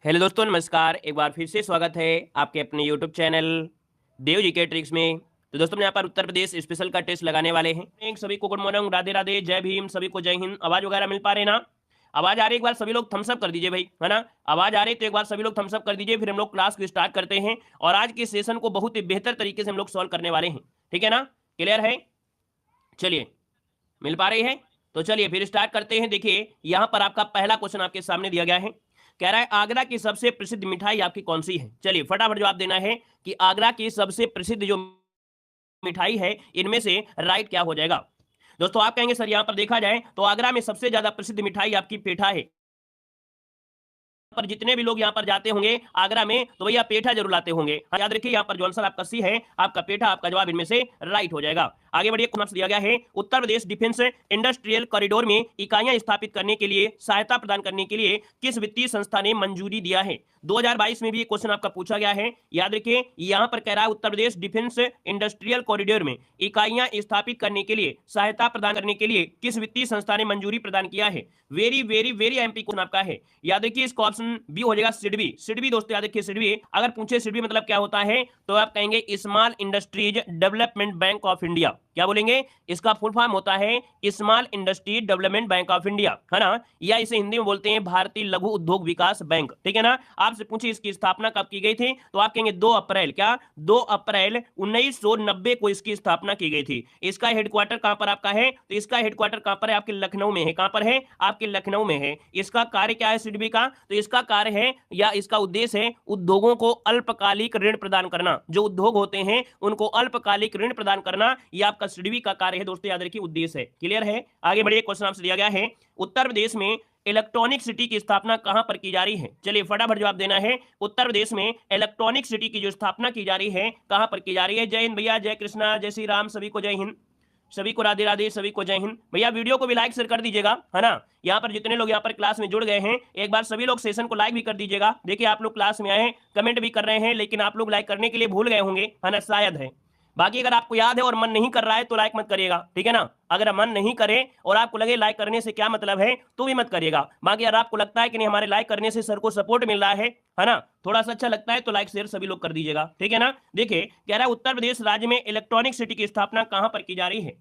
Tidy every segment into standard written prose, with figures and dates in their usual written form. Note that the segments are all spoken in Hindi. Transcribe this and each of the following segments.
हेलो दोस्तों, नमस्कार। एक बार फिर से स्वागत है आपके अपने यूट्यूब चैनल देव जी के ट्रिक्स में। तो दोस्तों, यहाँ पर उत्तर प्रदेश स्पेशल का टेस्ट लगाने वाले हैं। सभी को गुड मॉर्निंग, राधे राधे, जय भीम, सभी को जय हिंद। आवाज वगैरह मिल पा रहे ना? आवाज आ रही? एक बार सभी लोग थम्स अप कर दीजिए भाई, है ना? आवाज आ रही तो एक बार सभी लोग थम्स अप कर दीजिए, फिर हम लोग क्लास को स्टार्ट करते हैं। और आज के सेशन को बहुत ही बेहतर तरीके से हम लोग सॉल्व करने वाले हैं। ठीक है ना? क्लियर है? चलिए, मिल पा रही है? तो चलिए फिर स्टार्ट करते हैं। देखिए, यहां पर आपका पहला क्वेश्चन आपके सामने दिया गया है। कह रहा है आगरा की सबसे प्रसिद्ध मिठाई आपकी कौन सी है? चलिए फटाफट जवाब देना है कि आगरा की सबसे प्रसिद्ध जो मिठाई है इनमें से राइट क्या हो जाएगा। दोस्तों आप कहेंगे सर यहां पर देखा जाए तो आगरा में सबसे ज्यादा प्रसिद्ध मिठाई आपकी पेठा है। पर जितने भी लोग यहाँ पर जाते होंगे आगरा में तो भैया पेठा जरूर लाते होंगे। हाँ, याद रखिए यहाँ पर जो आंसर आपका सी है, आपका पेठा, आपका जवाब इनमें से राइट हो जाएगा। आगे बढ़िए, क्वेश्चन दिया गया है Uttar Pradesh defence industrial corridor में इकाइयां स्थापित करने के लिए सहायता प्रदान करने के लिए किस वित्तीय संस्था ने मंजूरी दिया है? 2022 में भी ये क्वेश्चन आपका पूछा गया है। याद रखिए यहाँ पर कह रहा है Uttar Pradesh defence industrial corridor में इकाइयां स्थापित करने के लिए सहायता प्रदान करने के लिए किस वित्तीय संस्था ने मंजूरी प्रदान किया है। Very very very MP question आपका है। याद रखिए इसका ऑप्शन बी हो जाएगा सिडबी। सिडबी दोस्तों याद रखिए, सिडबी अगर पूछे सिडबी मतलब क्या होता है तो आप कहेंगे small industries development bank of India. क्या बोलेंगे? इसका फुल फॉर्म होता है small industry development bank of India, है ना? या इसे हिंदी में बोलते हैं भारतीय लघु उद्योग विकास बैंक। ठीक है ना? आपसे पूछे इसकी स्थापना कब की गई थी तो आप कहेंगे 2 अप्रैल। क्या? 2 अप्रैल 1990 को इसकी स्थापना की गई थी। इसका हेडक्वार्टर कहां पर आपका है? तो इसका हेडक्वार्टर कहां पर है? आपके लखनऊ में है। कहां पर है? आपके लखनऊ में है। इसका कार्य क्या है सिडबी का? तो इसका कार्य है या इसका उद्देश्य है उद्योगों को अल्पकालिक ऋण प्रदान करना। जो उद्योग होते हैं उनको अल्पकालिक ऋण प्रदान करना, यह आपका सिडबी का कार्य है। दोस्तों याद रखिए उद्देश्य है। क्लियर है? आगे बढ़िए, क्वेश्चन आपसे दिया गया है उत्तर प्रदेश में इलेक्ट्रॉनिक सिटी की स्थापना कहां पर की जा रही है? चलिए फटाफट जवाब देना है। उत्तर प्रदेश में इलेक्ट्रॉनिक सिटी की जो स्थापना की जा रही है कहां पर की जा रही है? जय हिंद भैया, जय कृष्णा, जय श्री राम, सभी को जय हिंद, सभी को राधे राधे, सभी को जय हिंद। भैया वीडियो को भी लाइक शेयर कर दीजिएगा, है ना? यहाँ पर जितने लोग यहाँ पर क्लास में जुड़ गए हैं एक बार सभी लोग सेशन को लाइक भी कर दीजिएगा। देखिए आप लोग क्लास में आए हैं, कमेंट भी कर रहे हैं, लेकिन आप लोग लाइक करने के लिए भूल गए होंगे, है ना? शायद है। बाकी अगर आपको याद है और मन नहीं कर रहा है तो लाइक मत करिएगा। ठीक है ना? अगर मन नहीं करे और आपको लगे लाइक करने से क्या मतलब है तो भी मत करिएगा। बाकी अगर आपको लगता है कि नहीं हमारे लाइक करने से सर को सपोर्ट मिल रहा है ना, थोड़ा सा अच्छा लगता है तो लाइक शेयर सभी लोग कर दीजिएगा। ठीक है ना? देखिए कह रहा है उत्तर प्रदेश राज्य में इलेक्ट्रॉनिक सिटी की स्थापना कहां पर की जा रही है?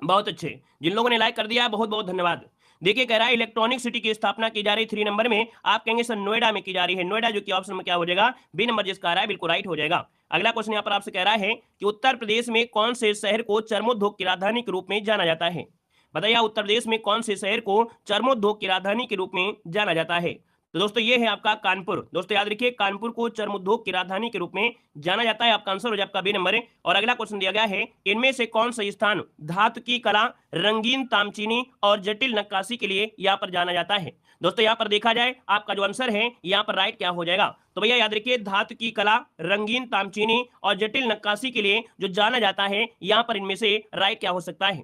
बहुत अच्छे, जिन लोगों ने लाइक कर दिया बहुत बहुत धन्यवाद। देखिए कह रहा है इलेक्ट्रॉनिक सिटी की स्थापना की जा रही 3 नंबर में। आप कहेंगे सर नोएडा में की जा रही है। नोएडा जो कि ऑप्शन में क्या हो जाएगा? बी नंबर जिसका आ रहा है बिल्कुल राइट हो जाएगा। अगला क्वेश्चन यहाँ पर आपसे कह रहा है कि उत्तर प्रदेश में कौन से शहर को चर्मोद्योग की राजधानी के रूप में जाना जाता है? बताइए उत्तर प्रदेश में कौन से शहर को चर्मोद्योग की राजधानी के रूप में जाना जाता है? तो दोस्तों ये है आपका कानपुर। दोस्तों याद रखिए कानपुर को चर्म उद्योग की राजधानी के रूप में जाना जाता है। आपका आंसर हो जाए आपका बी नंबर है। और अगला क्वेश्चन दिया गया है इनमें से कौन सा स्थान धातु की कला, रंगीन तामचीनी और जटिल नक्काशी के लिए यहाँ पर जाना जाता है? दोस्तों यहाँ पर देखा जाए आपका जो आंसर है यहाँ पर राइट क्या हो जाएगा? तो भैया याद रखिए धातु की कला, रंगीन तामचीनी और जटिल नक्काशी के लिए जो जाना जाता है यहाँ पर इनमें से राइट क्या हो सकता है?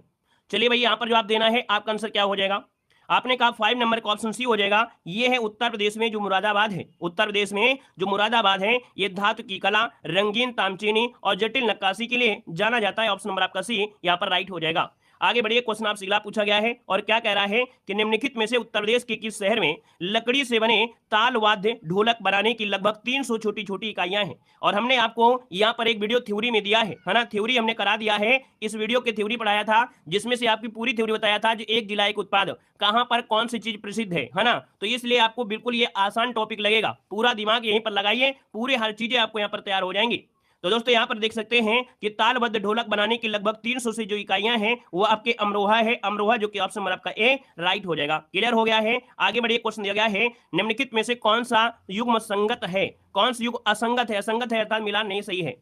चलिए भैया यहाँ पर जवाब देना है। आपका आंसर क्या हो जाएगा? आपने कहा 5 नंबर का ऑप्शन सी हो जाएगा। ये है उत्तर प्रदेश में जो मुरादाबाद है। उत्तर प्रदेश में जो मुरादाबाद है ये धातु की कला, रंगीन तामचीनी और जटिल नक्काशी के लिए जाना जाता है। ऑप्शन नंबर आपका सी यहाँ पर राइट हो जाएगा। आगे बढ़िए, क्वेश्चन आपसे अगला पूछा गया है और क्या कह रहा है कि निम्नलिखित में से उत्तर प्रदेश के किस शहर में लकड़ी से बने ताल वाद्य ढोलक बनाने की लगभग 300 छोटी छोटी इकाइयां हैं? और हमने आपको यहाँ पर एक वीडियो थ्योरी में दिया है ना? थ्योरी हमने करा दिया है। इस वीडियो के थ्योरी पढ़ाया था जिसमें से आपकी पूरी थ्योरी बताया था जो एक जिला एक उत्पाद कहां पर कौन सी चीज प्रसिद्ध है ना? तो इसलिए आपको बिल्कुल ये आसान टॉपिक लगेगा। पूरा दिमाग यहीं पर लगाइए, पूरे हर चीजें आपको यहाँ पर तैयार हो जाएंगी। तो दोस्तों यहाँ पर देख सकते हैं कि तालबद्ध ढोलक बनाने की लगभग 300 से जो इकाइयां हैं वो आपके अमरोहा है। अमरोहा जो कि ऑप्शन नंबर आपका ए राइट हो जाएगा। क्लियर हो गया है? आगे बढ़िए, क्वेश्चन दिया गया है निम्नलिखित में से कौन सा युग्म संगत है? कौन सा युग असंगत है? असंगत है अर्थात मिलान नहीं सही है।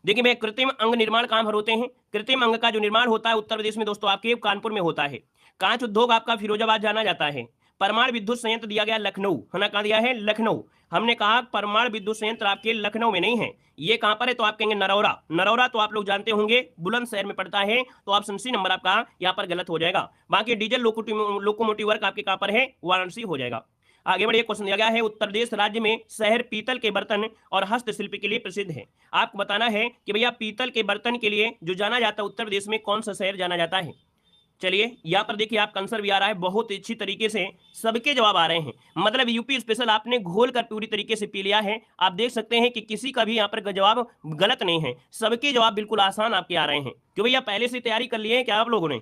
देखिए भैया कृत्रिम अंग निर्माण कहां पर होते हैं? कृत्रिम अंग का जो निर्माण होता है उत्तर प्रदेश में दोस्तों आपके कानपुर में होता है। कांच उद्योग आपका फिरोजाबाद जाना जाता है। परमाणु विद्युत संयंत्र दिया गया लखनऊ, है ना? कहां दिया है? लखनऊ। हमने कहा परमाणु विद्युत संयंत्र आपके लखनऊ में नहीं है। ये कहां पर है? तो आप कहेंगे नरौरा। नरौरा तो आप लोग जानते होंगे बुलंदशहर में पड़ता है। तो ऑप्शन सी नंबर आपका यहाँ पर गलत हो जाएगा। बाकी डीजल लोकोमोटिव वर्क आपके कहां पर है? वाराणसी हो जाएगा। आगे बढ़िए, क्वेश्चन दिया गया है उत्तर प्रदेश राज्य में शहर पीतल के बर्तन और हस्तशिल्प के लिए प्रसिद्ध है। आपको बताना है कि भैया पीतल के बर्तन के लिए जो जाना जाता है उत्तर प्रदेश में कौन सा शहर जाना जाता है? चलिए यहाँ पर देखिए आपका आंसर भी आ रहा है, बहुत अच्छी तरीके से सबके जवाब आ रहे हैं। मतलब यूपी स्पेशल आपने घोल कर पूरी तरीके से पी लिया है। आप देख सकते हैं कि किसी का भी यहाँ पर जवाब गलत नहीं है, सबके जवाब बिल्कुल आसान आपके आ रहे हैं। क्यों भैया पहले से तैयारी कर लिए हैं क्या आप लोगों ने?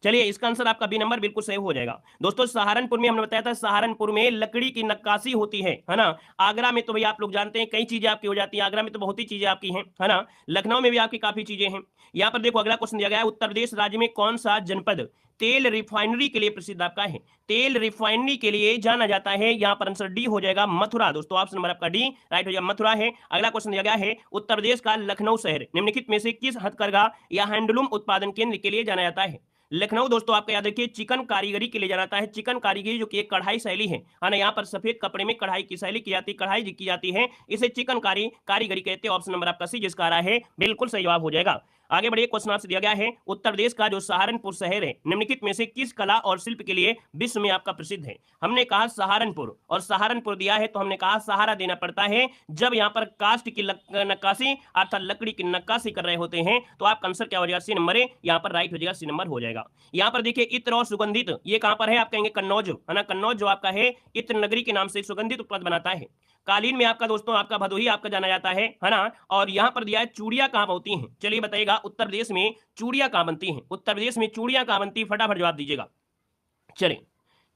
चलिए इसका आंसर आपका बी नंबर बिल्कुल सही हो जाएगा। दोस्तों सहारनपुर में हमने बताया था, सहारनपुर में लकड़ी की नक्काशी होती है ना। आगरा में तो भैया आप लोग जानते हैं कई चीजें आपकी हो जाती हैं, आगरा में तो बहुत ही चीजें आपकी हैं, है ना। लखनऊ में भी आपकी काफी चीजें हैं। यहाँ पर देखो अगला क्वेश्चन दिया गया है, उत्तर प्रदेश राज्य में कौन सा जनपद तेल रिफाइनरी के लिए प्रसिद्ध आपका है? तेल रिफाइनरी के लिए जाना जाता है। यहाँ पर आंसर डी हो जाएगा, मथुरा। दोस्तों ऑप्शन नंबर आपका डी राइट हो जाएगा, मथुरा है। अगला क्वेश्चन दिया गया है, उत्तर प्रदेश का लखनऊ शहर निम्नलिखित में से किस हथकरघा या हैंडलूम उत्पादन केंद्र के लिए जाना जाता है? लखनऊ दोस्तों आपका याद रखिए चिकन कारीगरी के लिए जाना जाता है। चिकन कारीगरी जो कि एक कढ़ाई शैली है ना, यहाँ पर सफेद कपड़े में कढ़ाई की शैली की जाती है, कढ़ाई की जाती है, इसे चिकन कारीगरी कहते हैं। ऑप्शन नंबर आपका सी जिसका आ रहा है बिल्कुल सही जवाब हो जाएगा। आगे बढ़िए, क्वेश्चन आपसे दिया गया है, उत्तर प्रदेश का जो सहारनपुर शहर है निम्नलिखित में से किस कला और शिल्प के लिए विश्व में आपका प्रसिद्ध है? हमने कहा सहारनपुर, और सहारनपुर दिया है तो हमने कहा सहारा देना पड़ता है जब यहाँ पर कास्ट की नक्काशी अर्थात लकड़ी की नक्काशी कर रहे होते हैं। तो आपका आंसर क्या हो जाएगा? सी नंबर है, यहाँ पर राइट हो जाएगा, सी नंबर हो जाएगा। यहाँ पर देखिए इत्र और सुगंधित, ये कहां पर है? आप कहेंगे कन्नौज, है ना। कन्नौज जो आपका है इत्र नगरी के नाम से सुगंधित उत्पाद बनाता है। कालीन में आपका दोस्तों आपका भदोही आपका जाना जाता है ना। और यहाँ पर दिया है चूड़ियां कहां होती हैं? चलिए बताइएगा उत्तर प्रदेश में चूड़ियां कहां बनती हैं? उत्तर प्रदेश में चूड़ियां कहां बनती है? फटाफट जवाब दीजिएगा।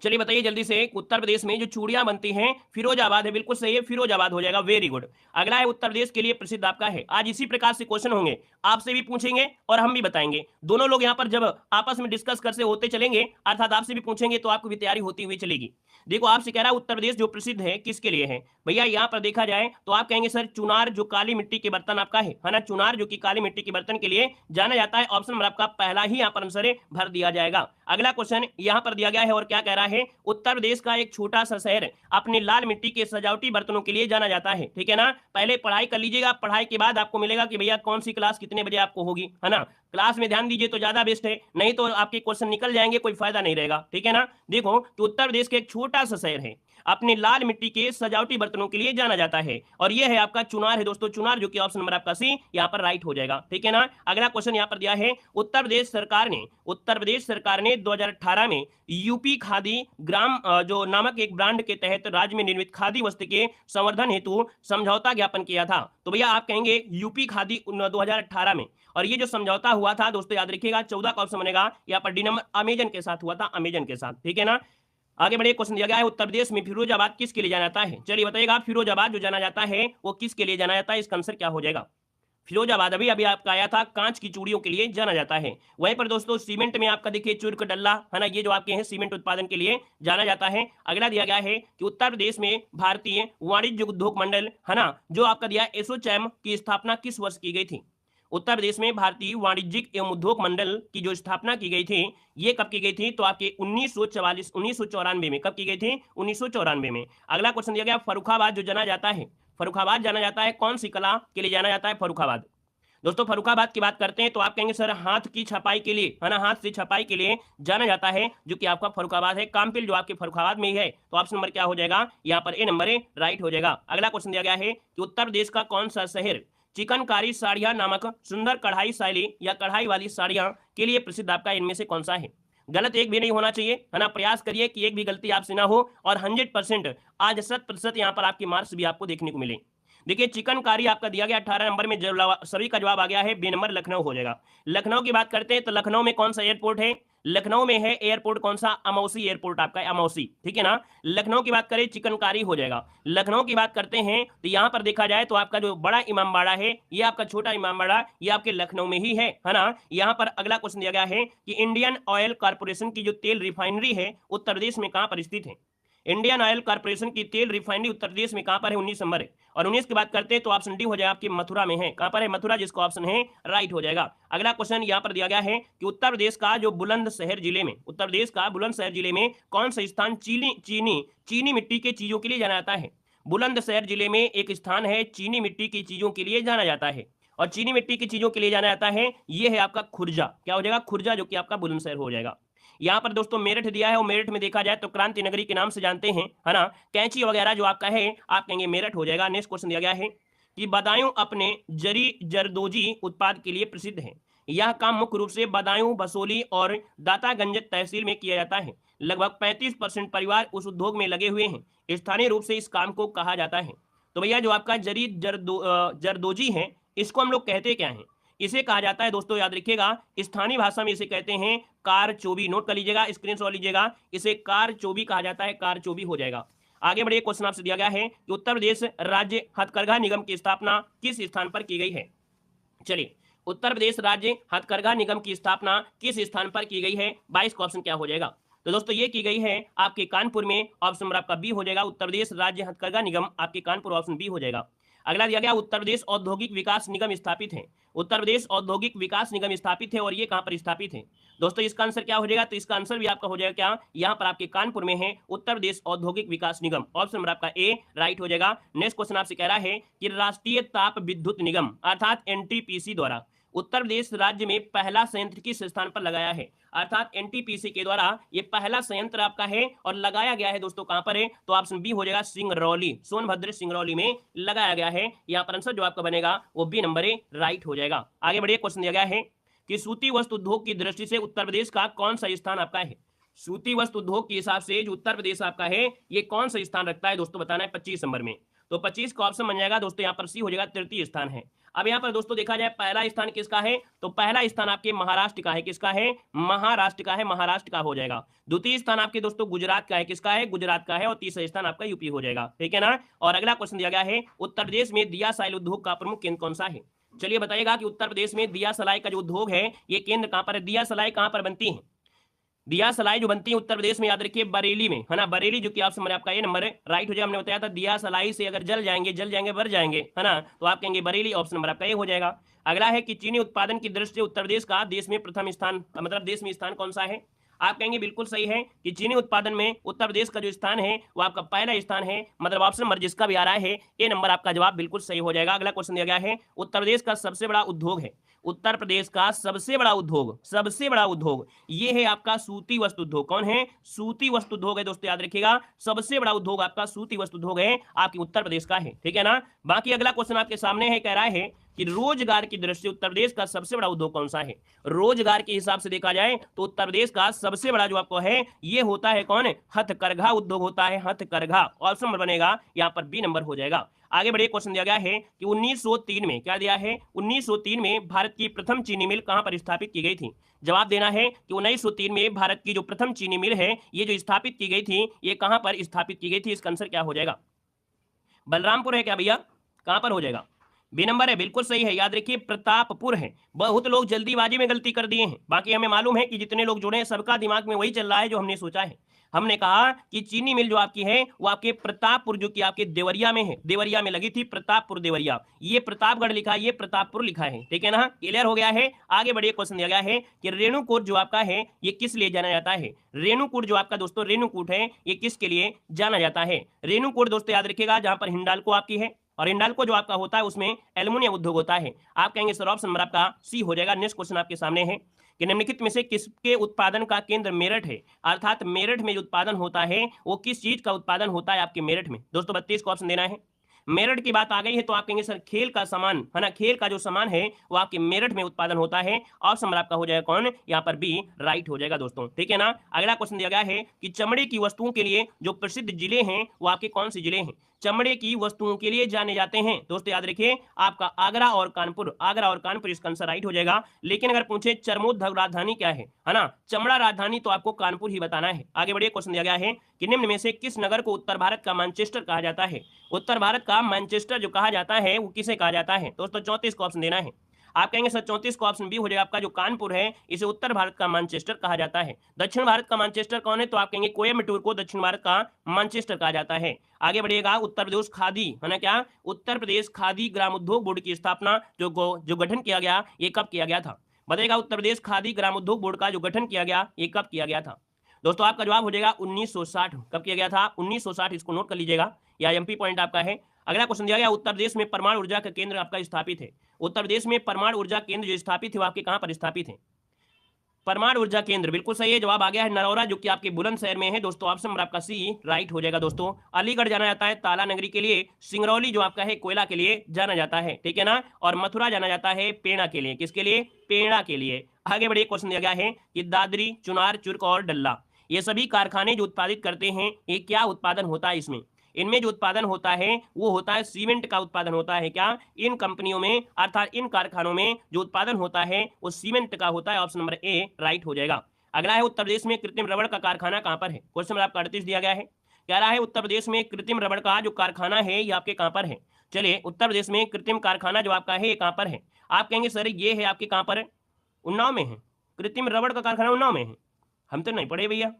चलिए बताइए जल्दी से, उत्तर प्रदेश में जो चूड़ियां बनती हैं फिरोजाबाद है, बिल्कुल सही है, फिरोजाबाद हो जाएगा, वेरी गुड। अगला है उत्तर प्रदेश के लिए प्रसिद्ध आपका है, आज इसी प्रकार से क्वेश्चन होंगे, आपसे भी पूछेंगे और हम भी बताएंगे। दोनों लोग यहाँ पर जब आपस में डिस्कस करते होते चलेंगे, अर्थात आपसे भी पूछेंगे तो आपको भी तैयारी होती हुई चलेगी। देखो आपसे कह रहा है उत्तर प्रदेश जो प्रसिद्ध है किसके लिए है? भैया यहाँ पर देखा जाए तो आप कहेंगे सर चुनार जो काली मिट्टी के बर्तन आपका है ना, चुनार जो कि काली मिट्टी के बर्तन के लिए जाना जाता है। ऑप्शन नंबर आपका पहला ही यहाँ पर आंसर भर दिया जाएगा। अगला क्वेश्चन यहाँ पर दिया गया है और क्या कह रहा है, उत्तर प्रदेश का एक छोटा सा शहर अपनी लाल मिट्टी के सजावटी बर्तनों के लिए जाना जाता है। ठीक है ना, पहले पढ़ाई कर लीजिएगा, पढ़ाई के बाद आपको मिलेगा कि भैया कौन सी क्लास कितने बजे आपको होगी, है ना। क्लास में ध्यान दीजिए तो ज्यादा बेस्ट है, नहीं तो आपके क्वेश्चन निकल जाएंगे, कोई फायदा नहीं रहेगा। ठीक है ना, देखो तो उत्तर प्रदेश का एक छोटा सा शहर है, अपने लाल मिट्टी के सजावटी बर्तनों के लिए जाना जाता है, और यह है आपका चुनार है दोस्तों, चुनार, जो कि ऑप्शन नंबर आपका सी यहाँ पर राइट हो जाएगा। ठीक है ना, अगला क्वेश्चन यहाँ पर दिया है, उत्तर प्रदेश सरकार ने 2018 में यूपी खादी ग्राम जो नामक एक ब्रांड के तहत राज्य में निर्मित खादी वस्त्र के संवर्धन हेतु समझौता ज्ञापन किया था। तो भैया आप कहेंगे यूपी खादी 2018 में, और ये जो समझौता हुआ था दोस्तों याद रखिएगा 14 का ऑप्शन बनेगा यहाँ पर डी नंबर, अमेजन के साथ हुआ था, अमेजन के साथ। ठीक है ना, आगे बढ़िए, क्वेश्चन दिया गया है, उत्तर प्रदेश में फिरोजाबाद किसके लिए जाना जाता है? चलिए बताइएगा फिरोजाबाद जो जाना जाता है वो किसके लिए जाना जाता है? इसका आंसर क्या हो जाएगा? फिरोजाबाद अभी अभी आपका आया था, कांच की चूड़ियों के लिए जाना जाता है। वहीं पर दोस्तों सीमेंट में आपका देखिए चुर्क डल्ला, है ना, ये जो आपके हैं सीमेंट उत्पादन के लिए जाना जाता है। अगला दिया गया है कि उत्तर प्रदेश में भारतीय वाणिज्य उद्योग मंडल, है ना, जो आपका दिया एसोचैम की स्थापना किस वर्ष की गई थी? उत्तर प्रदेश में भारतीय वाणिज्यिक एवं उद्योग मंडल की जो स्थापना की गई थी, ये कब की गई थी? तो आपके 1994 में। कब की गई थी? 1994 में। अगला क्वेश्चन दिया गया, फर्रुखाबाद जो जाना जाता है, फर्रुखाबाद जाना जाता है कौन सी कला के लिए जाना जाता है? फर्रुखाबाद दोस्तों फर्रुखाबाद की बात करते हैं तो आप कहेंगे सर हाथ की छपाई के लिए, है ना, हाथ से छपाई के लिए जाना जाता है, जो कि आपका फर्रुखाबाद है, कामपिल जो आपके फर्रुखाबाद में ही है। तो ऑप्शन नंबर क्या हो जाएगा? यहाँ पर ए नंबर है, राइट हो जाएगा। अगला क्वेश्चन दिया गया है कि उत्तर प्रदेश का कौन सा शहर चिकनकारी साड़ियां नामक सुंदर कढ़ाई शैली या कढ़ाई वाली साड़ियां के लिए प्रसिद्ध आपका इनमें से कौन सा है? गलत एक भी नहीं होना चाहिए, है ना, प्रयास करिए कि एक भी गलती आपसे ना हो, और 100% आज 100% यहाँ पर आपके मार्क्स भी आपको देखने को मिले। देखिए चिकनकारी आपका दिया गया 18 नंबर में, सभी का जवाब आ गया है बी नंबर, लखनऊ हो जाएगा। लखनऊ की बात करते हैं तो लखनऊ में कौन सा एयरपोर्ट है? लखनऊ में है एयरपोर्ट कौन सा? अमौसी एयरपोर्ट आपका है, अमौसी। ठीक है ना, लखनऊ की बात करें चिकनकारी हो जाएगा। लखनऊ की बात करते हैं तो यहाँ पर देखा जाए तो आपका जो बड़ा इमामबाड़ा है, ये आपका छोटा इमामबाड़ा, ये आपके लखनऊ में ही है ना। यहाँ पर अगला क्वेश्चन दिया गया है कि इंडियन ऑयल कॉर्पोरेशन की जो तेल रिफाइनरी है उत्तर प्रदेश में कहाँ पर स्थित है? इंडियन ऑयल कॉर्पोरेशन की तेल रिफाइनरी उत्तर प्रदेश में कहां पर है? 19 नंबर है। और 19 की बात करते हैं तो ऑप्शन डी हो जाएगा आपकी मथुरा में है। कहां पर है? मथुरा, जिसका ऑप्शन है राइट हो जाएगा। अगला क्वेश्चन यहां पर दिया गया है कि उत्तर प्रदेश का जो बुलंदशहर जिले में, उत्तर प्रदेश का बुलंदशहर जिले में कौन सा स्थान चीनी मिट्टी के चीजों के लिए जाना जाता है? बुलंदशहर जिले में एक स्थान है चीनी मिट्टी की चीजों के लिए जाना जाता है, और चीनी मिट्टी की चीजों के लिए जाना जाता है, ये है आपका खुर्जा। क्या हो जाएगा? खुर्जा, जो कि आपका बुलंदशहर हो जाएगा। यहाँ पर दोस्तों मेरठ दिया है, और मेरठ में देखा जाए तो क्रांति नगरी के नाम से जानते हैं, है ना। कैंची वगैरह जो आपका है आप कहेंगे मेरठ हो जाएगा। नेक्स्ट क्वेश्चन दिया गया है कि बदायूं अपने जरी जरदोजी उत्पाद के लिए प्रसिद्ध है। यह काम मुख्य रूप से बदायूं, बसोली और दातागंज तहसील में किया जाता है। लगभग 35% परिवार उस उद्योग में लगे हुए हैं। स्थानीय रूप से इस काम को कहा जाता है। तो भैया जो आपका जरदोजी है, इसको हम लोग कहते क्या हैं? इसे कहा जाता है दोस्तों, याद रखिएगा, स्थानीय भाषा में इसे कहते हैं कारचोबी। नोट कर लीजिएगा, स्क्रीनशॉट लीजिएगा, इसे कारचोबी कहा जाता है, कारचोबी हो जाएगा। आगे बढ़िए, क्वेश्चन आपसे दिया गया है कि उत्तर प्रदेश राज्य हथकरघा निगम की स्थापना किस स्थान पर की गई है? चलिए, उत्तर प्रदेश राज्य हथकरघा निगम की स्थापना किस स्थान पर की गई है? 22 का ऑप्शन क्या हो जाएगा? तो दोस्तों ये की गई है आपके कानपुर में। ऑप्शन नंबर आपका बी हो जाएगा, उत्तर प्रदेश राज्य हथकरघा निगम आपके कानपुर, ऑप्शन बी हो जाएगा। अगला दिया गया, उत्तर प्रदेश औद्योगिक विकास निगम स्थापित है। उत्तर प्रदेश औद्योगिक विकास निगम स्थापित है और ये कहां पर स्थापित है? दोस्तों इसका आंसर क्या हो जाएगा? तो इसका आंसर भी आपका हो जाएगा क्या, यहाँ पर आपके कानपुर में है उत्तर प्रदेश औद्योगिक विकास निगम। ऑप्शन नंबर आपका ए राइट हो जाएगा। नेक्स्ट क्वेश्चन आपसे कह रहा है कि राष्ट्रीय ताप विद्युत निगम अर्थात एनटीपीसी द्वारा उत्तर प्रदेश राज्य में पहला संयंत्र किस स्थान पर लगाया है? अर्थात एनटीपीसी के द्वारा ये पहला संयंत्र आपका है और लगाया गया है दोस्तों कहां पर है? तो ऑप्शन बी हो जाएगा, सिंगरौली, सोनभद्र सिंगरौली में लगाया गया है। यहाँ पर आंसर जो आपका बनेगा वो बी नंबर ए राइट हो जाएगा। आगे बढ़िए, क्वेश्चन दिया गया है कि सूती वस्त्र उद्योग की दृष्टि से उत्तर प्रदेश का कौन सा स्थान आपका है? सूती वस्त्र उद्योग के हिसाब से जो उत्तर प्रदेश आपका है ये कौन सा स्थान रखता है दोस्तों, बताना है 25 नंबर में। तो 25 का ऑप्शन बन जाएगा दोस्तों, यहाँ पर सी हो जाएगा, तृतीय स्थान है। अब यहाँ पर दोस्तों देखा जाए पहला स्थान किसका है? तो पहला स्थान आपके महाराष्ट्र का है। किसका है? महाराष्ट्र का है, महाराष्ट्र का हो जाएगा। द्वितीय स्थान आपके दोस्तों गुजरात का है। किसका है? गुजरात का है। और तीसरा स्थान आपका यूपी हो जाएगा, ठीक है ना। और अगला क्वेश्चन दिया गया है, उत्तर प्रदेश में दिया साइल उद्योग का प्रमुख केंद्र कौन सा है? चलिए बताइएगा कि उत्तर प्रदेश में दिया सलाई का जो उद्योग है ये केंद्र कहां पर है? दिया सलाई कहां पर बनती है? दिया सलाई जो बनती है उत्तर प्रदेश में, याद रखिए बरेली में, है ना। बरेली जो कि ऑप्शन नंबर आपका ये नंबर है राइट हो जाएगा। हमने बताया था दिया सलाई से अगर जल जाएंगे बढ़ जाएंगे, है ना, तो आप कहेंगे बरेली, ऑप्शन नंबर आपका ये हो जाएगा। अगला है कि चीनी उत्पादन की दृष्टि से उत्तर प्रदेश का देश में प्रथम स्थान, मतलब देश में स्थान कौन सा है? आप कहेंगे बिल्कुल सही है कि चीनी उत्पादन में उत्तर प्रदेश का जो स्थान है वो आपका पहला स्थान है, मतलब ऑप्शन नंबर जिसका भी आ रहा है ए नंबर आपका जवाब बिल्कुल सही हो जाएगा। अगला क्वेश्चन दिया गया है, उत्तर प्रदेश का सबसे बड़ा उद्योग है। उत्तर प्रदेश का सबसे बड़ा उद्योग ये है आपका सूती वस्त्र उद्योग। कौन है? सूती वस्त्र उद्योग है दोस्तों, याद रखिएगा, सबसे बड़ा उद्योग आपका सूती वस्त्र उद्योग है, आपके उत्तर प्रदेश का है, ठीक है ना। बाकी अगला क्वेश्चन आपके सामने है, कह रहा है कि रोजगार की दृष्टि से उत्तर प्रदेश का सबसे बड़ा उद्योग कौन सा है? रोजगार के हिसाब से देखा जाए तो उत्तर प्रदेश का सबसे बड़ा जो आपको है ये होता है कौन? हथकरघा उद्योग होता है, हथकरघा। ऑप्शन नंबर बनेगा यहाँ पर बी नंबर हो जाएगा। आगे बढ़िए, क्वेश्चन दिया गया है कि 1903 में, क्या दिया है? 1903 में भारत की प्रथम चीनी मिल कहां पर स्थापित की गई थी? जवाब देना है कि 1903 में भारत की जो प्रथम चीनी मिल है ये जो स्थापित की गई थी ये कहां पर स्थापित की गई थी? इसका आंसर क्या हो जाएगा? बलरामपुर है क्या भैया? कहां पर हो जाएगा? बी नंबर है, बिल्कुल सही है। याद रखिए प्रतापपुर है। बहुत लोग जल्दीबाजी में गलती कर दिए हैं, बाकी हमें मालूम है कि जितने लोग जुड़े हैं सबका दिमाग में वही चल रहा है जो हमने सोचा है। हमने कहा कि चीनी मिल जो आपकी है वो आपके प्रतापपुर जो कि आपके देवरिया में है, देवरिया में लगी थी, प्रतापपुर देवरिया। ये प्रतापगढ़ लिखा है, ये प्रतापपुर लिखा है, ठीक है ना। क्लियर हो गया है। आगे बढ़िए, क्वेश्चन दिया गया है कि रेणुकूट जो आपका है ये किस लिए जाना जाता है? रेणुकूट जो आपका दोस्तों रेणुकूट है ये किसके लिए जाना जाता है? रेणुकूट दोस्तों याद रखिएगा जहां पर हिंडाल्को आपकी है, और हिंडाल्को जो आपका होता है उसमें एल्युमिनियम उद्योग होता है। आप कहेंगे सर ऑप्शन नंबर आपका सी हो जाएगा। नेक्स्ट क्वेश्चन आपके सामने है कि निम्नलिखित में से किसके उत्पादन का केंद्र मेरठ है? अर्थात मेरठ में जो उत्पादन होता है वो किस चीज का उत्पादन होता है आपके मेरठ में? दोस्तों 32 को ऑप्शन देना है। मेरठ की बात आ गई है तो आप कहेंगे सर खेल का सामान, है ना, खेल का जो सामान है वो आपके मेरठ में उत्पादन होता है। ऑप्शन नंबर आपका हो जाएगा कौन? यहाँ पर बी राइट हो जाएगा दोस्तों, ठीक है ना। अगला क्वेश्चन दिया गया है कि चमड़े की वस्तुओं के लिए जो प्रसिद्ध जिले हैं वो आपके कौन से जिले हैं? चमड़े की वस्तुओं के लिए जाने जाते हैं दोस्तों, याद रखिए आपका आगरा और कानपुर, आगरा और कानपुर इसका आंसर राइट हो जाएगा। लेकिन अगर पूछे चर्मोद्योग राजधानी क्या है ना, चमड़ा राजधानी, तो आपको कानपुर ही बताना है। आगे बढ़िए, क्वेश्चन दिया गया है कि निम्न में से किस नगर को उत्तर भारत का मैनचेस्टर कहा जाता है? उत्तर भारत का मैनचेस्टर जो कहा जाता है वो किसे कहा जाता है? दोस्तों 34 को ऑप्शन देना है। आप कहेंगे सर 34 को ऑप्शन बी हो जाएगा, आपका जो कानपुर है इसे उत्तर भारत का मैनचेस्टर कहा जाता है। दक्षिण भारत का मैनचेस्टर कौन है? तो आप कहेंगे कोयम्बटूर को दक्षिण भारत का मैनचेस्टर कहा जाता है। आगे बढ़िएगा, उत्तर प्रदेश खादी, है ना, क्या उत्तर प्रदेश खादी ग्राम उद्योग बोर्ड की स्थापना जो गठन किया गया ये कब किया गया था? बताइएगा, उत्तर प्रदेश खादी ग्राम उद्योग बोर्ड का जो गठन किया गया ये कब किया गया था? दोस्तों आपका जवाब हो जाएगा 1960। कब किया गया था? 1960, इसको नोट कर लीजिएगा, या एमपी पॉइंट आपका है। अगला क्वेश्चन दिया गया, उत्तर प्रदेश में परमाणु ऊर्जा का केंद्र आपका स्थापित है। उत्तर प्रदेश में परमाणु ऊर्जा केंद्र जो स्थापित है वो आपके कहां पर स्थापित है? परमाणु ऊर्जा केंद्र, बिल्कुल सही है। जवाब आ गया है नरौरा, जो कि आपके बुलंदशहर में है दोस्तों। ऑप्शन नंबर आपका सी राइट हो जाएगा दोस्तों। अलीगढ़ जाना जाता है ताला नगरी के लिए, सिंगरौली जो आपका है कोयला के लिए जाना जाता है, ठीक है ना। और मथुरा जाना जाता है पेड़ा के लिए, किसके लिए? पेड़ा के लिए। आगे बढ़िए, क्वेश्चन दिया गया है कि दादरी, चुनार, चुर्क और डल्ला, ये सभी कारखाने जो उत्पादित करते हैं, ये क्या उत्पादन होता है इसमें? इनमें जो उत्पादन होता है वो होता है सीमेंट का उत्पादन होता है। क्या? इन कंपनियों में अर्थात इन कारखानों में जो उत्पादन होता है वो सीमेंट का होता है। ऑप्शन नंबर ए राइट हो जाएगा। अगला है उत्तर प्रदेश में कृत्रिम रबड़ का कारखाना कहां पर है? क्वेश्चन नंबर आपका 38 दिया गया है। कह रहा है उत्तर प्रदेश में कृत्रिम रबड़ का जो कारखाना है ये आपके कहां पर है? चलिए, उत्तर प्रदेश में कृत्रिम कारखाना जो आपका है ये कहां पर है? आप कहेंगे सर ये है आपके कहां पर? उन्नाव में है। कृत्रिम रबड़ का कारखाना उन्नाव में है? हम तो नहीं पढ़े भैया।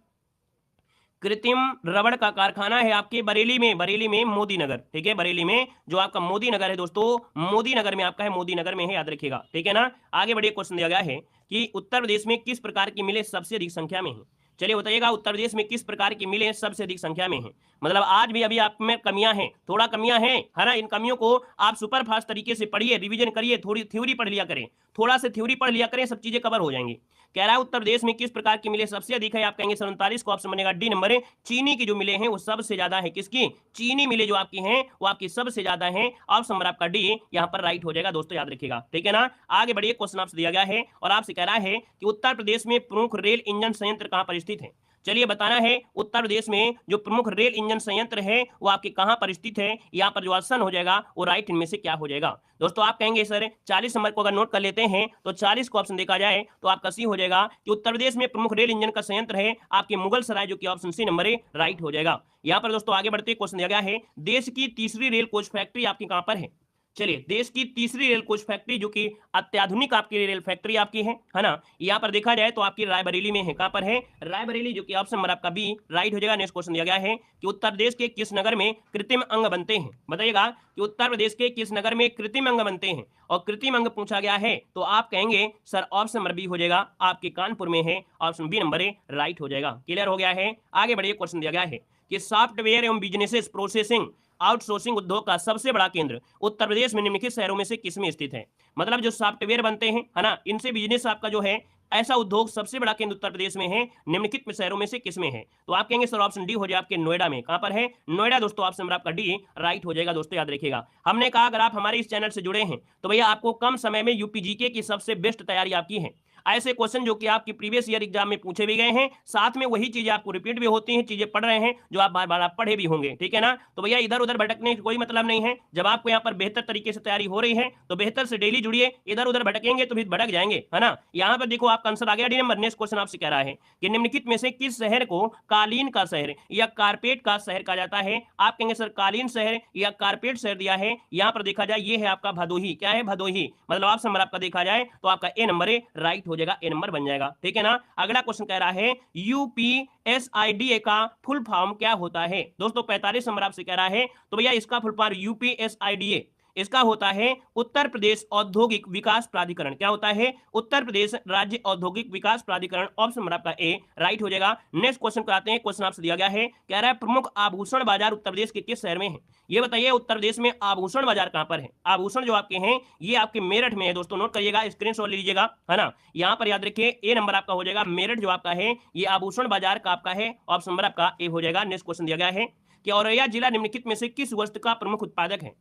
कृत्रिम रबड़ का कारखाना है आपके बरेली में, बरेली में मोदी नगर, ठीक है। बरेली में जो आपका मोदी नगर है दोस्तों, मोदी नगर में आपका है, मोदी नगर में है, याद रखिएगा, ठीक है ना। आगे बढ़िए, क्वेश्चन दिया गया है कि उत्तर प्रदेश में किस प्रकार की मिलें सबसे अधिक संख्या में है? चलिए बताइएगा, उत्तर प्रदेश में किस प्रकार की मिलें सबसे अधिक संख्या में है? मतलब आज भी अभी आप में कमियां हैं, थोड़ा कमियां हैं, है ना। इन कमियों को आप सुपर फास्ट तरीके से पढ़िए, रिवीजन करिए, थोड़ी थ्योरी पढ़ लिया करें, थोड़ा से थ्योरी पढ़ लिया करें, सब चीजें कवर हो जाएंगी। कह रहा है उत्तर प्रदेश में किस प्रकार की मिलें सबसे अधिक है? आप कहेंगे 47 को ऑप्शन बनेगा डी नंबर है। चीनी की जो मिलें हैं वो सबसे ज्यादा है। किसकी? चीनी मिलें जो आपकी हैं वो आपकी सबसे ज्यादा हैं। ऑप्शन नंबर आपका डी यहाँ पर राइट हो जाएगा दोस्तों, याद रखिएगा, ठीक है ना। आगे बढ़िए, क्वेश्चन आपसे दिया गया है और आपसे कह रहा है कि उत्तर प्रदेश में प्रमुख रेल इंजन संयंत्र कहां पर स्थित है? चलिए बताना है, उत्तर प्रदेश में जो प्रमुख रेल इंजन संयंत्र है वो आपके कहां पर स्थित है? यहाँ पर जो ऑप्शन हो जाएगा वो राइट इनमें से क्या हो जाएगा? दोस्तों आप कहेंगे सर 40 नंबर को अगर नोट कर लेते हैं तो 40 को ऑप्शन देखा जाए तो आपका सी हो जाएगा कि उत्तर प्रदेश में प्रमुख रेल इंजन का संयंत्र है आपके मुगल सराय, जो कि ऑप्शन सी नंबर है राइट हो जाएगा। यहाँ पर दोस्तों आगे बढ़ते क्वेश्चन दिया गया है, देश की तीसरी रेल कोच फैक्ट्री आपकी कहां पर है? चलिए, देश की तीसरी रेल कोच फैक्ट्री जो कि अत्याधुनिक आपकी रेल फैक्ट्री आपकी है ना, यहाँ पर देखा जाए तो आपकी रायबरेली में है। कहां पर है? रायबरेली, जो कि ऑप्शन नंबर आपका बी राइट हो जाएगा। नेक्स्ट क्वेश्चन दिया गया है कि उत्तर प्रदेश के किस नगर में कृत्रिम अंग बनते हैं? बताइएगा कि उत्तर प्रदेश के किस नगर में कृत्रिम अंग बनते हैं, और कृत्रिम अंग पूछा गया है तो आप कहेंगे सर ऑप्शन नंबर बी हो जाएगा, आपके कानपुर में है। Option B number A right हो जाएगा। क्लियर हो गया है। आगे बढ़िए, क्वेश्चन दिया गया है कि सॉफ्टवेयर एवं बिजनेसेस प्रोसेसिंग आउटसोर्सिंग उद्योग का सबसे बड़ा केंद्र उत्तर प्रदेश में निम्नलिखित शहरों में से किसमें स्थित है? मतलब जो सॉफ्टवेयर बनते हैं, है ना, इनसे बिजनेस आपका जो है, ऐसा उद्योग सबसे बड़ा केंद्र उत्तर प्रदेश में है, निम्नलिखित शहरों में से किसमें है? तो आप कहेंगे सर ऑप्शन डी हो जाए आपके नोएडा में। कहां पर है? नोएडा दोस्तों, ऑप्शन नंबर आपका डी राइट हो जाएगा दोस्तों, याद रखिएगा। हमने कहा अगर आप हमारे इस चैनल से जुड़े हैं तो भैया आपको कम समय में यूपी जीके की सबसे बेस्ट तैयारी आपकी है। ऐसे क्वेश्चन जो कि आपकी प्रीवियस ईयर एग्जाम में पूछे भी गए हैं, साथ में वही चीजें आपको रिपीट भी होती हैं, चीजें पढ़ रहे हैं जो आप बार बार आप पढ़े भी होंगे, ठीक है ना। तो भैया इधर उधर भटकने का कोई मतलब नहीं है। जब आपको यहाँ पर बेहतर तरीके से तैयारी हो रही है तो बेहतर से डेली जुड़िए, इधर उधर भटकेंगे तो फिर भटक जाएंगे, है ना। यहाँ पर देखो आपका आंसर आ गया डी नंबर। नेक्स्ट क्वेश्चन आपसे कह रहा है कि निम्नलिखित में से किस शहर को कालीन का शहर या कारपेट का शहर कहा जाता है? आप कहेंगे सर कालीन शहर या कारपेट शहर दिया है। यहाँ पर देखा जाए ये है आपका भदोही। क्या है? भदोही। मतलब ऑप्शन नंबर आपका देखा जाए तो आपका ए नंबर है राइट हो जाएगा, ए नंबर बन जाएगा, ठीक है ना। अगला क्वेश्चन कह रहा है यूपीएसआईडीए का फुल फॉर्म क्या होता है? दोस्तों 45 नंबर आपसे कह रहा है तो भैया इसका फुल फॉर्म यूपीएसआईडीए, इसका होता है उत्तर प्रदेश औद्योगिक विकास प्राधिकरण। क्या होता है? उत्तर प्रदेश राज्य औद्योगिक विकास प्राधिकरण। ऑप्शन नंबर आपका ए राइट हो जाएगा। नेक्स्ट क्वेश्चन पे आते हैं। क्वेश्चन आपसे दिया गया है, कह रहा है प्रमुख आभूषण बाजार उत्तर प्रदेश के किस शहर में है? ये बताइए उत्तर प्रदेश में आभूषण बाजार कहां पर है? आभूषण जो आपके हैं ये आपके मेरठ में है दोस्तों, नोट करिएगा, स्क्रीनशॉट लीजिएगा, है ना। यहाँ पर याद रखिए ए नंबर आपका हो जाएगा, मेरठ जो आपका है ये आभूषण बाजार का आपका है। ऑप्शन नंबर आपका ए हो जाएगा। नेक्स्ट क्वेश्चन दिया गया है कि औरैया जिला निम्नलिखित में से किस वस्तु का प्रमुख उत्पादक है?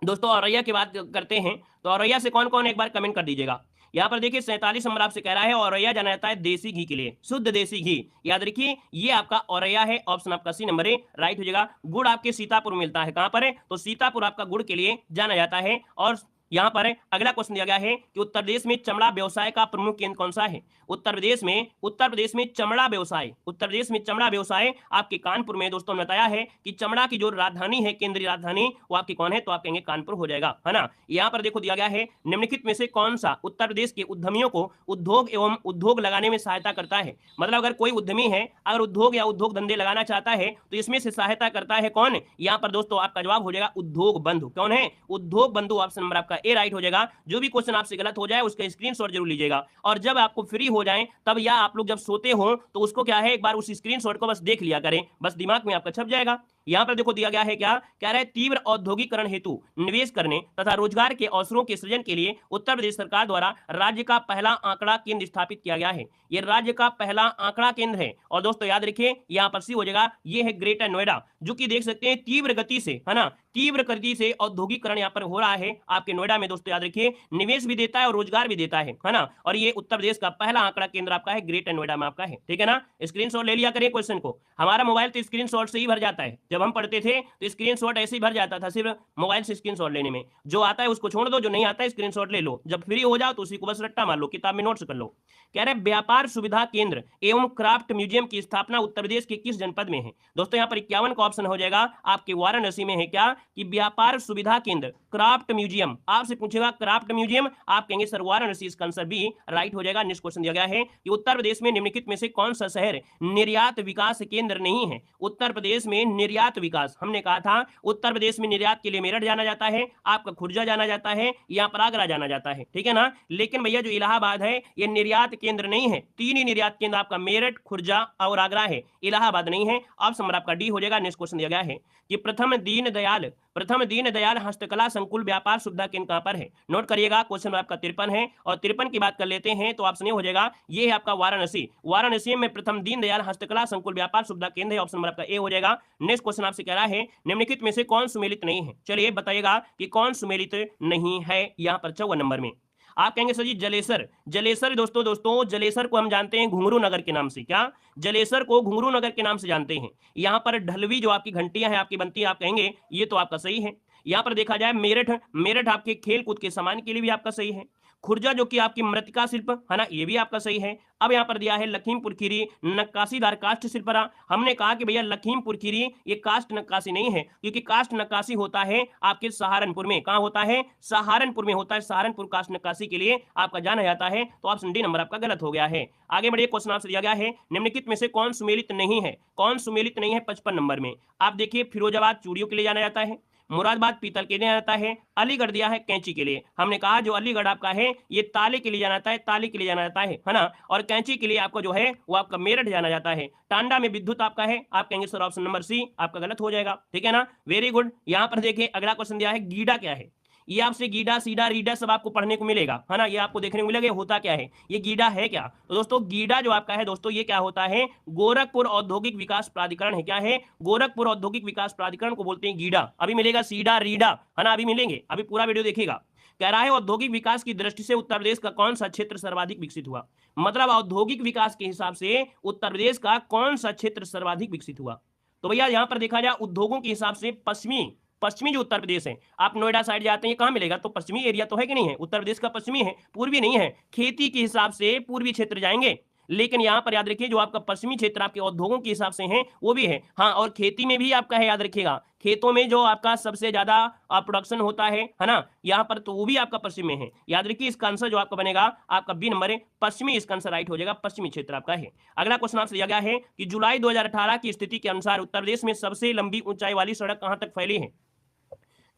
दोस्तों औरैया की बात करते हैं तो औरैया से कौन कौन एक बार कमेंट कर दीजिएगा। यहाँ पर देखिए 47 नंबर आपसे कह रहा है औरैया जाना जाता है देसी घी के लिए, शुद्ध देसी घी। याद रखिए ये आपका औरैया है। ऑप्शन आपका सी नंबर है राइट हो जाएगा। गुड़ आपके सीतापुर मिलता है। कहां पर है? तो सीतापुर आपका गुड़ के लिए जाना जाता है। और यहाँ पर अगला क्वेश्चन दिया गया है कि उत्तर प्रदेश में चमड़ा व्यवसाय का प्रमुख केंद्र कौन सा है? उत्तर प्रदेश में चमड़ा व्यवसाय, उत्तर प्रदेश में चमड़ा व्यवसाय आपके कानपुर में। दोस्तों ने बताया है कि चमड़ा की जो राजधानी है, केंद्रीय राजधानी, वो आपकी कौन है? तो आप कहेंगे कानपुर हो जाएगा, है ना। यहाँ पर देखो दिया गया है निम्नलिखित में से कौन सा उत्तर प्रदेश के उद्यमियों को उद्योग एवं उद्योग लगाने में सहायता करता है? मतलब अगर कोई उद्यमी है, अगर उद्योग या उद्योग धंधे लगाना चाहता है तो इसमें से सहायता करता है कौन? यहाँ पर दोस्तों आपका जवाब हो जाएगा उद्योग बंधु। कौन है? उद्योग बंधु। ऑप्शन नंबर आपका ए राइट हो जाएगा। जो भी क्वेश्चन आपसे गलत हो जाए उसका स्क्रीनशॉट जरूर लीजिएगा, और जब आपको फ्री हो जाए तब या आप लोग जब सोते हो तो उसको क्या है, एक बार उस स्क्रीनशॉट को बस देख लिया करें, बस दिमाग में आपका छप जाएगा। यहाँ पर देखो दिया गया है क्या, कह रहा है तीव्र औद्योगिकरण हेतु निवेश करने तथा रोजगार के अवसरों के सृजन के लिए उत्तर प्रदेश सरकार द्वारा राज्य का पहला आंकड़ा केंद्र स्थापित किया गया है। ये राज्य का पहला आंकड़ा केंद्र है। और दोस्तों याद रखिए यहाँ पर सी हो जाएगा, ये है ग्रेटर नोएडा, जो कि देख सकते हैं तीव्र गति से, है ना, तीव्र गति से औद्योगिकरण यहाँ पर हो रहा है आपके नोएडा में। दोस्तों याद रखिए निवेश भी देता है और रोजगार भी देता है ना। और ये उत्तर प्रदेश का पहला आंकड़ा केंद्र आपका है, ग्रेटर नोएडा में आपका है। ठीक है ना, स्क्रीनशॉट ले लिया करिए क्वेश्चन को। हमारा मोबाइल तो स्क्रीनशॉट से ही भर जाता है। जब हम पढ़ते थे तो स्क्रीनशॉट ऐसे ही भर जाता था, सिर्फ मोबाइल से स्क्रीनशॉट लेने में। जो आता है उसको छोड़ दो, जो नहीं आता है स्क्रीनशॉट ले लो। जब फ्री हो जाओ तो उसी को बस रट्टा मार लो, किताब में नोट्स कर लो। कह रहे व्यापार सुविधा केंद्र एवं क्राफ्ट म्यूजियम की स्थापना उत्तर प्रदेश के किस जनपद में है। दोस्तों यहाँ पर 51 का ऑप्शन हो जाएगा आपके वाराणसी में है क्या, कि व्यापार सुविधा केंद्र क्राफ्ट म्यूजियम। आपसे पूछेगा क्राफ्ट म्यूजियम, आप कहेंगे सर वाराणसी, इसका आंसर बी राइट हो जाएगा। नेक्स्ट क्वेश्चन दिया गया है कि उत्तर प्रदेश में निम्नलिखित में से कौन सा शहर निर्यात विकास केंद्र नहीं है। उत्तर प्रदेश में निर्यात विकास, हमने कहा था उत्तर प्रदेश में निर्यात के लिए मेरठ जाना जाता है, आपका खुर्जा जाना जाता है, यहाँ पर आगरा जाना जाता है। ठीक है ना, लेकिन भैया जो इलाहाबाद है ये निर्यात केंद्र नहीं है। तीन ही निर्यात केंद्र आपका मेरठ, खुर्जा और आगरा है, इलाहाबाद नहीं है। ऑप्शन नंबर आपका डी हो जाएगा। नेक्स्ट क्वेश्चन दिया गया है कि प्रथम दीनदयाल हस्तकला संकुल व्यापार सुविधा केंद्र कहां पर है। नोट करिएगा, क्वेश्चन आपका 53 है और 53 की बात कर लेते हैं तो ऑप्शन ए हो जाएगा, ये है आपका वाराणसी। वाराणसी में प्रथम दीनदयाल हस्तकला संकुल व्यापार सुविधा केंद्र है, ऑप्शन नंबर आपका ए हो जाएगा। नेक्स्ट क्वेश्चन आपसे कह रहा है निम्नलिखित में से कौन सुमेलित नहीं है। चलिए बताइएगा कि कौन सुमेलित नहीं है यहाँ पर 54 नंबर में। आप कहेंगे सर जी जलेसर, जलेसर दोस्तों जलेसर को हम जानते हैं घुंघरू नगर के नाम से। क्या, जलेसर को घुंघरू नगर के नाम से जानते हैं। यहाँ पर ढलवी जो आपकी घंटियां हैं आपकी बनती है, आप कहेंगे ये तो आपका सही है। यहाँ पर देखा जाए मेरठ आपके खेल कूद के सामान के लिए भी आपका सही है। खुर्जा जो कि आपकी मृतिका शिल्प है ना, ये भी आपका सही है। अब यहाँ पर दिया है लखीमपुर खीरी नक्काशीदार कास्ट शिल्परा। हमने कहा कि भैया लखीमपुर खीरी ये कास्ट नक्काशी नहीं है, क्योंकि कास्ट नक्काशी होता है आपके सहारनपुर में। कहाँ होता है, सहारनपुर में होता है। सहारनपुर कास्ट नक्काशी के लिए आपका जाना जाता है। तो ऑप्शन डी नंबर आपका गलत हो गया है। आगे बढ़िए, क्वेश्चन आपसे दिया गया है निम्नलिखित में से कौन सुमेलित नहीं है। कौन सुमेलित नहीं है 55 नंबर में। आप देखिए फिरोजाबाद चूड़ियों के लिए जाना जाता है, मुरादाबाद पीतल के लिए जाता है, अलीगढ़ दिया है कैंची के लिए। हमने कहा जो अलीगढ़ आपका है ये ताले के लिए जाना जाता है, ताले के लिए जाना जाता है ना। और कैंची के लिए आपको जो है वो आपका मेरठ जाना जाता है। टांडा में विद्युत आपका है, आप कहेंगे सर ऑप्शन नंबर सी आपका गलत हो जाएगा। ठीक है ना, वेरी गुड। यहाँ पर देखिए अगला क्वेश्चन दिया है गीडा क्या है। ये आपसे गीडा सीडा रीडा सब आपको पढ़ने को मिलेगा, है ना। ये आपको देखने को मिलेगा होता क्या है, ये गीडा है क्या। तो दोस्तों गीडा जो आपका है दोस्तों ये क्या होता है, गोरखपुर औद्योगिक विकास प्राधिकरण है। क्या है, गोरखपुर औद्योगिक विकास प्राधिकरण को बोलते हैं गीडा। अभी मिलेगा सीडा रीडा, है ना, अभी मिलेंगे, अभी पूरा वीडियो देखिएगा। कह रहा है औद्योगिक विकास की दृष्टि से उत्तर प्रदेश का कौन सा क्षेत्र सर्वाधिक विकसित हुआ। मतलब औद्योगिक विकास के हिसाब से उत्तर प्रदेश का कौन सा क्षेत्र सर्वाधिक विकसित हुआ। तो भैया यहां पर देखा जाए उद्योगों के हिसाब से पश्चिमी जो उत्तर प्रदेश है, आप नोएडा साइड जाते हैं कहां मिलेगा, तो पश्चिमी एरिया तो है कि नहीं है, उत्तर प्रदेश का पश्चिमी है, पूर्वी नहीं है। खेती के हिसाब से पूर्वी क्षेत्र जाएंगे, लेकिन यहां पर याद रखिए जो आपका पश्चिमी क्षेत्र आपके उद्योगों के हिसाब से है वो भी है। हाँ, और खेती में भी आपका है, याद रखिएगा खेतों में जो आपका सबसे ज्यादा प्रोडक्शन होता है ना, यहाँ पर तो वो भी आपका पश्चिम में है। याद रखिए इसका आंसर जो आपका बनेगा आपका बी नंबर है, पश्चिमी, इसका आंसर राइट हो जाएगा, पश्चिमी क्षेत्र आपका है। अगला क्वेश्चन आपसे दिया गया है कि जुलाई 2018 की स्थिति के अनुसार उत्तर प्रदेश में सबसे लंबी ऊंचाई वाली सड़क कहां तक फैली है।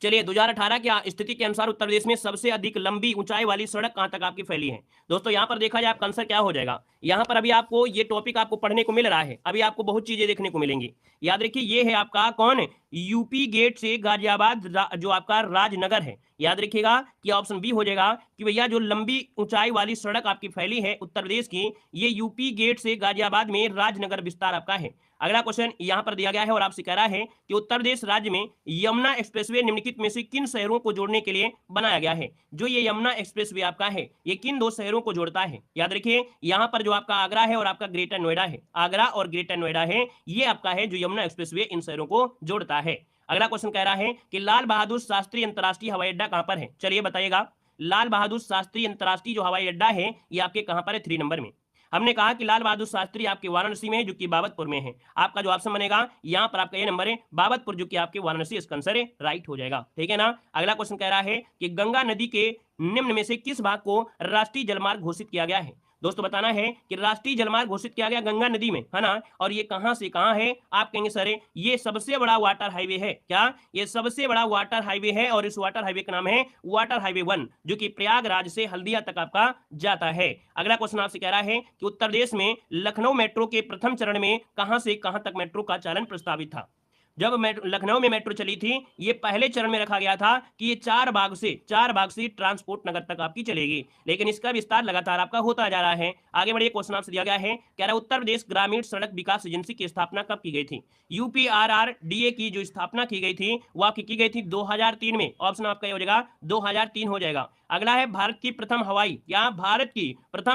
चलिए 2018 की स्थिति के अनुसार उत्तर प्रदेश में सबसे अधिक लंबी ऊंचाई वाली सड़क कहां तक आपकी फैली है। दोस्तों यहां पर देखा जाए आपका आंसर क्या हो जाएगा। यहां पर अभी आपको ये टॉपिक आपको पढ़ने को मिल रहा है, अभी आपको बहुत चीजें देखने को मिलेंगी। याद रखिए ये है आपका कौन, यूपी गेट से गाजियाबाद जो आपका राजनगर है। याद रखिएगा कि ऑप्शन बी हो जाएगा कि भैया जो लंबी ऊंचाई वाली सड़क आपकी फैली है उत्तर प्रदेश की, ये यूपी गेट से गाजियाबाद में राजनगर विस्तार आपका है। अगला क्वेश्चन यहां पर दिया गया है और आपसे कह रहा है कि उत्तर प्रदेश राज्य में यमुना एक्सप्रेसवे निम्नलिखित में से किन शहरों को जोड़ने के लिए बनाया गया है। जो ये यमुना एक्सप्रेसवे आपका है ये किन दो शहरों को जोड़ता है। याद रखिए यहां पर जो आपका आगरा है और आपका ग्रेटर नोएडा है, आगरा और ग्रेटर नोएडा है, ये आपका है जो यमुना एक्सप्रेसवे इन शहरों को जोड़ता है। अगला क्वेश्चन कह रहा है कि लाल बहादुर शास्त्री अंतरराष्ट्रीय हवाई अड्डा कहां पर है। चलिए बताइएगा, लाल बहादुर शास्त्री अंतरराष्ट्रीय जो हवाई अड्डा है ये आपके कहां पर है, 3 नंबर में। हमने कहा कि लाल बहादुर शास्त्री आपके वाराणसी में है, जो कि बाबतपुर में है। आपका जो ऑप्शन बनेगा यहाँ पर आपका ये नंबर है बाबतपुर, जो कि आपके वाराणसी, इसका आंसर है राइट हो जाएगा। ठीक है ना। अगला क्वेश्चन कह रहा है कि गंगा नदी के निम्न में से किस भाग को राष्ट्रीय जलमार्ग घोषित किया गया है। दोस्तों बताना है कि राष्ट्रीय जलमार्ग घोषित किया गया गंगा नदी में, है ना। और ये कहां से कहां है, आप कहेंगे सर ये सबसे बड़ा वाटर हाईवे है। क्या, ये सबसे बड़ा वाटर हाईवे है और इस वाटर हाईवे का नाम है वाटर हाईवे 1, जो कि प्रयागराज से हल्दिया तक आपका जाता है। अगला क्वेश्चन आपसे कह रहा है कि उत्तर प्रदेश में लखनऊ मेट्रो के प्रथम चरण में कहां से कहां तक मेट्रो का चालन प्रस्तावित था। जब लखनऊ में मेट्रो चली थी, ये पहले चरण में रखा गया था कि ये चार बाग से ट्रांसपोर्ट नगर तक आपकी चलेगी, लेकिन इसका विस्तार लगातार आपका होता जा रहा है। आगे बढ़िए, क्वेश्चन आपसे दिया गया है, कह रहा उत्तर प्रदेश ग्रामीण सड़क विकास एजेंसी की स्थापना कब की गई थी? यूपीआरआरडीए की जो स्थापना की गई थी वो आपकी की गई थी 2003 में। ऑप्शन आपका ये हो जाएगा 2003 हो जाएगा। अगला है, भारत की प्रथम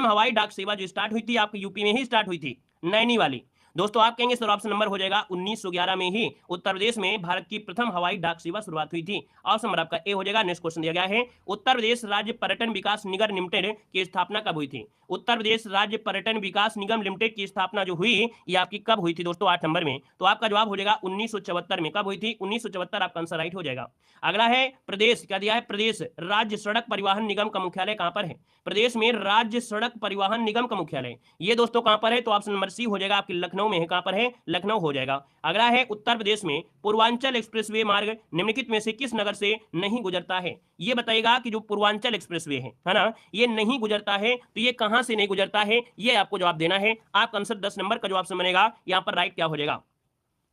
हवाई डाक सेवा जो स्टार्ट हुई थी आपकी यूपी में ही स्टार्ट हुई थी, नैनी वाली। दोस्तों आप कहेंगे सर ऑप्शन नंबर हो जाएगा 1911 में ही उत्तर प्रदेश में भारत की प्रथम हवाई डाक सेवा शुरुआत हुई थी। ऑप्शन नंबर आपका ए हो जाएगा। नेक्स्ट क्वेश्चन दिया गया है, उत्तर प्रदेश राज्य पर्यटन विकास निगम लिमिटेड की स्थापना कब हुई थी? उत्तर प्रदेश राज्य पर्यटन विकास निगम लिमिटेड की स्थापना जो हुई ये आपकी कब हुई थी दोस्तों? 8 नंबर में। तो आपका जवाब हो जाएगा 1974 में। कब हुई थी? 1974 आपका आंसर राइट हो जाएगा। अगला है, प्रदेश क्या दिया है? प्रदेश राज्य सड़क परिवहन निगम का मुख्यालय कहां पर है? प्रदेश में राज्य सड़क परिवहन निगम का मुख्यालय ये दोस्तों कहां पर है? तो ऑप्शन नंबर सी हो जाएगा आपकी लखनऊ में है। कहां पर है? लखनऊ हो जाएगा। अगला है, उत्तर प्रदेश में पूर्वांचल एक्सप्रेसवे मार्ग निम्नलिखित में से किस नगर से नहीं गुजरता है? ये बताइएगा कि जो पूर्वांचल एक्सप्रेसवे है ना, ये नहीं गुजरता है, तो ये कहां से नहीं गुजरता है, ये आपको जवाब देना है। आपका आंसर 10 नंबर का जवाब बनेगा, यहां पर राइट क्या हो जाएगा?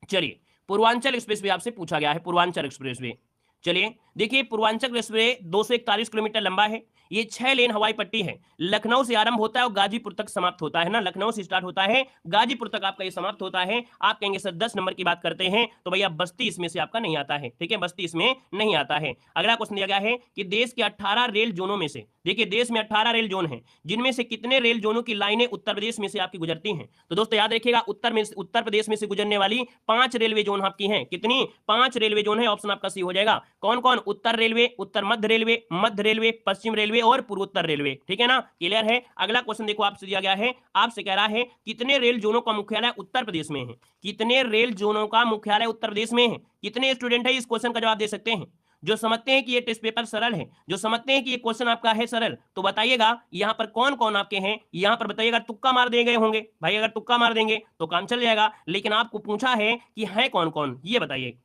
चलिए, पूर्वांचल एक्सप्रेसवे आपसे पूछा गया है, पूर्वांचल एक्सप्रेसवे। चलिए देखिए, पूर्वांचल एक्सप्रेसवे 241 किलोमीटर लंबा है। ये 6 लेन हवाई पट्टी है, लखनऊ से आरंभ होता है और गाजीपुर तक समाप्त होता है ना। लखनऊ से स्टार्ट होता है, गाजीपुर तक आपका ये समाप्त होता है। आप कहेंगे सर 10 नंबर की बात करते हैं, तो भैया बस्ती इसमें से आपका नहीं आता है। ठीक है, बस्ती इसमें नहीं आता है। अगला क्वेश्चन दिया गया है कि देश के 18 रेल जोनों में से, देखिए देश में 18 रेल जोन है, जिनमें से कितने रेल जोनों की लाइनें उत्तर प्रदेश में से आपकी गुजरती हैं? तो दोस्तों याद रखिएगा, उत्तर प्रदेश में से गुजरने वाली 5 रेलवे जोन आपकी हैं। कितनी? 5 रेलवे जोन है। ऑप्शन आपका सी हो जाएगा। कौन कौन? उत्तर रेलवे, उत्तर मध्य रेलवे, पश्चिम रेलवे और पूर्वोत्तर रेलवे। ठीक है ना, क्लियर है। अगला क्वेश्चन देखो आपसे दिया गया है, आपसे कह रहा है कितने रेल जोनों का मुख्यालय उत्तर प्रदेश में है? कितने रेल जोनों का मुख्यालय उत्तर प्रदेश में है? कितने स्टूडेंट है इस क्वेश्चन का जवाब दे सकते हैं? जो समझते हैं कि ये टेस्ट पेपर सरल है, जो समझते हैं कि ये क्वेश्चन आपका है सरल, तो बताइएगा यहां पर कौन कौन आपके हैं, यहां पर बताइएगा। तुक्का मार दिए गए होंगे भाई, अगर तुक्का मार देंगे तो काम चल जाएगा, लेकिन आपको पूछा है कि है कौन कौन, ये बताइए।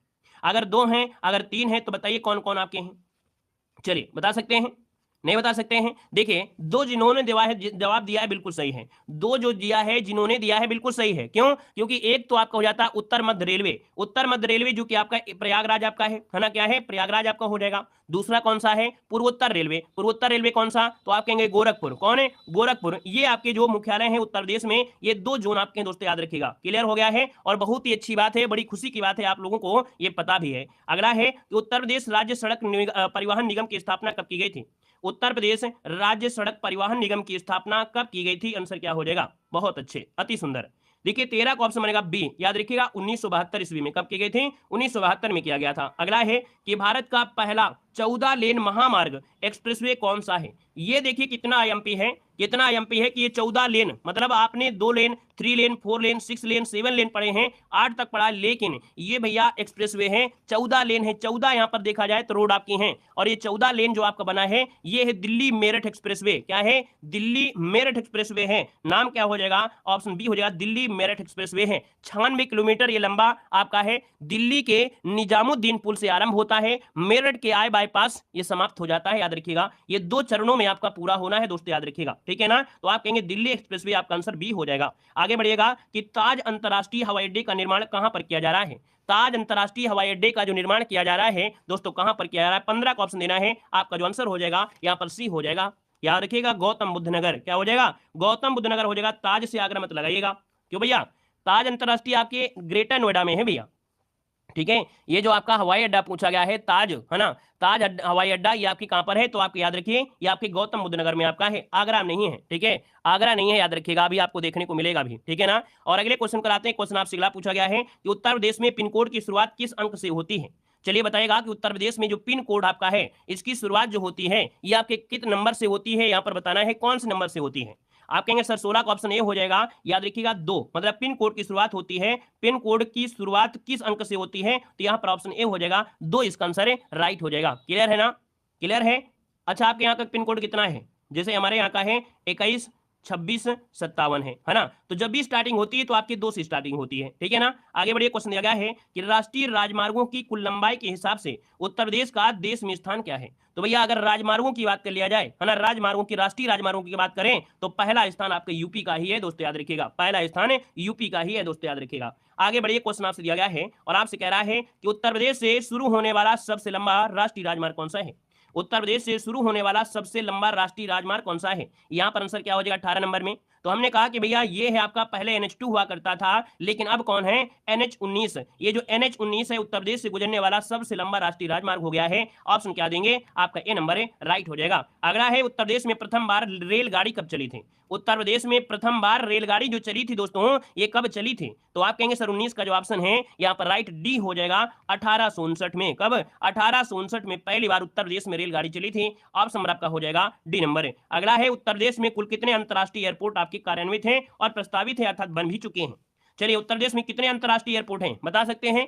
अगर 2 हैं, अगर 3 हैं, तो बताइए कौन कौन आपके हैं। चलिए बता सकते हैं? नहीं बता सकते हैं? देखिए, 2 जिन्होंने जवाब दिया है बिल्कुल सही है। 2 जो दिया है, जिन्होंने दिया है बिल्कुल सही है। क्यों? क्योंकि एक तो आपका हो जाता है उत्तर मध्य रेलवे, उत्तर मध्य रेलवे जो कि आपका प्रयागराज आपका है ना, क्या है? प्रयागराज आपका हो जाएगा। दूसरा कौन सा है? पूर्वोत्तर रेलवे। पूर्वोत्तर रेलवे कौन सा? तो आप कहेंगे गोरखपुर। कौन है? गोरखपुर। ये आपके जो मुख्यालय है उत्तर प्रदेश में, ये 2 जोन आपके दोस्तों याद रखिएगा। क्लियर हो गया है, और बहुत ही अच्छी बात है, बड़ी खुशी की बात है, आप लोगों को ये पता भी है। अगला है कि उत्तर प्रदेश राज्य सड़क परिवहन निगम की स्थापना कब की गई थी? उत्तर प्रदेश राज्य सड़क परिवहन निगम की स्थापना कब की गई थी? आंसर क्या हो जाएगा? बहुत अच्छे, अति सुंदर। देखिए 13 का ऑप्शन बनेगा बी, याद रखिएगा 1972 ईस्वी में। कब की गई थी? 1972 में किया गया था। अगला है कि भारत का पहला 14 लेन महामार्ग एक्सप्रेसवे कौन सा है? ये देखिए कितना आईएमपी है, कितना आईएमपी है कि ये 14 लेन, मतलब आपने 2 लेन, 3 लेन, 4 लेन, 6 लेन, 7 लेन पढ़े हैं, 8 तक पढ़ा, लेकिन ये भैया एक्सप्रेसवे है, 14 लेन है। 14 यहां पर देखा जाए तो रोड आपकी हैं, और ये 14 लेन जो आपका बना है ये है दिल्ली मेरठ एक्सप्रेसवे। क्या है? दिल्ली मेरठ एक्सप्रेसवे है। नाम क्या हो जाएगा? ऑप्शन बी हो जाएगा, दिल्ली मेरठ एक्सप्रेसवे है। 96 किलोमीटर ये लंबा आपका है। दिल्ली के निजामुद्दीन पुल से आरंभ होता है, मेरठ के आई बाईपास ये समाप्त हो जाता है। याद रखिएगा, ये 2 चरणों में आपका पूरा होना है दोस्तों, याद रखिएगा। ठीक है ना, तो आप कहेंगे दिल्ली एक्सप्रेसवे, आपका आंसर बी हो जाएगा। आगे बढ़िएगा कि ताज अंतरराष्ट्रीय हवाई अड्डे का निर्माण कहां पर किया जा रहा है? ताज अंतरराष्ट्रीय हवाई अड्डे का जो निर्माण किया जा रहा है दोस्तों, कहां पर किया जा रहा है? 15 का ऑप्शन देना है। आपका जो आंसर हो जाएगा यहां पर सी हो जाएगा। याद रखिएगा, गौतम बुद्ध नगर। क्या हो जाएगा? गौतम बुद्ध नगर हो जाएगा। ताज से आगरा मत लगाइएगा। क्यों भैया? ताज अंतरराष्ट्रीय आपके ग्रेटर नोएडा में है भैया। ठीक है, ये जो आपका हवाई अड्डा पूछा गया है ताज, है ना, ताज हवाई अड्डा, ये आपकी कहां पर है? तो आप याद रखिए ये आपके गौतम बुद्ध नगर में आपका है, आगरा नहीं है। ठीक है, आगरा नहीं है, याद रखिएगा, अभी आपको देखने को मिलेगा भी। ठीक है ना, और अगले क्वेश्चन कराते हैं। क्वेश्चन आपसे अगला पूछा गया है कि उत्तर प्रदेश में पिन कोड की शुरुआत किस अंक से होती है? चलिए बताइएगा कि उत्तर प्रदेश में जो पिन कोड आपका है इसकी शुरुआत जो होती है ये आपके किस नंबर से होती है? यहां पर बताना है कौन से नंबर से होती है। आप कहेंगे सर 16 का ऑप्शन ए हो जाएगा। याद रखिएगा 2, मतलब पिन कोड की शुरुआत होती है, पिन कोड की शुरुआत किस अंक से होती है? तो यहां पर ऑप्शन ए हो जाएगा 2, इसका आंसर है राइट हो जाएगा। क्लियर है ना? क्लियर है? अच्छा, आपके यहाँ का पिन कोड कितना है? जैसे हमारे यहाँ का है 21 2657 है ना। तो जब भी स्टार्टिंग होती है तो आपकी 2 से स्टार्टिंग होती है, ठीक है ना। आगे बढ़िए, क्वेश्चन दिया गया है कि राष्ट्रीय राजमार्गों की कुल लंबाई के हिसाब से उत्तर प्रदेश का देश में स्थान क्या है। तो भैया अगर राजमार्गों की बात कर लिया जाए, है ना, राजमार्गों की, राष्ट्रीय राजमार्गों की बात करें तो पहला स्थान आपका यूपी का ही है दोस्तों, याद रखिएगा, पहला स्थान यूपी का ही है दोस्तों, याद रखिएगा। आगे बढ़िए, क्वेश्चन आपसे दिया गया है और आपसे कह रहा है कि उत्तर प्रदेश से शुरू होने वाला सबसे लंबा राष्ट्रीय राजमार्ग कौन सा है। उत्तर प्रदेश से शुरू होने वाला सबसे लंबा राष्ट्रीय राजमार्ग कौन सा है। यहां पर आंसर क्या हो जाएगा 18 नंबर में। तो हमने कहा कि भैया ये है आपका, पहले NH2 हुआ करता था लेकिन अब कौन है, NH19। ये जो NH19 है उत्तर प्रदेश से गुजरने वाला सबसे लंबा राष्ट्रीय राजमार्ग हो गया है। ऑप्शन क्या देंगे, आपका ए नंबर है, राइट हो जाएगा। अगला है, उत्तर प्रदेश में प्रथम बार रेलगाड़ी कब चली थी। उत्तर प्रदेश में प्रथम बार रेलगाड़ी जो चली थी दोस्तों, ये कब चली थी। तो आप कहेंगे सर 19 का जो ऑप्शन है यहाँ पर राइट डी हो जाएगा, 1859 में। कब, 1859 में पहली बार उत्तर प्रदेश में रेलगाड़ी चली थी। ऑप्शन नंबर आपका हो जाएगा डी नंबर। अगला है, उत्तर प्रदेश में कुल कितने अंतरराष्ट्रीय एयरपोर्ट आपके कार्यान्वित हैं और प्रस्तावित है अर्थात बन भी चुके हैं। चलिए, उत्तर प्रदेश में कितने अंतरराष्ट्रीय एयरपोर्ट हैं, बता सकते हैं।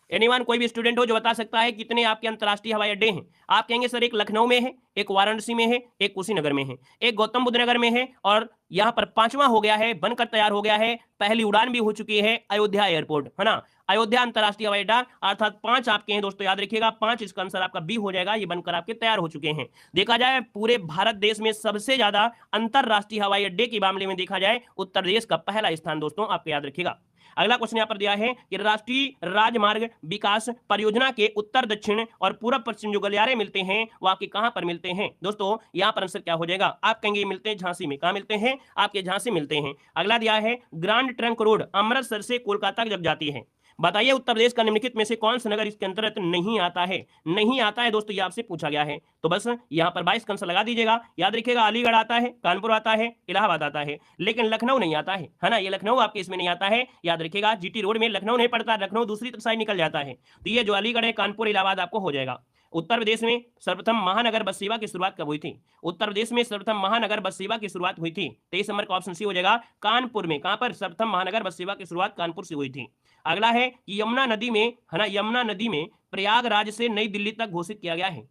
एनीवन, कोई भी स्टूडेंट हो जो बता सकता है कितने आपके अंतरराष्ट्रीय हवाई अड्डे हैं। आप कहेंगे सर एक लखनऊ में है, एक वाराणसी में है, एक कुशीनगर में है, एक गौतम बुद्ध नगर में है और यहाँ पर 5वां हो गया है, बनकर तैयार हो गया है, पहली उड़ान भी हो चुकी है, अयोध्या एयरपोर्ट, है ना। अयोध्या अंतरराष्ट्रीय हवाई अड्डा, अर्थात 5 आपके हैं दोस्तों, याद रखिएगा 5, इसका आंसर आपका बी हो जाएगा। ये बनकर आपके तैयार हो चुके हैं। देखा जाए पूरे भारत देश में सबसे ज्यादा अंतरराष्ट्रीय हवाई अड्डे के मामले में देखा जाए उत्तर प्रदेश का पहला स्थान दोस्तों, आपको याद रखिएगा। अगला क्वेश्चन यहां पर दिया है कि राष्ट्रीय राजमार्ग विकास परियोजना के उत्तर दक्षिण और पूर्व पश्चिम जो गलियारे मिलते हैं वो आपके कहां पर मिलते हैं। दोस्तों यहां पर आंसर क्या हो जाएगा, आप कहेंगे मिलते हैं झांसी में। कहां मिलते हैं, आपके झांसी मिलते हैं। अगला दिया है ग्रांड ट्रंक रोड अमृतसर से कोलकाता जब जाती है, बताइए उत्तर प्रदेश का निम्नलिखित में से कौन सा नगर इसके अंतर्गत नहीं आता है। नहीं आता है दोस्तों, ये आपसे पूछा गया है। तो बस यहां पर 22 का आंसर लगा दीजिएगा। याद रखिएगा अलीगढ़ आता है, कानपुर आता है, इलाहाबाद आता है, लेकिन लखनऊ नहीं आता है ना। ये लखनऊ आपके इसमें नहीं आता है, याद रखिएगा। GT रोड में लखनऊ नहीं पड़ता, लखनऊ दूसरी साइड निकल जाता है। तो ये जो अलीगढ़ है, कानपुर, इलाहाबाद आपको हो जाएगा। उत्तर प्रदेश में सर्वप्रथम महानगर बस सेवा की शुरुआत कब हुई थी। उत्तर प्रदेश में सर्वप्रथम महानगर बस सेवा की शुरुआत हुई थी, 23 नंबर का ऑप्शन सी हो जाएगा, कानपुर में। कहां पर, सर्वप्रथम महानगर बस सेवा की शुरुआत कानपुर से हुई थी। अगला है कि यमुना नदी में, है ना, यमुना नदी में प्रयागराज से नई दिल्ली तक घोषित किया गया है।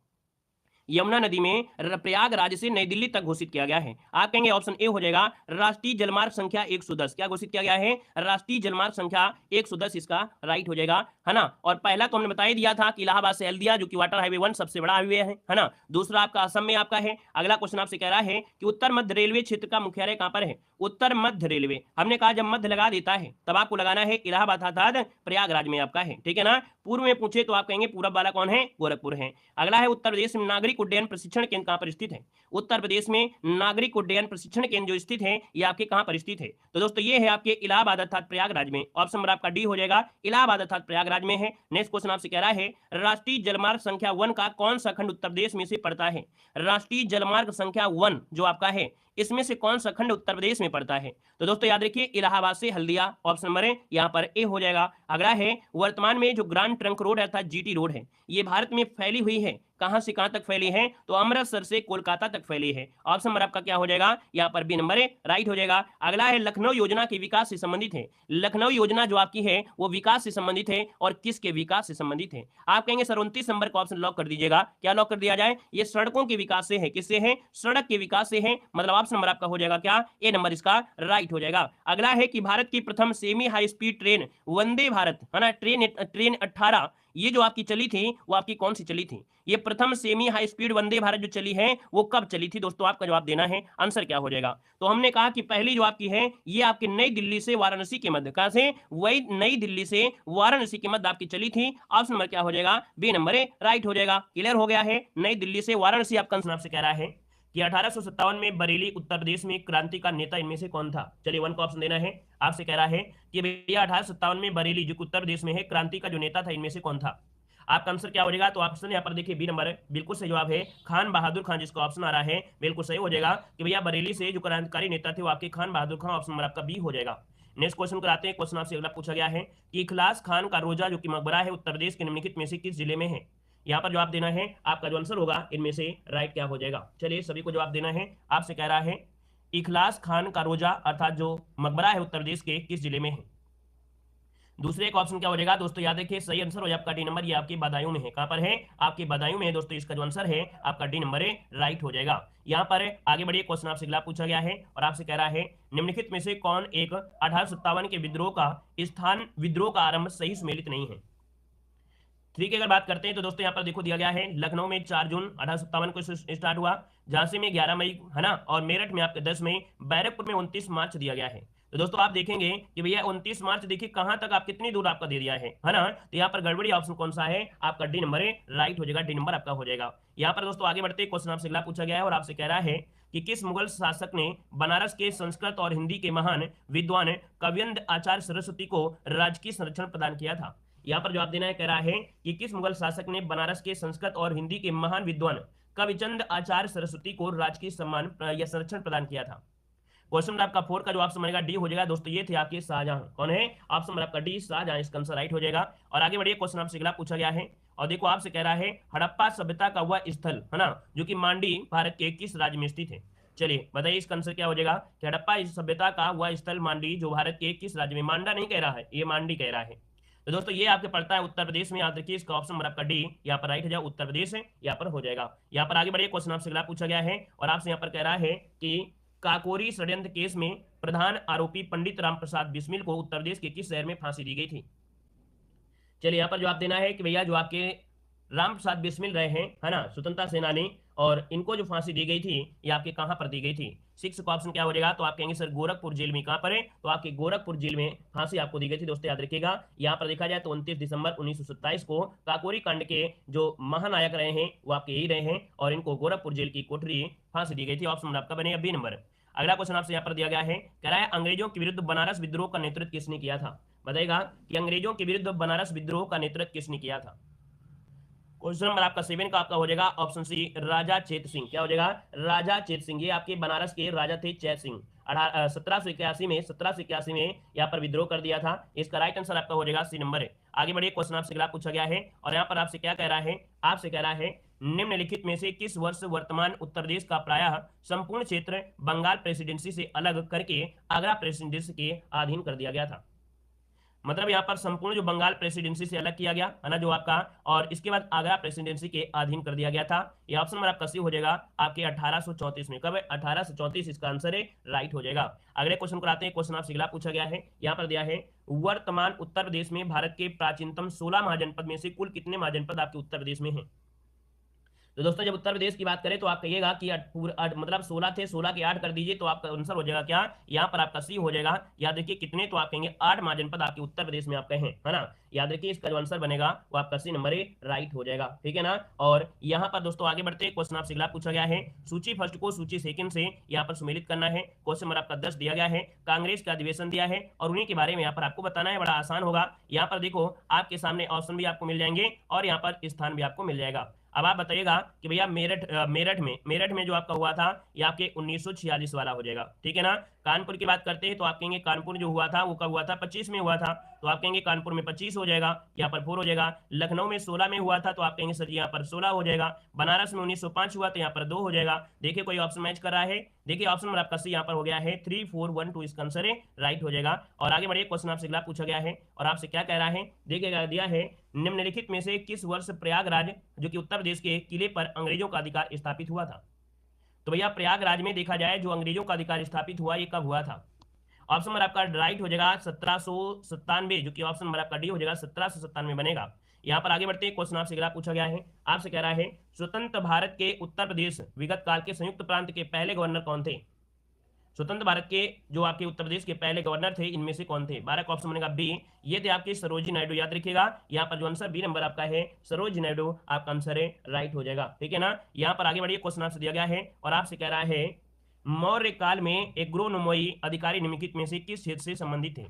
यमुना नदी में प्रयागराज से नई दिल्ली तक घोषित किया गया है। आप कहेंगे ऑप्शन ए हो जाएगा, राष्ट्रीय जलमार्ग संख्या 110। क्या घोषित किया गया है, राष्ट्रीय जलमार्ग संख्या 110, इसका राइट हो जाएगा, है ना। और पहला तो हमने बता ही दिया था कि इलाहाबाद से हल्दिया जो कि वाटर हाईवे 1 सबसे बड़ा हाईवे है ना। दूसरा आपका असम में आपका है। अगला क्वेश्चन आपसे कह रहा है कि उत्तर मध्य रेलवे क्षेत्र का मुख्यालय कहां पर है। उत्तर मध्य रेलवे, हमने कहा जब मध्य लगा देता है तब आपको लगाना है इलाहाबाद अर्थात प्रयागराज में आपका है, ठीक है ना। पूर्व में पूछे तो आप कहेंगे पूरब वाला कौन है, गोरखपुर है। अगला है उत्तर प्रदेश में नागरिक उड्डयन प्रशिक्षण केंद्र कहां पर स्थित है। उत्तर प्रदेश में नागरिक उड्डयन प्रशिक्षण केंद्र जो स्थित है ये आपके कहां पर स्थित है। तो दोस्तों ये है आपके इलाहाबाद अर्थात प्रयागराज में। ऑप्शन नंबर आपका डी हो जाएगा, इलाहाबाद अर्थात प्रयागराज में है। नेक्स्ट क्वेश्चन आपसे कह रहा है राष्ट्रीय जलमार्ग संख्या 1 का कौन सा खंड उत्तर प्रदेश में से पड़ता है। राष्ट्रीय जलमार्ग संख्या 1 जो आपका है इसमें से कौन सा खंड उत्तर प्रदेश में पड़ता है। तो दोस्तों याद रखिए इलाहाबाद से हल्दिया, ऑप्शन नंबर यहाँ पर ए हो जाएगा। अगला है वर्तमान में जो ग्रांड ट्रंक रोड अर्थात GT रोड है ये भारत में फैली हुई है, कहां से कहां तक फैली है, तो अमृतसर से कोलकाता तक फैली है। ऑप्शन नंबर आपका क्या हो जाएगा, यहाँ पर बी नंबर राइट हो जाएगा। अगला है लखनऊ योजना के विकास से संबंधित है। लखनऊ योजना जो आपकी है वो विकास से संबंधित है और किसके विकास से संबंधित है। आप कहेंगे सर 29 नंबर का ऑप्शन लॉक कर दीजिएगा। क्या लॉक कर दिया जाए, ये सड़कों के विकास से है। किससे है, सड़क के विकास से है। मतलब ऑप्शन नंबर आपका हो जाएगा क्या, ए नंबर इसका राइट हो जाएगा। अगला है कि भारत की प्रथम semi high speed train Vande Bharat, है ना, ट्रेन 18 ये जो आपकी चली थी वो आपकी कौन सी चली थी। ये प्रथम semi high speed Vande Bharat जो चली है वो कब चली थी दोस्तों, आपका जवाब देना है। आंसर क्या हो जाएगा, तो हमने कहा कि पहली जो आपकी है ये आपकी नई दिल्ली से वाराणसी के मध्य, कहां से, वही नई दिल्ली से वाराणसी के मध्य आपकी चली थी। ऑप्शन नंबर क्या हो जाएगा, बी नंबर राइट हो जाएगा। क्लियर हो गया है, नई दिल्ली से वाराणसी आपका आंसर आपसे कह रहा है कि 1857 में बरेली उत्तर प्रदेश में क्रांति का नेता इनमें से कौन था। चलिए 1 का ऑप्शन देना है। आपसे कह रहा है कि भैया 1857 में बरेली जो उत्तर प्रदेश में है क्रांति का जो नेता था इनमें से कौन था। आपका आंसर क्या हो जाएगा, तो ऑप्शन यहाँ पर देखिए बी नंबर बिल्कुल सही जवाब है, खान बहादुर खान, जिसका ऑप्शन आ रहा है बिल्कुल सही हो जाएगा कि भैया बरेली से जो क्रांतिकारी नेता थे वो आपके खान बहादुर खान। ऑप्शन नंबर आपका बी हो जाएगा। नेक्स्ट क्वेश्चन कराते हैं। क्वेश्चन आपसे अगला पूछा गया है कि इखलास खान का रोजा जो कि मकबरा है उत्तर प्रदेश के निम्नलिखित में से किस जिले में है। यहाँ पर जवाब देना है, आपका जो आंसर होगा इनमें से राइट क्या हो जाएगा। चलिए सभी को जवाब देना है। आपसे कह रहा है इखलास खान का रोजा अर्थात जो मकबरा है उत्तर प्रदेश के किस जिले में है। दूसरे का ऑप्शन क्या हो जाएगा दोस्तों, याद रखिए सही आंसर हो जाए आपका डी नंबर, ये आपके बदायूं में है। कहां पर है? आपके बदायूं में है दोस्तों। इसका जो आंसर है आपका डी नंबर है, राइट हो जाएगा। यहाँ पर आगे बढ़िए, क्वेश्चन आपसे अगला पूछा गया है और आपसे कह रहा है निम्नलिखित में से कौन एक 1857 के विद्रोह का स्थान, विद्रोह का आरंभ सही सुमेलित नहीं है। थ्री की अगर बात करते हैं तो दोस्तों यहाँ पर देखो दिया गया है, लखनऊ में 4 जून 1857 को स्टार्ट हुआ, झांसी में 11 मई है ना, और मेरठ में आपके 10 मई, बैरकपुर में 29 मार्च दिया गया है। तो दोस्तों आप देखेंगे कि भैया 29 मार्च देखिए कहां तक आप कितनी दूर आपका दे दिया है ना। तो यहाँ पर गड़बड़ी ऑप्शन कौन सा है? आपका डी नंबर है, राइट हो जाएगा, डी नंबर आपका हो जाएगा। यहाँ पर दोस्तों आगे बढ़ते क्वेश्चन आपसे अगला पूछा गया है और आपसे कह रहा है कि किस मुगल शासक ने बनारस के संस्कृत और हिंदी के महान विद्वान कवियंद आचार्य सरस्वती को राजकीय संरक्षण प्रदान किया था। यहाँ पर जवाब देना है, कह रहा है कि किस मुगल शासक ने बनारस के संस्कृत और हिंदी के महान विद्वान कविचंद आचार्य सरस्वती को राजकीय सम्मान या संरक्षण प्रदान किया था। क्वेश्चन नंबर आपका 4 का जो ऑप्शन बनेगा डी हो जाएगा दोस्तों, ये थे आपके शाहजहां। कौन है? ऑप्शन नंबर आपका डी, शाहजहां, इसका आंसर राइट हो जाएगा। और आगे बढ़िए, क्वेश्चन आपसे अगला पूछा गया है और देखो आपसे कह रहा है हड़प्पा सभ्यता का वह स्थल है ना जो कि मांडी भारत के किस राज्य में स्थित है। चलिए बताइए इसका आंसर क्या हो जाएगा कि हड़प्पा सभ्यता का वह स्थल मांडी जो भारत के किस राज्य में, मांडा नहीं कह रहा है, ये मांडी कह रहा है। तो दोस्तों ये आपके पड़ता है उत्तर प्रदेश में, याद रखिए इसका ऑप्शन नंबर आपका डी यहाँ पर राइट हो जाएगा, उत्तर प्रदेश है यहाँ पर हो जाएगा। यहाँ पर आगे बढ़िए, क्वेश्चन आपसे अगला पूछा गया है और आपसे यहाँ पर कह रहा है कि काकोरी षड्यंत्र केस में प्रधान आरोपी पंडित राम प्रसाद बिस्मिल को उत्तर प्रदेश के किस शहर में फांसी दी गई थी। चलिए यहाँ पर जवाब देना है कि भैया जो आपके राम प्रसाद बिस्मिल रहे हैं है ना, स्वतंत्रता सेनानी, और इनको जो फांसी दी गई थी ये आपके कहां पर दी गई थी। 6 का ऑप्शन क्या हो जाएगा, तो आप कहेंगे सर गोरखपुर जेल में। कहां पर है? तो आपके गोरखपुर जेल में फांसी आपको दी गई थी दोस्तों, याद रखिएगा। यहाँ पर देखा जाए तो 29 दिसंबर 1927 को काकोरी कांड के जो महानायक रहे हैं वो आपके यही रहे हैं और इनको गोरखपुर जेल की कोठरी फांसी दी गई थी। ऑप्शन आपका बनेगा बी नंबर। अगला क्वेश्चन आपसे यहाँ पर दिया गया है, कह रहा है अंग्रेजों के विरुद्ध बनारस विद्रोह का नेतृत्व किसने किया था। बताएगा कि अंग्रेजों के विरुद्ध बनारस विद्रोह का नेतृत्व किसने किया था। क्वेश्चन नंबर आपका 7 का आपका हो जाएगा ऑप्शन सी, राजा चेत सिंह। क्या हो जाएगा? राजा चेत सिंह। ये आपके बनारस के राजा थे चेत सिंह। 1781 में यहाँ पर विद्रोह कर दिया था। इसका राइट आंसर आपका हो जाएगा सी नंबर है। आगे बढ़िए, क्वेश्चन आपसे अगला पूछा गया है और यहाँ पर आपसे क्या कह रहा है, आपसे कह रहा है निम्नलिखित में से किस वर्ष वर्तमान उत्तर प्रदेश का प्रायः संपूर्ण क्षेत्र बंगाल प्रेसिडेंसी से अलग करके आगरा प्रेसिडेंसी के अधीन कर दिया गया था। मतलब यहाँ पर संपूर्ण जो बंगाल प्रेसिडेंसी से अलग किया गया है ना जो आपका, और इसके बाद आगरा प्रेसिडेंसी के अधीन कर दिया गया था। ये ऑप्शन नंबर आपका सी हो जाएगा आपके 1834 में। कब है? 1834 इसका आंसर है, राइट हो जाएगा। अगले क्वेश्चन को आते हैं। क्वेश्चन आपसे अगला पूछा गया है, यहाँ पर दिया है वर्तमान उत्तर प्रदेश में भारत के प्राचीनतम 16 महाजनपद में से कुल कितने महाजनपद आपके उत्तर प्रदेश में है। तो दोस्तों जब उत्तर प्रदेश की बात करें तो आप कहिएगा कि मतलब 16 थे, 16 के 8 कर दीजिए तो आपका आंसर हो जाएगा क्या, यहाँ पर आपका सी हो जाएगा। याद रखिए कितने, तो आप कहेंगे 8 महाजनपद आपके उत्तर प्रदेश में आपके हैं, है ना। याद रखिए इसका जो आंसर बनेगा वो आपका सी नंबर राइट हो जाएगा, ठीक है ना। और यहाँ पर दोस्तों आगे बढ़ते हैं, क्वेश्चन आपसे अगला पूछा गया है सूची फर्स्ट को सूची सेकंड से यहाँ पर सुमेलित करना है। क्वेश्चन नंबर आपका 10 दिया गया है, कांग्रेस का अधिवेशन दिया है और उन्हीं के बारे में यहाँ पर आपको बताना है। बड़ा आसान होगा। यहाँ पर देखो आपके सामने ऑप्शन भी आपको मिल जाएंगे और यहाँ पर स्थान भी आपको मिल जाएगा। अब आप बताइएगा कि भैया मेरठ में जो आपका हुआ था ये आपके 1946 वाला हो जाएगा, ठीक है ना। कानपुर की बात करते हैं तो आप कहेंगे कानपुर जो हुआ था वो कब हुआ था, 25 में हुआ था, तो आप कहेंगे कानपुर में 25 हो जाएगा, यहाँ पर 4 हो जाएगा। लखनऊ में 16 में हुआ था तो आप कहेंगे सर जी यहाँ पर 16 हो जाएगा। बनारस में 1905 हुआ तो यहाँ पर 2 हो जाएगा। देखिए कोई ऑप्शन मैच कर रहा है, देखिए ऑप्शन नंबर आपका सी यहाँ पर हो गया है 3 4 1 2, इसका आंसर है राइट हो जाएगा। और आगे बढ़िए, क्वेश्चन आपसे अगला पूछा गया है और आपसे क्या कह रहा है, देखिएगा दिया है निम्नलिखित में से किस वर्ष प्रयागराज जो कि उत्तर प्रदेश के किले पर अंग्रेजों का अधिकार स्थापित हुआ था। तो भैया प्रयागराज में देखा जाए जो अंग्रेजों का अधिकार स्थापित हुआ ये कब हुआ था। ऑप्शन नंबर आपका राइट हो जाएगा 1797, जो कि ऑप्शन नंबर आपका डी हो जाएगा 1797 बनेगा। यहाँ पर आगे बढ़ते हैं, क्वेश्चन आपसे अगला पूछा गया है, आपसे कह रहा है स्वतंत्र भारत के उत्तर प्रदेश विगत काल के संयुक्त प्रांत के पहले गवर्नर कौन थे। स्वतंत्र भारत के जो आपके उत्तर प्रदेश के पहले गवर्नर थे इनमें से कौन थे। 12 का ऑप्शन बनेगा बी, ये थे आपके सरोजिनी नायडू। याद रखिएगा यहाँ पर जो आंसर बी नंबर आपका है सरोजिनी नायडू, आपका आंसर है राइट हो जाएगा, ठीक है ना। यहाँ पर आगे बढ़िए, क्वेश्चन आपसे दिया गया है और आपसे कह रहा है मौर्य काल में एग्रोनोमोई अधिकारी निम्नलिखित में से किस क्षेत्र से संबंधित थे।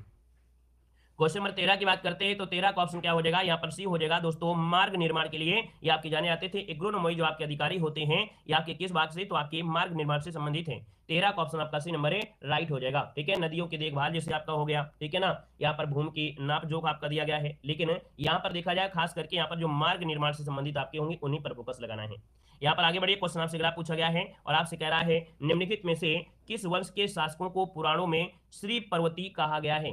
क्वेश्चन नंबर 13 की बात करते हैं तो 13 का ऑप्शन क्या हो जाएगा, यहाँ पर सी हो जाएगा दोस्तों, मार्ग निर्माण के लिए ये आपके जाने आते थे। एग्रोनोमोई जो आपके अधिकारी होते हैं ये आपके किस भाग से, तो आपके मार्ग निर्माण से संबंधित है। 13 का ऑप्शन आपका सी नंबर है राइट हो जाएगा, ठीक है। नदियों की देखभाल जैसे आपका हो गया, ठीक है ना। यहाँ पर भूमि की नाप जोख आपका दिया गया है, लेकिन यहाँ पर देखा जाए खास करके यहाँ पर जो मार्ग निर्माण से संबंधित आपके होंगे उन्हीं पर फोकस लगाना है। यहाँ पर आगे बढ़िए, क्वेश्चन आपसे अगला पूछा गया है और आपसे कह रहा है निम्नलिखित में से किस वंश के शासकों को पुराणों में श्री पर्वती कहा गया है।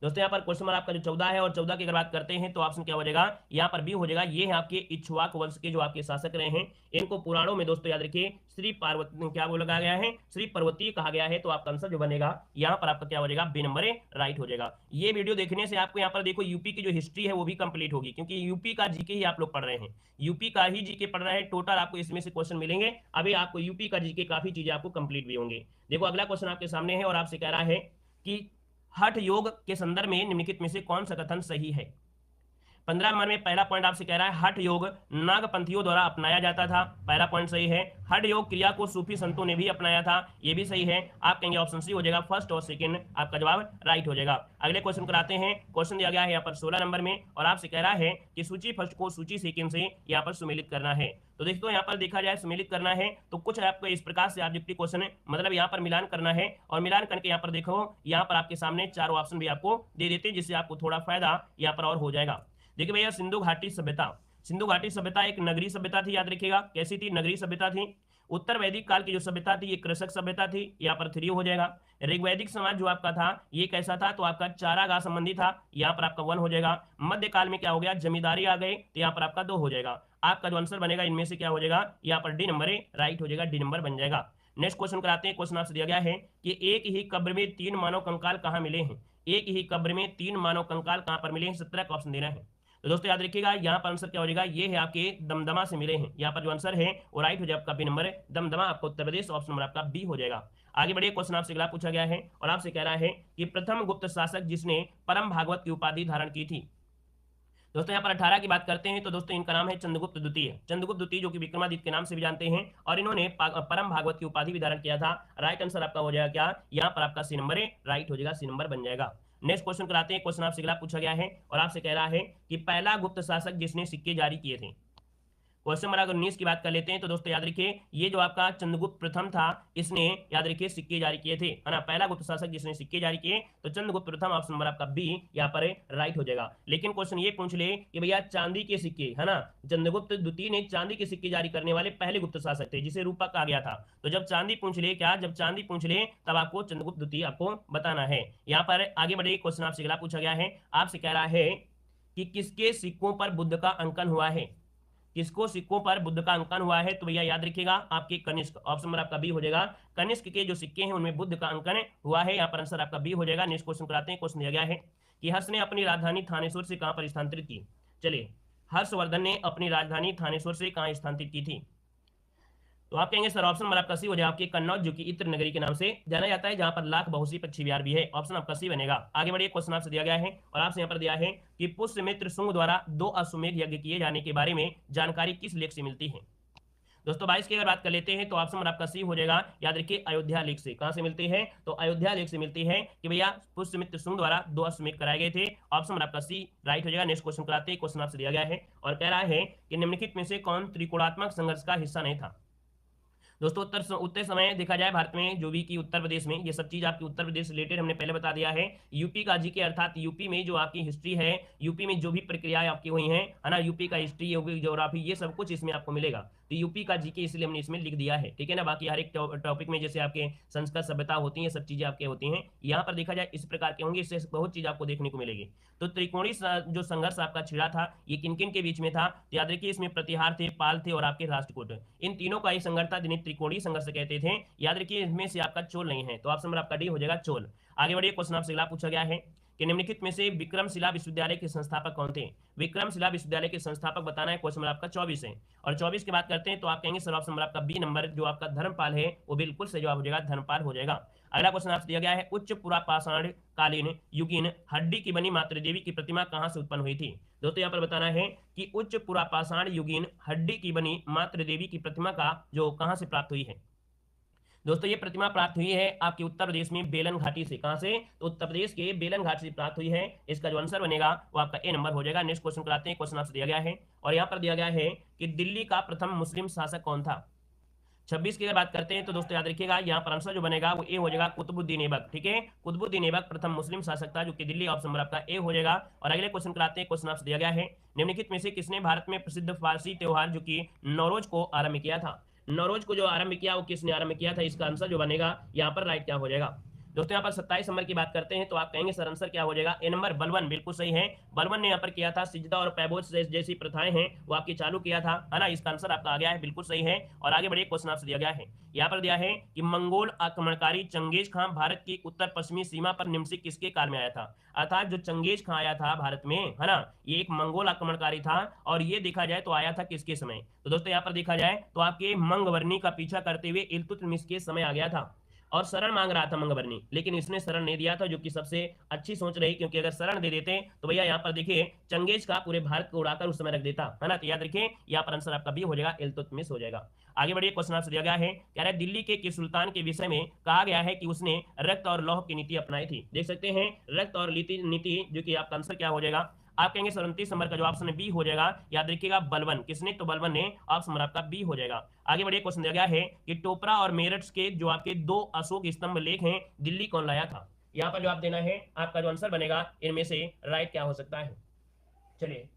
दोस्तों यहाँ पर क्वेश्चन नंबर आपका जो 14 है, और 14 की अगर बात करते हैं तो ऑप्शन क्या हो जाएगा, यहाँ पर बी हो जाएगा। ये है आपके इक्ष्वाक वंश के जो आपके शासक रहे हैं, इनको पुराणों में दोस्तों याद रखिए श्री पार्वती क्या बोला गया है, श्री पर्वतीय कहा गया है। तो आपका आंसर जो बनेगा यहाँ पर आपका क्या हो जाएगा, बी नंबर राइट हो जाएगा। ये वीडियो देखने से आपको यहाँ पर देखो यूपी की जो हिस्ट्री है वो भी कंप्लीट होगी, क्योंकि यूपी का जीके ही आप लोग पढ़ रहे हैं, यूपी का ही जीके पढ़ रहे हैं। टोटल आपको इसमें से क्वेश्चन मिलेंगे, अभी आपको यूपी का जीके काफी चीजें आपको कंप्लीट भी होंगे। देखो अगला क्वेश्चन आपके सामने है और आपसे कह रहा है कि हठ योग के संदर्भ में निम्नलिखित में से कौन सा कथन सही है। 15 नंबर में पहला पॉइंट आपसे कह रहा है हठ योग नागपंथियों द्वारा अपनाया जाता था, पहला पॉइंट सही है। हठ योग क्रिया को सूफी संतों ने भी अपनाया था, ये भी सही है। आप कहेंगे ऑप्शन सी हो जाएगा, फर्स्ट और सेकंड आपका जवाब राइट हो जाएगा। अगले क्वेश्चन कराते हैं। क्वेश्चन दिया गया है यहाँ पर 16 नंबर में और आपसे कह रहा है कि सूची फर्स्ट को सूची सेकंड से यहाँ पर सुमेलित करना है। तो दोस्तों यहाँ पर देखा जाए सुमेलित करना है तो कुछ आपको इस प्रकार से ऑब्जेक्टिव क्वेश्चन है, मतलब यहाँ पर मिलान करना है, और मिलान करके यहाँ पर देखो यहाँ पर आपके सामने चारों ऑप्शन भी आपको दे देते हैं, जिससे आपको थोड़ा फायदा यहाँ पर और हो जाएगा। देखिए भैया, सिंधु घाटी सभ्यता, सिंधु घाटी सभ्यता एक नगरीय सभ्यता थी, याद रखिएगा। कैसी थी, नगरीय सभ्यता थी। उत्तर वैदिक काल की जो सभ्यता थी ये कृषक सभ्यता थी, यहाँ पर 3 हो जाएगा। ऋग्वैदिक समाज जो आपका था ये कैसा था, तो आपका चारागाह संबंधी था, यहाँ पर आपका 1 हो जाएगा। मध्यकाल में क्या हो गया, जमींदारी आ गई, तो यहाँ पर आपका 2 हो जाएगा। आपका जो आंसर बनेगा इनमें से क्या हो जाएगा, यहाँ पर डी नंबर राइट हो जाएगा, डी नंबर बन जाएगा। नेक्स्ट क्वेश्चन कराते हैं। क्वेश्चन आपसे दिया गया है कि एक ही कब्र में 3 मानव कंकाल कहाँ मिले हैं। एक ही कब्र में 3 मानव कंकाल कहाँ पर मिले हैं, 17 का ऑप्शन देना है। तो दोस्तों याद रखिएगा यहाँ पर आंसर क्या हो जाएगा, ये है आपके दमदमा से मिले हैं। यहाँ पर जो आंसर है वो राइट हो जाएगा आपका बी नंबर दमदमा, आपका उत्तर प्रदेश, ऑप्शन नंबर आपका बी हो जाएगा। आगे बढ़िए, क्वेश्चन आपसे अगला पूछा गया है और आपसे कह रहा है कि प्रथम गुप्त शासक जिसने परम भागवत की उपाधि धारण की थी। दोस्तों यहाँ पर 18 की बात करते हैं तो दोस्तों इनका नाम है चंद्रगुप्त द्वितीय। चंद्रगुप्त द्वितीय जो कि विक्रमादित्य के नाम से भी जानते हैं, और इन्होंने परम भागवत की उपाधि भी धारण किया था। राइट आंसर आपका हो जाएगा क्या, यहाँ पर आपका सी नंबर राइट हो जाएगा, सी नंबर बन जाएगा। नेक्स्ट क्वेश्चन कराते हैं। क्वेश्चन आपसे अगला पूछा गया है और आपसे कह रहा है कि पहला गुप्त शासक जिसने सिक्के जारी किए थे। क्वेश्चन नंबर अगर 19 की बात कर लेते हैं तो दोस्तों याद रखिए ये जो आपका चंद्रगुप्त प्रथम था इसने याद रखिए सिक्के जारी किए थे, है ना। पहला गुप्त शासक जिसने सिक्के जारी किए तो चंद्रगुप्त प्रथम, ऑप्शन नंबर आपका बी यहाँ पर राइट हो जाएगा। लेकिन क्वेश्चन ये पूछ ले कि भैया चांदी के सिक्के, है ना, चंद्रगुप्त द्वितीय ने चांदी के सिक्के जारी करने वाले पहले गुप्त शासक थे जिसे रूपक कहा गया था। तो जब चांदी पूछ ले, क्या जब चांदी पूछ ले तब आपको चंद्रगुप्त द्वितीय आपको बताना है। यहाँ पर आगे बढ़े, क्वेश्चन आपसे अगला पूछा गया है। आपसे कह रहा है कि किसके सिक्कों पर बुद्ध का अंकन हुआ है। किसको सिक्कों पर बुद्ध का अंकन हुआ है, तो भैया याद रखिएगा आपके कनिष्क, ऑप्शन नंबर आपका बी हो जाएगा। कनिष्क के जो सिक्के हैं उनमें बुद्ध का अंकन हुआ है, यहाँ पर आंसर आपका बी हो जाएगा। नेक्स्ट क्वेश्चन कराते हैं। क्वेश्चन दिया गया है कि हर्ष ने अपनी राजधानी थानेश्वर से कहां पर स्थानांतरित की। चलिए, हर्षवर्धन ने अपनी राजधानी थानेश्वर से कहां स्थानांतरित की थी। तो आप कहेंगे सर ऑप्शन नंबर आपका सी हो जाएगा, आपके कन्नौज जो कि इत्र नगरी के नाम से जाना जाता है, जहां पर लाख बहुसी पक्षी विहार भी है। ऑप्शन आपका सी बनेगा। आगे बढ़िए, क्वेश्चन आपसे दिया गया है और आपसे यहाँ पर दिया है कि पुष्यमित्र शुंग द्वारा 2 अश्वमेध यज्ञ किए जाने के बारे में जानकारी किस लेख से मिलती है। दोस्तों 22 की अगर बात कर लेते हैं तो ऑप्शन नंबर आपका सी हो जाएगा। याद रखिए अयोध्या लेख से। कहां से मिलती है, तो अयोध्या लेख से मिलती है कि भैया पुष्यमित्र शुंग द्वारा 2 अश्वमेध कराए गए थे। ऑप्शन नंबर आपका सी राइट हो जाएगा। नेक्स्ट क्वेश्चन कराते हैं। क्वेश्चन आपसे दिया गया है और कह रहा है कि निम्नलिखित में से कौन त्रिकोणात्मक संघर्ष का हिस्सा नहीं था। दोस्तों उत्तर समय देखा जाए भारत में जो भी की उत्तर प्रदेश में, ये सब चीज आपकी उत्तर प्रदेश रिलेटेड हमने पहले बता दिया है। यूपी का जीके अर्थात यूपी में जो आपकी हिस्ट्री है, यूपी में जो भी प्रक्रियाएं आपकी हुई हैं, है ना, यूपी का हिस्ट्री, ज्योग्राफी, ये सब कुछ इसमें आपको मिलेगा। तो यूपी का जीके इसलिए हमने इसमें लिख दिया है, ठीक है ना। बाकी हर एक टॉपिक में जैसे आपके संस्कृत सभ्यता होती है, सब चीजें आपके होती हैं, यहाँ पर देखा जाए इस प्रकार के होंगे, इससे बहुत चीज आपको देखने को मिलेगी। तो त्रिकोणीय जो संघर्ष आपका छिड़ा था ये किन किन के बीच में था, तो याद रखिए इसमें प्रतिहार थे, पाल थे और आपके राष्ट्रकूट, इन तीनों का ही संघर्ष था जिन्हें त्रिकोणीय संघर्ष कहते थे। याद रखिए इसमें से आपका चोल नहीं है, तो ऑप्शन नंबर आपका डी हो जाएगा चोल। आगे बढ़िए, क्वेश्चन आपसे अगला पूछा गया है कि निम्नलिखित में से विक्रमशिला विश्वविद्यालय के संस्थापक कौन थे। विक्रमशिला विश्वविद्यालय के संस्थापक बताना है। क्वेश्चन नंबर आपका 24 है और 24 की बात करते हैं तो आप कहेंगे सर ऑप्शन नंबर आपका बी नंबर जो आपका धर्मपाल है वो बिल्कुल सही जवाब हो जाएगा, धर्मपाल हो जाएगा। अगला क्वेश्चन आपसे दिया गया है उच्च पुरापाषाण कालीन युगीन हड्डी की बनी मातृ देवी की प्रतिमा कहां से उत्पन्न हुई थी। दोस्तों यहाँ पर बताना है कि उच्च पुरापाषाण युगीन हड्डी की बनी मातृ देवी की प्रतिमा का जो कहां से प्राप्त हुई है। दोस्तों ये प्रतिमा प्राप्त हुई है आपके उत्तर प्रदेश में बेलन घाटी से। कहां से, तो उत्तर प्रदेश के बेलन घाटी से प्राप्त हुई है। इसका जो आंसर बनेगा वो आपका ए नंबर हो जाएगा। नेक्स्ट क्वेश्चन कराते हैं। क्वेश्चन आपसे दिया गया है और यहाँ पर दिया गया है कि दिल्ली का प्रथम मुस्लिम शासक कौन था। 26 की अगर बात करते हैं तो दोस्तों याद रखिएगा यहाँ पर आंसर जो बनेगा वो ए हो जाएगा, कुतुबुद्दीन ऐबक, ठीक है। कुतुबुद्दीन ऐबक प्रथम मुस्लिम शासक था जो कि दिल्ली, ऑप्शन नंबर आपका ए हो जाएगा। और अगले क्वेश्चन कराते हैं। क्वेश्चन आपसे दिया गया है निम्नलिखित में से किसने भारत में प्रसिद्ध फारसी त्योहार जो कि नौरोज को आरंभ किया था। नौरोज को जो आरंभ किया वो किसने आरंभ किया था, इसका आंसर जो बनेगा यहाँ पर राइट क्या हो जाएगा, दोस्तों यहाँ पर 27 नंबर की बात करते हैं तो आप कहेंगे सर आंसर क्या हो जाएगा, ए नंबर बलबन, बिल्कुल सही है। बलबन ने यहाँ पर किया था, सिजदा और पैबोज जैसी प्रथाएं हैं वो आपकी चालू किया था, है ना। इसका आंसर आपका आ गया है, बिल्कुल सही है। और आगे बढ़िए, क्वेश्चन आपसे दिया गया है, यहाँ पर दिया है कि मंगोल आक्रमणकारी चंगेज खां भारत की उत्तर पश्चिमी सीमा पर निम्न से किसके काल में आया था। अर्थात जो चंगेज खां आया था भारत में, है ना, ये एक मंगोल आक्रमणकारी था और ये देखा जाए तो आया था किसके समय। तो दोस्तों यहाँ पर देखा जाए तो आपके मंगवर्णी का पीछा करते हुए इल्तुतमिश के समय आ गया था और शरण मांग रहा था मंगवर्णी, लेकिन इसने शरण नहीं दिया था, जो कि सबसे अच्छी सोच रही, क्योंकि अगर शरण दे देते तो भैया यहाँ पर देखिए चंगेज का पूरे भारत को उड़ाकर उस समय रख देता, है ना। तो याद रखिए यहाँ पर आंसर आपका बी हो जाएगा, इल्तुतमिश हो जाएगा। आगे बढ़िए, क्वेश्चन आपसे दिया गया है, कह रहा है दिल्ली के किस सुल्तान के विषय में कहा गया है कि उसने रक्त और लौह की नीति अपनाई थी। देख सकते हैं रक्त और नीति, जो कि आपका आंसर क्या हो जाएगा, आप कहेंगे 37 नंबर का जो ऑप्शन है बी हो जाएगा। याद रखिएगा बलबन, किसने, तो बलबन ने, ऑप्शन नंबर आपका बी हो जाएगा। आगे बढ़िए, क्वेश्चन दिया गया है कि टोपरा और मेरठ के जो आपके 2 अशोक स्तंभ लेख हैं दिल्ली कौन लाया था। यहाँ पर जो आप देना है, आपका जो आंसर बनेगा इनमें से राइट क्या हो सकता है। चलिए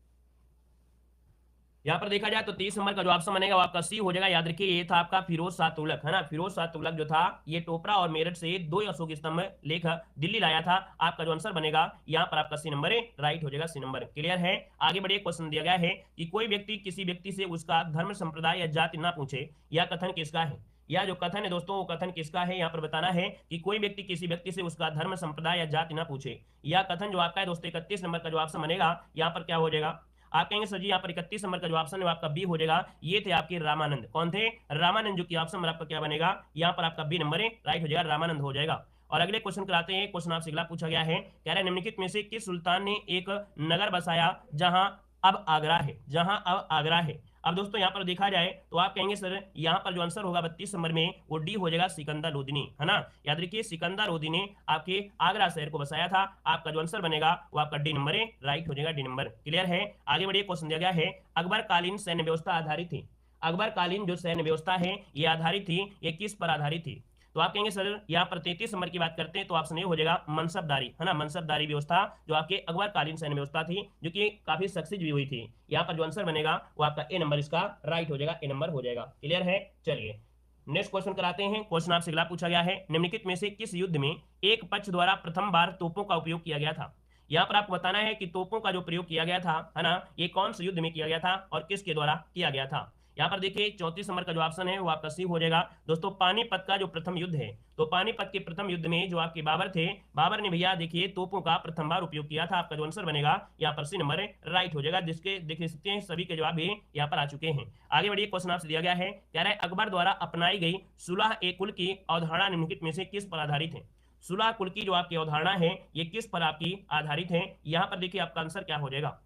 यहाँ पर देखा जाए तो 30 नंबर का जो ऑप्शन बनेगा वो आपका सी हो जाएगा। याद रखिए ये था आपका फिरोज शाह तुगलक, है ना। फिरोज शाह तुगलक जो था ये टोपरा और मेरठ से 2 अशोक स्तंभ लेख दिल्ली लाया था। आपका जो आंसर बनेगा यहाँ पर आपका सी नंबर राइट हो जाएगा, सी नंबर। क्लियर है। आगे बढ़िए, क्वेश्चन दिया गया है कि कोई व्यक्ति किसी व्यक्ति से उसका धर्म संप्रदाय या जाति ना पूछे, यह कथन किसका है। या जो कथन है दोस्तों वो कथन किसका है, यहाँ पर बताना है कि कोई व्यक्ति किसी व्यक्ति से उसका धर्म संप्रदाय या जाति ना पूछे। यह कथन जो आपका है दोस्तों 31 नंबर का जो ऑप्शन बनेगा यहाँ पर क्या हो जाएगा, आप कहेंगे सर जी यहाँ पर 31 नंबर का जो ऑप्शन है आपका बी हो जाएगा। ये थे आपके रामानंद, कौन थे, रामानंद, जो कि ऑप्शन नंबर आपका क्या बनेगा, यहाँ पर आपका बी नंबर राइट हो जाएगा, रामानंद हो जाएगा। और अगले क्वेश्चन कराते हैं। क्वेश्चन आपसे अगला पूछा गया है, कह रहे हैं निम्नलिखित में से किस सुल्तान ने एक नगर बसाया जहां अब आगरा है, जहां अब आगरा है। अब दोस्तों यहाँ पर देखा जाए तो आप कहेंगे सर यहाँ पर जो आंसर होगा 32 नंबर में वो डी हो जाएगा, सिकंदर लोदी, है ना। याद रखिए सिकंदर लोदी ने आपके आगरा शहर को बसाया था। आपका जो आंसर बनेगा वो आपका डी नंबर राइट हो जाएगा, डी नंबर। क्लियर है। आगे बढ़िए, क्वेश्चन दिया गया है, अकबर कालीन सैन्य व्यवस्था आधारित थी। अकबर कालीन जो सैन्य व्यवस्था है ये आधारित थी, ये किस पर आधारित थी। तो आप कहेंगे सर यहाँ पर 33 नंबर की बात करते हैं तो ऑप्शन ए हो जाएगा मनसबदारी, है ना। मनसबदारी व्यवस्था जो आपके अकबर कालीन सैन्य व्यवस्था थी, जो कि काफी सक्सेस भी हुई थी। यहाँ पर जो आंसर बनेगा वो आपका ए नंबर इसका राइट हो जाएगा, ए नंबर हो जाएगा। क्लियर है। चलिए नेक्स्ट क्वेश्चन कराते हैं। क्वेश्चन आपसे अगला पूछा गया है, निम्नलिखित में से किस युद्ध में एक पक्ष द्वारा प्रथम बार तोपों का उपयोग किया गया था। यहाँ पर आपको बताना है कि तोपों का जो प्रयोग किया गया था, है ना, ये कौन से युद्ध में किया गया था और किसके द्वारा किया गया था। यहाँ पर देखिए 34 नंबर का जो ऑप्शन है वो आपका सी हो जाएगा। दोस्तों पानीपत का जो प्रथम युद्ध है, तो पानीपत के प्रथम युद्ध में जो आपके बाबर थे, बाबर ने भैया देखिए तोपों का प्रथम बार उपयोग किया था। आपका जो आंसर बनेगा यहाँ पर सी नंबर राइट हो जाएगा, जिसके देख सकते हैं सभी के जवाब भी यहाँ पर आ चुके हैं। आगे बढ़िए, क्वेश्चन आपसे दिया गया है, कह रहा है अकबर द्वारा अपनाई गई सुलह ए कुल की अवधारणा निम्नलिखित में से किस पर आधारित है। सुलह कुल की जो आपकी अवधारणा है ये किस पर आपकी आधारित है। यहाँ पर देखिए आपका आंसर क्या हो जाएगा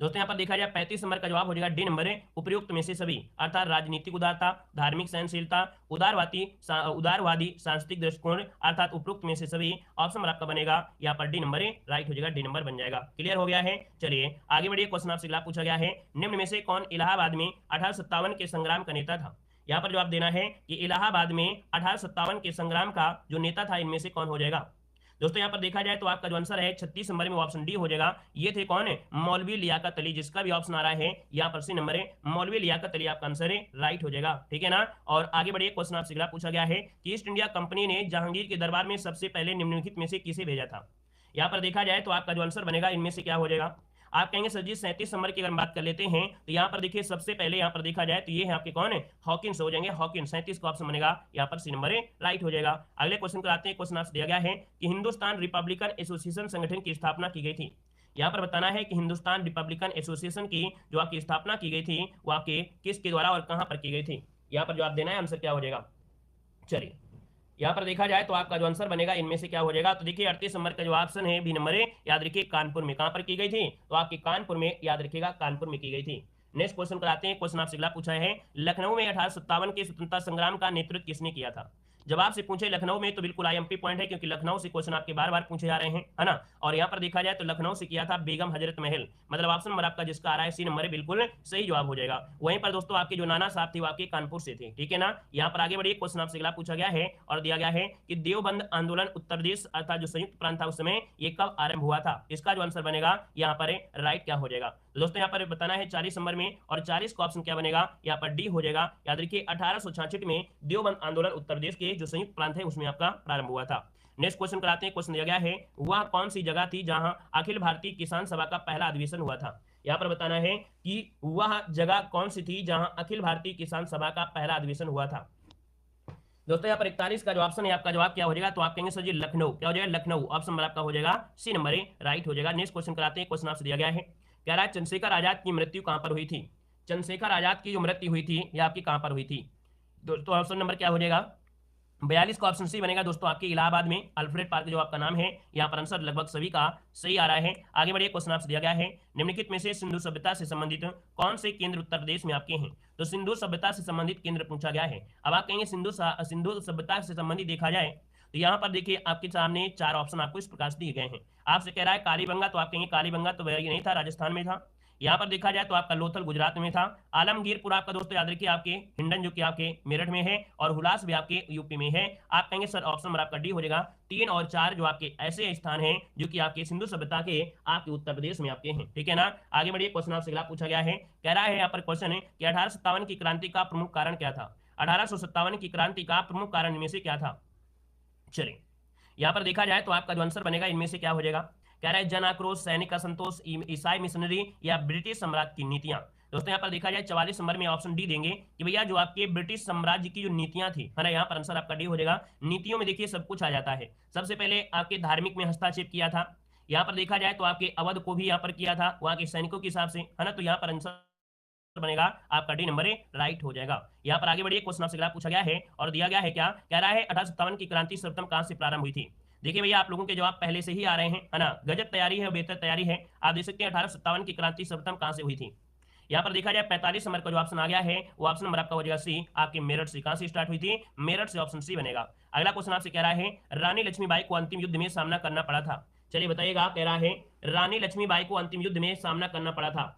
दोस्तों, यहाँ पर देखा जाए 35 नंबर का जवाब हो जाएगा डी नंबर है, उपयुक्त में से सभी, अर्थात राजनीतिक उदारता, धार्मिक सहनशीलता, उदारवादी सांस्कृतिक दृष्टिकोण, अर्थात उपयुक्त में से सभी। ऑप्शन नंबर आपका बनेगा यहाँ पर डी नंबर राइट हो जाएगा, डी नंबर बन जाएगा। क्लियर हो गया है। चलिए आगे बढ़िए, क्वेश्चन आपसे अगला पूछा गया है, निम्न में से कौन इलाहाबाद में 1857 के संग्राम का नेता था। यहाँ पर जवाब देना है कि इलाहाबाद में 1857 के संग्राम का जो नेता था इनमें से कौन हो जाएगा। दोस्तों यहाँ पर देखा जाए तो आपका जो आंसर है 36 नंबर में ऑप्शन डी हो जाएगा। ये थे कौन है, मौलवी लियाकत अली, जिसका भी ऑप्शन आ रहा है यहाँ पर सी नंबर है, मौलवी लियाकत अली आपका आंसर है राइट हो जाएगा। ठीक है ना। और आगे बढ़िए, क्वेश्चन आपसे अगला पूछा गया है कि ईस्ट इंडिया कंपनी ने जहांगीर के दरबार में सबसे पहले निम्नलिखित में से किसे भेजा था। यहाँ पर देखा जाए तो आपका जो आंसर बनेगा इनमें से क्या हो जाएगा। आप कहेंगे सर जी 37 नंबर की अगर बात कर लेते हैं तो यहाँ पर देखिए सबसे पहले यहाँ पर देखा जाए तो ये है आपके कौन है, हॉकिंस हो जाएंगे, हॉकिंस। 37 का ऑप्शन बनेगा यहाँ पर सी नंबर राइट हो जाएगा। अगले क्वेश्चन कराते हैं। क्वेश्चन आपसे दिया गया है कि हिंदुस्तान रिपब्लिकन एसोसिएशन संगठन की स्थापना की गई थी। यहाँ पर बताना है कि हिंदुस्तान रिपब्लिकन एसोसिएशन की जो आपकी स्थापना की गई थी वो आपके किसके द्वारा और कहाँ पर की गई थी। यहाँ पर जवाब देना है, आंसर क्या हो जाएगा। चलिए यहाँ पर देखा जाए तो आपका जो आंसर बनेगा इनमें से क्या हो जाएगा। तो देखिए 38 नंबर का जो ऑप्शन है बी नंबर है, याद रखिए कानपुर में। कहां पर की गई थी, तो आपके कानपुर में, याद रखिएगा कानपुर में की गई थी। नेक्स्ट क्वेश्चन कराते हैं। क्वेश्चन आपसे अगला पूछा है, लखनऊ में 1857 के स्वतंत्रता संग्राम का नेतृत्व किसने किया था। जब आपसे पूछे लखनऊ में तो बिल्कुल आईएमपी पॉइंट है, क्योंकि लखनऊ से क्वेश्चन आपके बार बार पूछे जा रहे हैं, है ना। और यहाँ पर देखा जाए तो लखनऊ से किया था बेगम हजरत महल, मतलब ऑप्शन नंबर आपका जिसका आ रहा है सी नंबर बिल्कुल सही जवाब हो जाएगा। वहीं पर दोस्तों आपके जो नाना साहब थे वो आपके कानपुर से थे। ठीक है ना। यहाँ पर आगे बढ़िए, क्वेश्चन आपसे अगला पूछा गया है और दिया गया है कि देवबंद आंदोलन उत्तर प्रदेश अर्थात जो संयुक्त प्रांत था उस समय ये कब आरंभ हुआ था। इसका जो आंसर बनेगा यहाँ पर राइट क्या हो जाएगा। दोस्तों यहाँ पर बताना है 40 नंबर में, और 40 का ऑप्शन क्या बनेगा, यहाँ पर डी हो जाएगा। याद रखिए 1866 में देवबंद आंदोलन उत्तर प्रदेश के जो संयुक्त प्रांत है उसमें आपका प्रारंभ हुआ था। नेक्स्ट क्वेश्चन कराते हैं। क्वेश्चन दिया गया है वह कौन सी जगह थी जहां अखिल भारतीय किसान सभा का पहला अधिवेशन हुआ था। यहाँ पर बताना है कि वह जगह कौन सी थी जहां अखिल भारतीय किसान सभा का पहला अधिवेशन हुआ था। दोस्तों यहाँ पर 41 का जो ऑप्शन है आपका जवाब क्या हो जाएगा, तो आप कहेंगे सर जी लखनऊ। क्या हो जाएगा, लखनऊ। ऑप्शन नंबर आपका हो जाएगा सी नंबर ए, राइट हो जाएगा। नेक्स्ट क्वेश्चन कराते हैं। क्वेश्चन आपसे दिया गया है, कह रहा है चंद्रशेखर आजाद की मृत्यु कहां पर हुई थी। चंद्रशेखर आजाद की जो मृत्यु हुई थी यह आपकी कहां पर हुई थी। दोस्तों ऑप्शन नंबर क्या हो जाएगा, 42 का ऑप्शन सी बनेगा दोस्तों, आपके इलाहाबाद में अल्फ्रेड पार्क जो आपका नाम है। यहाँ पर आंसर लगभग सभी का सही आ रहा है। आगे बढ़िए, क्वेश्चन आपसे दिया गया है, निम्नलिखित में से सिंधु सभ्यता से संबंधित कौन से केंद्र उत्तर प्रदेश में आपके हैं। तो सिंधु सभ्यता से संबंधित केंद्र पूछा गया है। अब आप कहेंगे सिंधु सभ्यता से संबंधित देखा जाए तो यहाँ पर देखिए आपके सामने 4 ऑप्शन आपको इस प्रकार से दिए गए हैं। आपसे कह रहा है कालीबंगा, तो आप कहेंगे कालीबंगा तो नहीं था, राजस्थान में था। यहाँ पर देखा जाए तो आपका लोथल गुजरात में था। आलमगीरपुर आपका दोस्तों याद रखिए आपके हिंडन जो कि आपके मेरठ में है, और हुलास भी आपके यूपी में है। आप कहेंगे सर ऑप्शन नंबर आपका डी हो जाएगा। 3 और 4 जो आपके ऐसे स्थान हैं जो कि आपके सिंधु सभ्यता के आपके उत्तर प्रदेश में आपके हैं, ठीक है ना। आगे बढ़िए, क्वेश्चन आपसे अगला पूछा गया है, कह रहा है यहाँ पर क्वेश्चन है कि 1857 की क्रांति का प्रमुख कारण क्या था। 1857 की क्रांति का प्रमुख कारण इनमें से क्या था। चलिए यहाँ पर देखा जाए तो आपका जो आंसर बनेगा इनमें से क्या हो जाएगा, कह रहा है जन आक्रोश, सैनिक असंतोष, ईसाई मिशनरी या ब्रिटिश साम्राज्य की नीतियां। दोस्तों यहाँ पर देखा जाए 44 नंबर में ऑप्शन डी देंगे कि भैया जो आपके ब्रिटिश साम्राज्य की जो नीतियां थी, है ना, यहाँ पर आंसर आपका डी हो जाएगा। नीतियों में देखिए सब कुछ आ जाता है। सबसे पहले आपके धार्मिक में हस्तक्षेप किया था। यहाँ पर देखा जाए तो आपके अवध को भी यहाँ पर किया था वहां के सैनिकों के हिसाब से, है ना। तो यहाँ पर आंसर बनेगा आपका डी नंबर ए, राइट हो जाएगा। यहाँ पर आगे बढ़िए, क्वेश्चन आपसे पूछा गया है और दिया गया है क्या, कह रहा है 1857 की क्रांति सर्वप्रथम कहां से प्रारंभ हुई थी। देखिए भैया आप लोगों के जवाब पहले से ही आ रहे हैं, है ना, गजब तैयारी है, बेहतर तैयारी है। आप देख सकते हैं 1857 की क्रांति सर्वप्रथम कहां से हुई थी। यहाँ पर देखा जाए 45 नंबर का जो ऑप्शन आ गया है वो ऑप्शन नंबर आपका हो जाएगा सी, आपके मेरठ से। कहां से स्टार्ट हुई थी, मेरठ से, ऑप्शन सी बनेगा। अगला क्वेश्चन आपसे कह रहा है रानी लक्ष्मीबाई को अंतिम युद्ध में सामना करना पड़ा था। चलिए बताइएगा, कह रहा है रानी लक्ष्मीबाई को अंतिम युद्ध में सामना करना पड़ा था।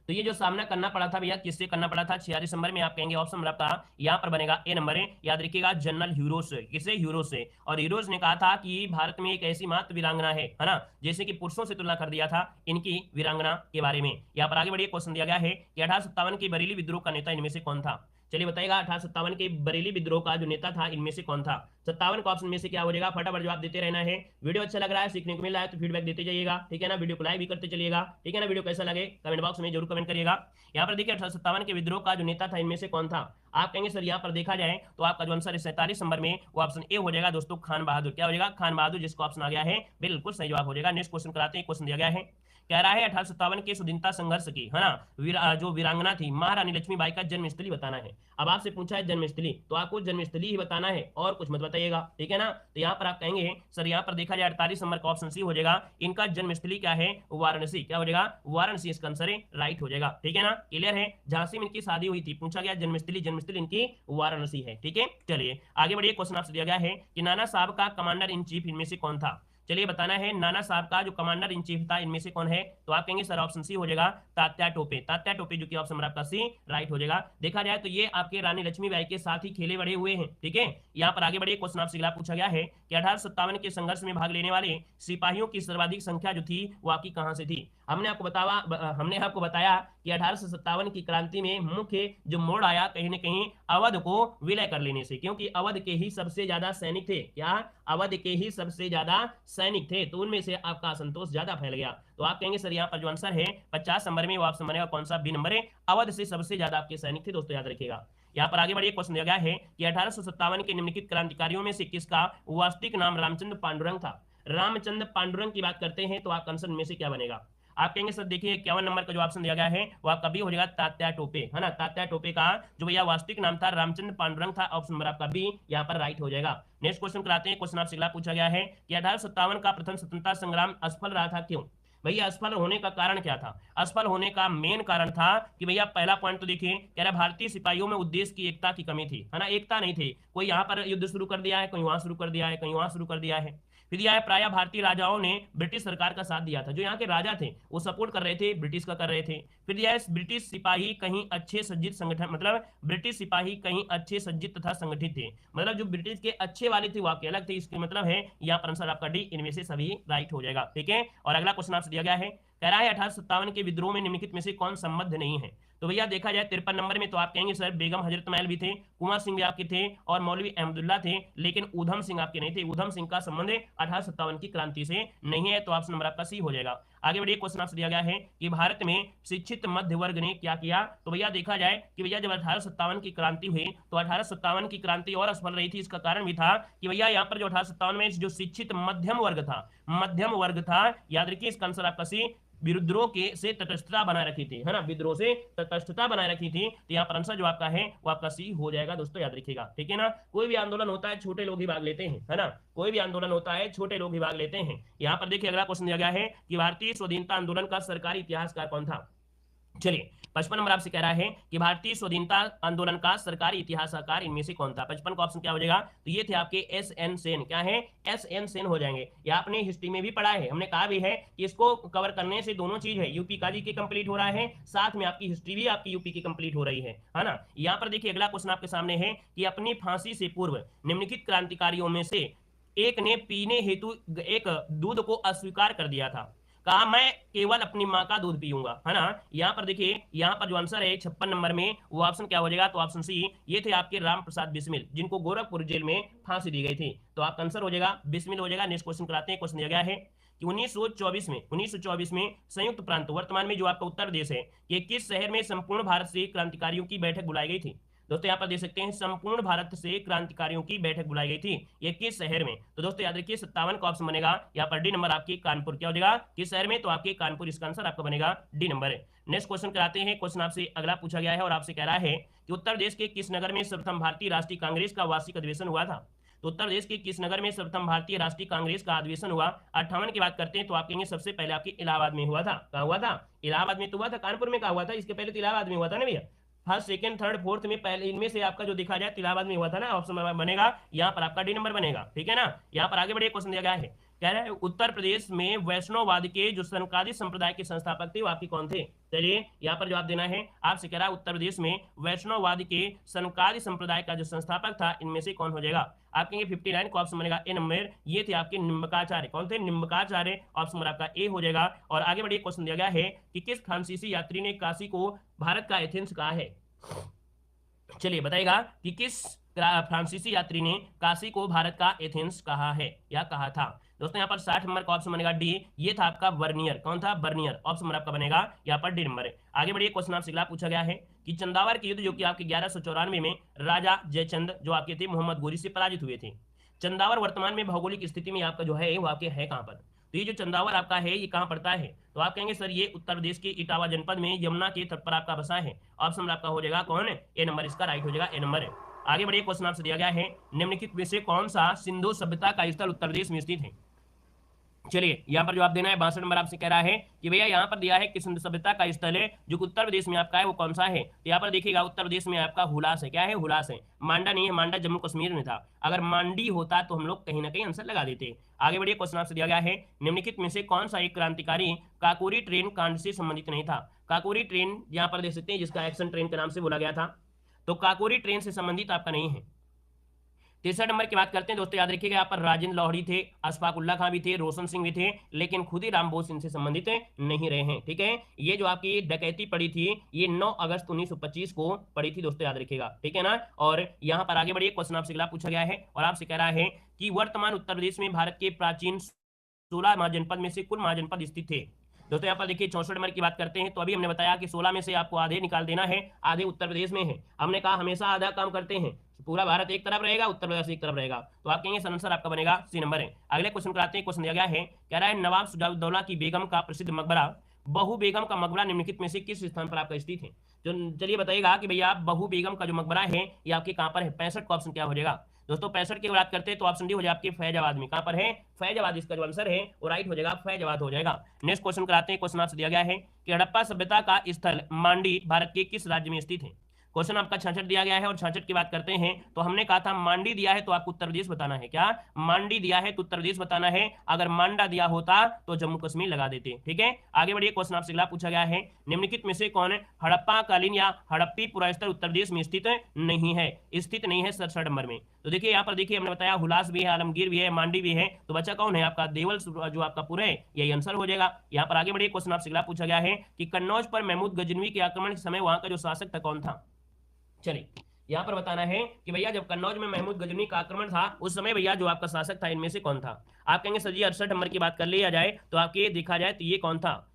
तो ये जो सामना करना पड़ा था भैया किससे करना पड़ा था, 46 नंबर में आप कहेंगे ऑप्शन नंबर आपका यहाँ पर बनेगा ए नंबर है। याद रखिएगा जनरल हीरो से, किसे, हीरो से। और हीरोज ने कहा था कि भारत में एक ऐसी मात्र वीरांगना है ना, जैसे कि पुरुषों से तुलना कर दिया था इनकी वीरांगना के बारे में। यहाँ पर आगे बढ़िए, क्वेश्चन दिया गया है कि 1857 के बरेली विद्रोह का नेता इनमें से कौन था। चलिए बताइएगा 1857 के बरेली विद्रोह का जो नेता था इनमें से कौन था। 57 का ऑप्शन में से क्या हो जाएगा, फटाफट जवाब देते रहना है। वीडियो अच्छा लग रहा है, सीखने को मिल रहा है तो फीडबैक देते जाइएगा, ठीक है ना। वीडियो को लाइक भी करते चलिएगा, ठीक है ना। वीडियो कैसा लगे कमेंट बॉक्स में जरूर कमेंट करिएगा। यहाँ पर देखिए 1857 के विद्रोह का जो नेता था इनमें से कौन था। आप कहेंगे सर यहाँ पर देखा जाए तो आपका जो आंसर है 47 नंबर में वो ऑप्शन ए हो जाएगा दोस्तों, खान बहादुर। क्या हो जाएगा, खान बहादुर, जिसको ऑप्शन आ गया है बिल्कुल सही जवाब हो जाएगा। नेक्स्ट क्वेश्चन कराते हैं। क्वेश्चन दिया गया है, कह रहा है 1857 के स्वतंत्रता संघर्ष की, है ना, जो वीरांगना थी महारानी लक्ष्मीबाई का जन्मस्थली बताना है। अब आपसे पूछा है जन्मस्थली, तो आपको जन्मस्थली ही बताना है और कुछ मत बताइएगा, ठीक है ना। तो यहाँ पर आप कहेंगे सर यहाँ पर देखा जाए 48 नंबर का ऑप्शन सी हो जाएगा, इनका जन्मस्थली क्या है, वाराणसी। क्या हो जाएगा, वाराणसी, इसका आंसर है, राइट हो जाएगा, ठीक है ना। क्लियर है, झांसी में इनकी शादी हुई थी, पूछा गया जन्मस्थली, जन्मस्थली इनकी वाराणसी है, ठीक है। चलिए आगे बढ़िए, क्वेश्चन आपसे दिया गया है कि नाना साहब का कमांडर इन चीफ इनमें से कौन था। चलिए बताना है नाना साहब का जो कमांडर इन चीफ था इनमें से कौन है। तो आप कहेंगे सर ऑप्शन सी हो जाएगा, तात्या टोपे। तात्या टोपे जो कि ऑप्शन नंबर आपका सी, राइट हो जाएगा। देखा जाए तो ये आपके रानी लक्ष्मीबाई के साथ ही खेले बड़े हुए हैं, ठीक है। यहाँ पर आगे बढ़िए, क्वेश्चन आपसे अगला पूछा गया है कि 1857 के संघर्ष में भाग लेने वाले सिपाहियों की सर्वाधिक संख्या जो थी वो आपकी कहां से थी। हमने आपको बताया कि 1857 की क्रांति में मुख्य जो मोड़ आया कहीं न कहीं अवध को विलय कर लेने से, क्योंकि अवध के ही सबसे ज्यादा सैनिक थे। क्या, अवध के ही सबसे ज्यादा सैनिक थे, तो उनमें से आपका असंतोष ज्यादा फैल गया। तो आप कहेंगे सर यहाँ पर जो आंसर है 50 नंबर में वो ऑप्शन बनेगा कौन सा, बी नंबर है, अवध से सबसे ज्यादा आपके सैनिक थे। दोस्तों याद रखिएगा। यहाँ पर आगे बढ़िए, क्वेश्चन दिया गया है कि 1857 के निम्नलिखित क्रांतिकारियों में से किसका वास्तविक नाम रामचंद्र पांडुरंग था। रामचंद्र पांडुरंग की बात करते हैं तो आपका आंसर में से क्या बनेगा। आप कहेंगे सर देखिए 51 नंबर का जो ऑप्शन दिया गया है वो आपका बी हो जाएगा, तात्या टोपे, है ना। तात्या टोपे का जो भैया वास्तविक नाम था रामचंद्र पांडुरंग था, ऑप्शन नंबर आपका बी यहाँ पर राइट हो जाएगा। नेक्स्ट क्वेश्चन कराते हैं। क्वेश्चन आपसे अगला पूछा गया है कि 1857 का प्रथम स्वतंत्रता संग्राम असफल रहा था, क्यों। भैया असफल होने का कारण क्या था। असफल होने का मेन कारण था कि भैया पहला पॉइंट तो देखिए, कह रहा भारतीय सिपाहियों में उद्देश्य की एकता की कमी थी, है ना। एकता नहीं थी, कोई यहाँ पर युद्ध शुरू कर दिया है, कहीं वहां शुरू कर दिया है, कहीं वहां शुरू कर दिया है। फिर यह प्राय भारतीय राजाओं ने ब्रिटिश सरकार का साथ दिया था, जो यहाँ के राजा थे वो सपोर्ट कर रहे थे, ब्रिटिश का कर रहे थे। फिर यह ब्रिटिश सिपाही कहीं अच्छे सज्जित संगठन, मतलब ब्रिटिश सिपाही कहीं अच्छे सज्जित तथा संगठित थे, मतलब जो ब्रिटिश के अच्छे वाले थे वो आपके अलग थे। इसके मतलब है यहाँ पर आंसर आपका डी, इनमें से सभी राइट हो जाएगा, ठीक है। और अगला क्वेश्चन आपसे दिया गया है, कह रहा है 1857 के विद्रोह में निम्नलिखित में से कौन संबद्ध नहीं है। तो भैया देखा जाए 53 नंबर में तो आप कहेंगे सर बेगम हजरत महल भी थे, कुंवर सिंह भी आपके थे और मौलवी अहमदुल्ला थे, लेकिन ऊधम सिंह आपके नहीं थे। ऊधम सिंह का संबंध 1857 की क्रांति से नहीं है, तो ऑप्शन नंबर आपका सी हो जाएगा। आगे बढ़िए, क्वेश्चन आपसे दिया गया है कि भारत में शिक्षित मध्य वर्ग ने क्या किया। तो भैया देखा जाए कि भैया जब 1857 की क्रांति हुई तो 1857 की क्रांति और असफल रही थी। इसका कारण भी था कि भैया यहाँ पर जो 1857 में जो शिक्षित मध्यम वर्ग था, याद रखिए इसका आंसर आपका सी, विद्रोह के से तटस्थता बनाए रखी थी, है ना, विद्रोह से तटस्थता बनाए रखी थी। तो यहाँ पर आंसर जो आपका है वो आपका सी हो जाएगा दोस्तों, याद रखिएगा, ठीक है ना। कोई भी आंदोलन होता है छोटे लोग ही भाग लेते हैं, है ना, कोई भी आंदोलन होता है छोटे लोग ही भाग लेते हैं। यहाँ पर देखिए अगला क्वेश्चन दिया गया है कि भारतीय स्वाधीनता आंदोलन का सरकारी इतिहासकार कौन था। चलिए 55 नंबर आपसे कह रहा है कि भारतीय स्वाधीनता आंदोलन का सरकारी इतिहासकार इनमें से कौन था। 55 का ऑप्शन क्या हो जाएगा, तो ये थे आपके एस एन सेन। क्या है, एस एन सेन हो जाएंगे। ये आपने हिस्ट्री में भी पढ़ा है, हमने कहा भी है कि इसको कवर करने से दोनों चीज है, यूपी का जी के कंप्लीट हो रहा है, साथ में आपकी हिस्ट्री भी आपकी यूपी की कंप्लीट हो रही है ना। यहाँ पर देखिए अगला क्वेश्चन आपके सामने है कि अपनी फांसी से पूर्व निम्नलिखित क्रांतिकारियों में से एक ने पीने हेतु एक दूध को अस्वीकार कर दिया था। कहा मैं केवल अपनी माँ का दूध पीऊंगा, है ना। यहाँ पर देखिए, यहाँ पर जो आंसर है 56 नंबर में वो ऑप्शन क्या हो जाएगा, तो ऑप्शन सी, ये थे आपके राम प्रसाद बिस्मिल, जिनको गोरखपुर जेल में फांसी दी गई थी। तो आपका आंसर हो जाएगा बिस्मिल हो जाएगा। नेक्स्ट क्वेश्चन कराते हैं। क्वेश्चन दिया गया है कि 1924 में संयुक्त प्रांत, वर्तमान में जो आपका उत्तर प्रदेश है, ये किस शहर में संपूर्ण भारत से क्रांतिकारियों की बैठक बुलाई गई थी। दोस्तों यहाँ पर देख सकते हैं संपूर्ण भारत से क्रांतिकारियों की बैठक बुलाई गई थी, ये किस शहर में। तो दोस्तों याद रखिए 57 का ऑप्शन बनेगा यहाँ पर डी नंबर आपकी कानपुर। क्या हो जाएगा, किस शहर में, तो आपके कानपुर, इसका आंसर आपका बनेगा डी नंबर है। नेक्स्ट क्वेश्चन कराते हैं। क्वेश्चन आपसे अगला पूछा गया है और आपसे कह रहा है कि उत्तर प्रदेश के किस नगर में सर्वप्रथम भारतीय राष्ट्रीय कांग्रेस का वार्षिक अधिवेशन हुआ था। तो उत्तर प्रदेश के किस नगर में सर्वप्रथम भारतीय राष्ट्रीय कांग्रेस का अधिवेशन हुआ। 58 की बात करते हैं तो आप कहेंगे सबसे पहले आपकी इलाहाबाद में हुआ था। कहाँ हुआ था, इलाहाबाद में तो हुआ था, कानपुर में कहा हुआ था, इसके पहले तो इलाहाबाद में हुआ था ना भैया। फर्स्ट सेकंड थर्ड फोर्थ में पहले इनमें से आपका जो देखा जाए इलाहाबाद में हुआ था ना, ऑप्शन बनेगा यहाँ पर आपका डी नंबर बनेगा, ठीक है ना। यहाँ पर आगे बढ़िए, क्वेश्चन दिया गया है, कह रहा है उत्तर प्रदेश में वैष्णववाद के जो सनकादिक संप्रदाय के संस्थापक थे वो आपके कौन थे। चलिए यहाँ पर जवाब देना है आपसे, कह रहा है उत्तर प्रदेश में वैष्णववाद के सनकादिक संप्रदाय का जो संस्थापक था इनमें से कौन हो जाएगा। आप कहेंगे 59 का ऑप्शन बनेगा ए नंबर, ये थे आपके निम्बकाचार्य। कौन थे, निम्बकाचार्य, ऑप्शन नंबर आपका ए हो जाएगा। और आगे बढ़िए, क्वेश्चन दिया गया है कि किस फ्रांसीसी यात्री ने काशी को भारत का एथेंस कहा है। चलिए बताइएगा कि किस फ्रांसीसी यात्री ने काशी को भारत का एथेंस कहा है या कहा था। दोस्तों यहाँ पर 60 नंबर का ऑप्शन बनेगा डी, ये था आपका बर्नियर। कौन था, बर्नियर, ऑप्शन नंबर आपका बनेगा यहाँ पर डी नंबर है। आगे बढ़िए, क्वेश्चन आपसे अगला पूछा गया है कि चंदावर के युद्ध जो कि आपके 1194 में राजा जयचंद जो आपके थे मोहम्मद गोरी से पराजित हुए थे। चंदावर वर्तमान में भौगोलिक स्थिति में आपका जो है वो आपके है कहाँ पर। तो ये जो चंदावर आपका है ये कहाँ पड़ता है, तो आप कहेंगे सर ये उत्तर प्रदेश के इटावा जनपद में यमुना के तट पर आपका बसा है। ऑप्शन आपका हो जाएगा कौन, ए नंबर, इसका राइट हो जाएगा ए नंबर है। आगे बढ़िए, क्वेश्चन आपसे दिया गया है निम्नलिखित में से कौन सा सिंधु सभ्यता का स्थल उत्तर प्रदेश में स्थित है। चलिए यहाँ पर जवाब देना है। 62 नंबर आपसे कह रहा है कि भैया यहाँ पर दिया है कि सिंधु सभ्यता का स्थल है जो उत्तर प्रदेश में आपका है वो कौन सा है। तो यहाँ पर देखिएगा उत्तर प्रदेश में आपका हुलास है। क्या है, हुलास है, मांडा नहीं है, मांडा जम्मू कश्मीर में था। अगर मांडी होता तो हम लोग कहीं ना कहीं आंसर लगा देते। आगे बढ़िए, क्वेश्चन आपसे दिया गया है निम्नलिखित में से कौन सा एक क्रांतिकारी काकोरी ट्रेन कांड से संबंधित नहीं था। काकोरी ट्रेन यहाँ पर देख सकते हैं जिसका एक्शन ट्रेन के नाम से बोला गया था, तो काकोरी ट्रेन से संबंधित आपका नहीं है। 63 नंबर की बात करते हैं दोस्तों, याद रखिएगा यहाँ पर राजेंद्र लाहौरी थे, अशफाक उल्ला खां भी थे, रोशन सिंह भी थे, लेकिन खुदीराम बोस इनसे संबंधित नहीं रहे हैं, ठीक है। ये जो आपकी डकैती पड़ी थी ये 9 अगस्त 1925 को पड़ी थी दोस्तों, याद रखिएगा, ठीक है ना। और यहाँ पर आगे बढ़िए, क्वेश्चन आपसे अगला पूछा गया है और आपसे कह रहा है कि वर्तमान उत्तर प्रदेश में भारत के प्राचीन 16 महाजनपद में से कुल महाजनपद स्थित थे। दोस्तों यहाँ पर देखिए 64 नंबर की बात करते हैं तो अभी हमने बताया कि 16 में से आपको आधे निकाल देना है, आधे उत्तर प्रदेश में है। हमने कहा हमेशा आधा काम करते हैं, पूरा भारत एक तरफ रहेगा, उत्तर प्रदेश एक तरफ रहेगा, तो आप कहेंगे आंसर आपका बनेगा सी नंबर है। अगले क्वेश्चन कराते हैं। क्वेश्चन दिया गया है, कह रहा है नवाब सुजाउद्दौला की बेगम का प्रसिद्ध मकबरा बहु बेगम का मकबरा निम्नलिखित में से किस स्थान पर आपका स्थित है। तो चलिए बताइएगा कि भैया बहु बेगम का जो मकबरा है ये आपके कहाँ पर है। 65 का ऑप्शन क्या हो जाएगा दोस्तों, 65 की बात करते हैं तो ऑप्शन डी हो जाएगा आपके फैजाबाद में। कहाँ पर है, फैजाबाद, इसका जो आंसर है वो राइट हो जाएगा, फैजाबाद हो जाएगा। नेक्स्ट क्वेश्चन कराते हैं। क्वेश्चन आपसे दिया गया है कि हड़प्पा सभ्यता का स्थल मांडी भारत के किस राज्य में स्थित है। क्वेश्चन आपका 66 दिया गया है और 66 की बात करते हैं तो हमने कहा था मांडी दिया है तो आपको उत्तर प्रदेश बताना है। क्या मांडी दिया है तो उत्तर प्रदेश बताना है, अगर मांडा दिया होता तो जम्मू कश्मीर लगा देते। ठीक है, आगे बढ़िए। क्वेश्चन आपसे अगला पूछा गया है, निम्नलिखित में से कौन हड़प्पा कालीन या हड़प्पी पुरास्तर उत्तर प्रदेश में स्थित नहीं है? स्थित नहीं है 67 नंबर में। तो देखिए यहाँ पर देखिए हमने बताया हुलास भी है, आलमगीर भी है, मांडी भी है, तो बच्चा कौन है आपका देवल जो आपका पूरा है, यही आंसर हो जाएगा। यहाँ पर आगे बढ़िए। क्वेश्चन आपसे अगला पूछा गया है कि कन्नौज पर महमूद गजनवी के आक्रमण के समय वहां का जो शासक था कौन था? चलिए यहाँ पर बताना है कि भैया जब कन्नौज में महमूद गजनवी का आक्रमण था उस समय भैया जो आपका शासक था इनमें से कौन था? आप कहेंगे सर जी 68 नंबर की बात कर लिया जाए तो आपके देखा जाए तो ये कौन था?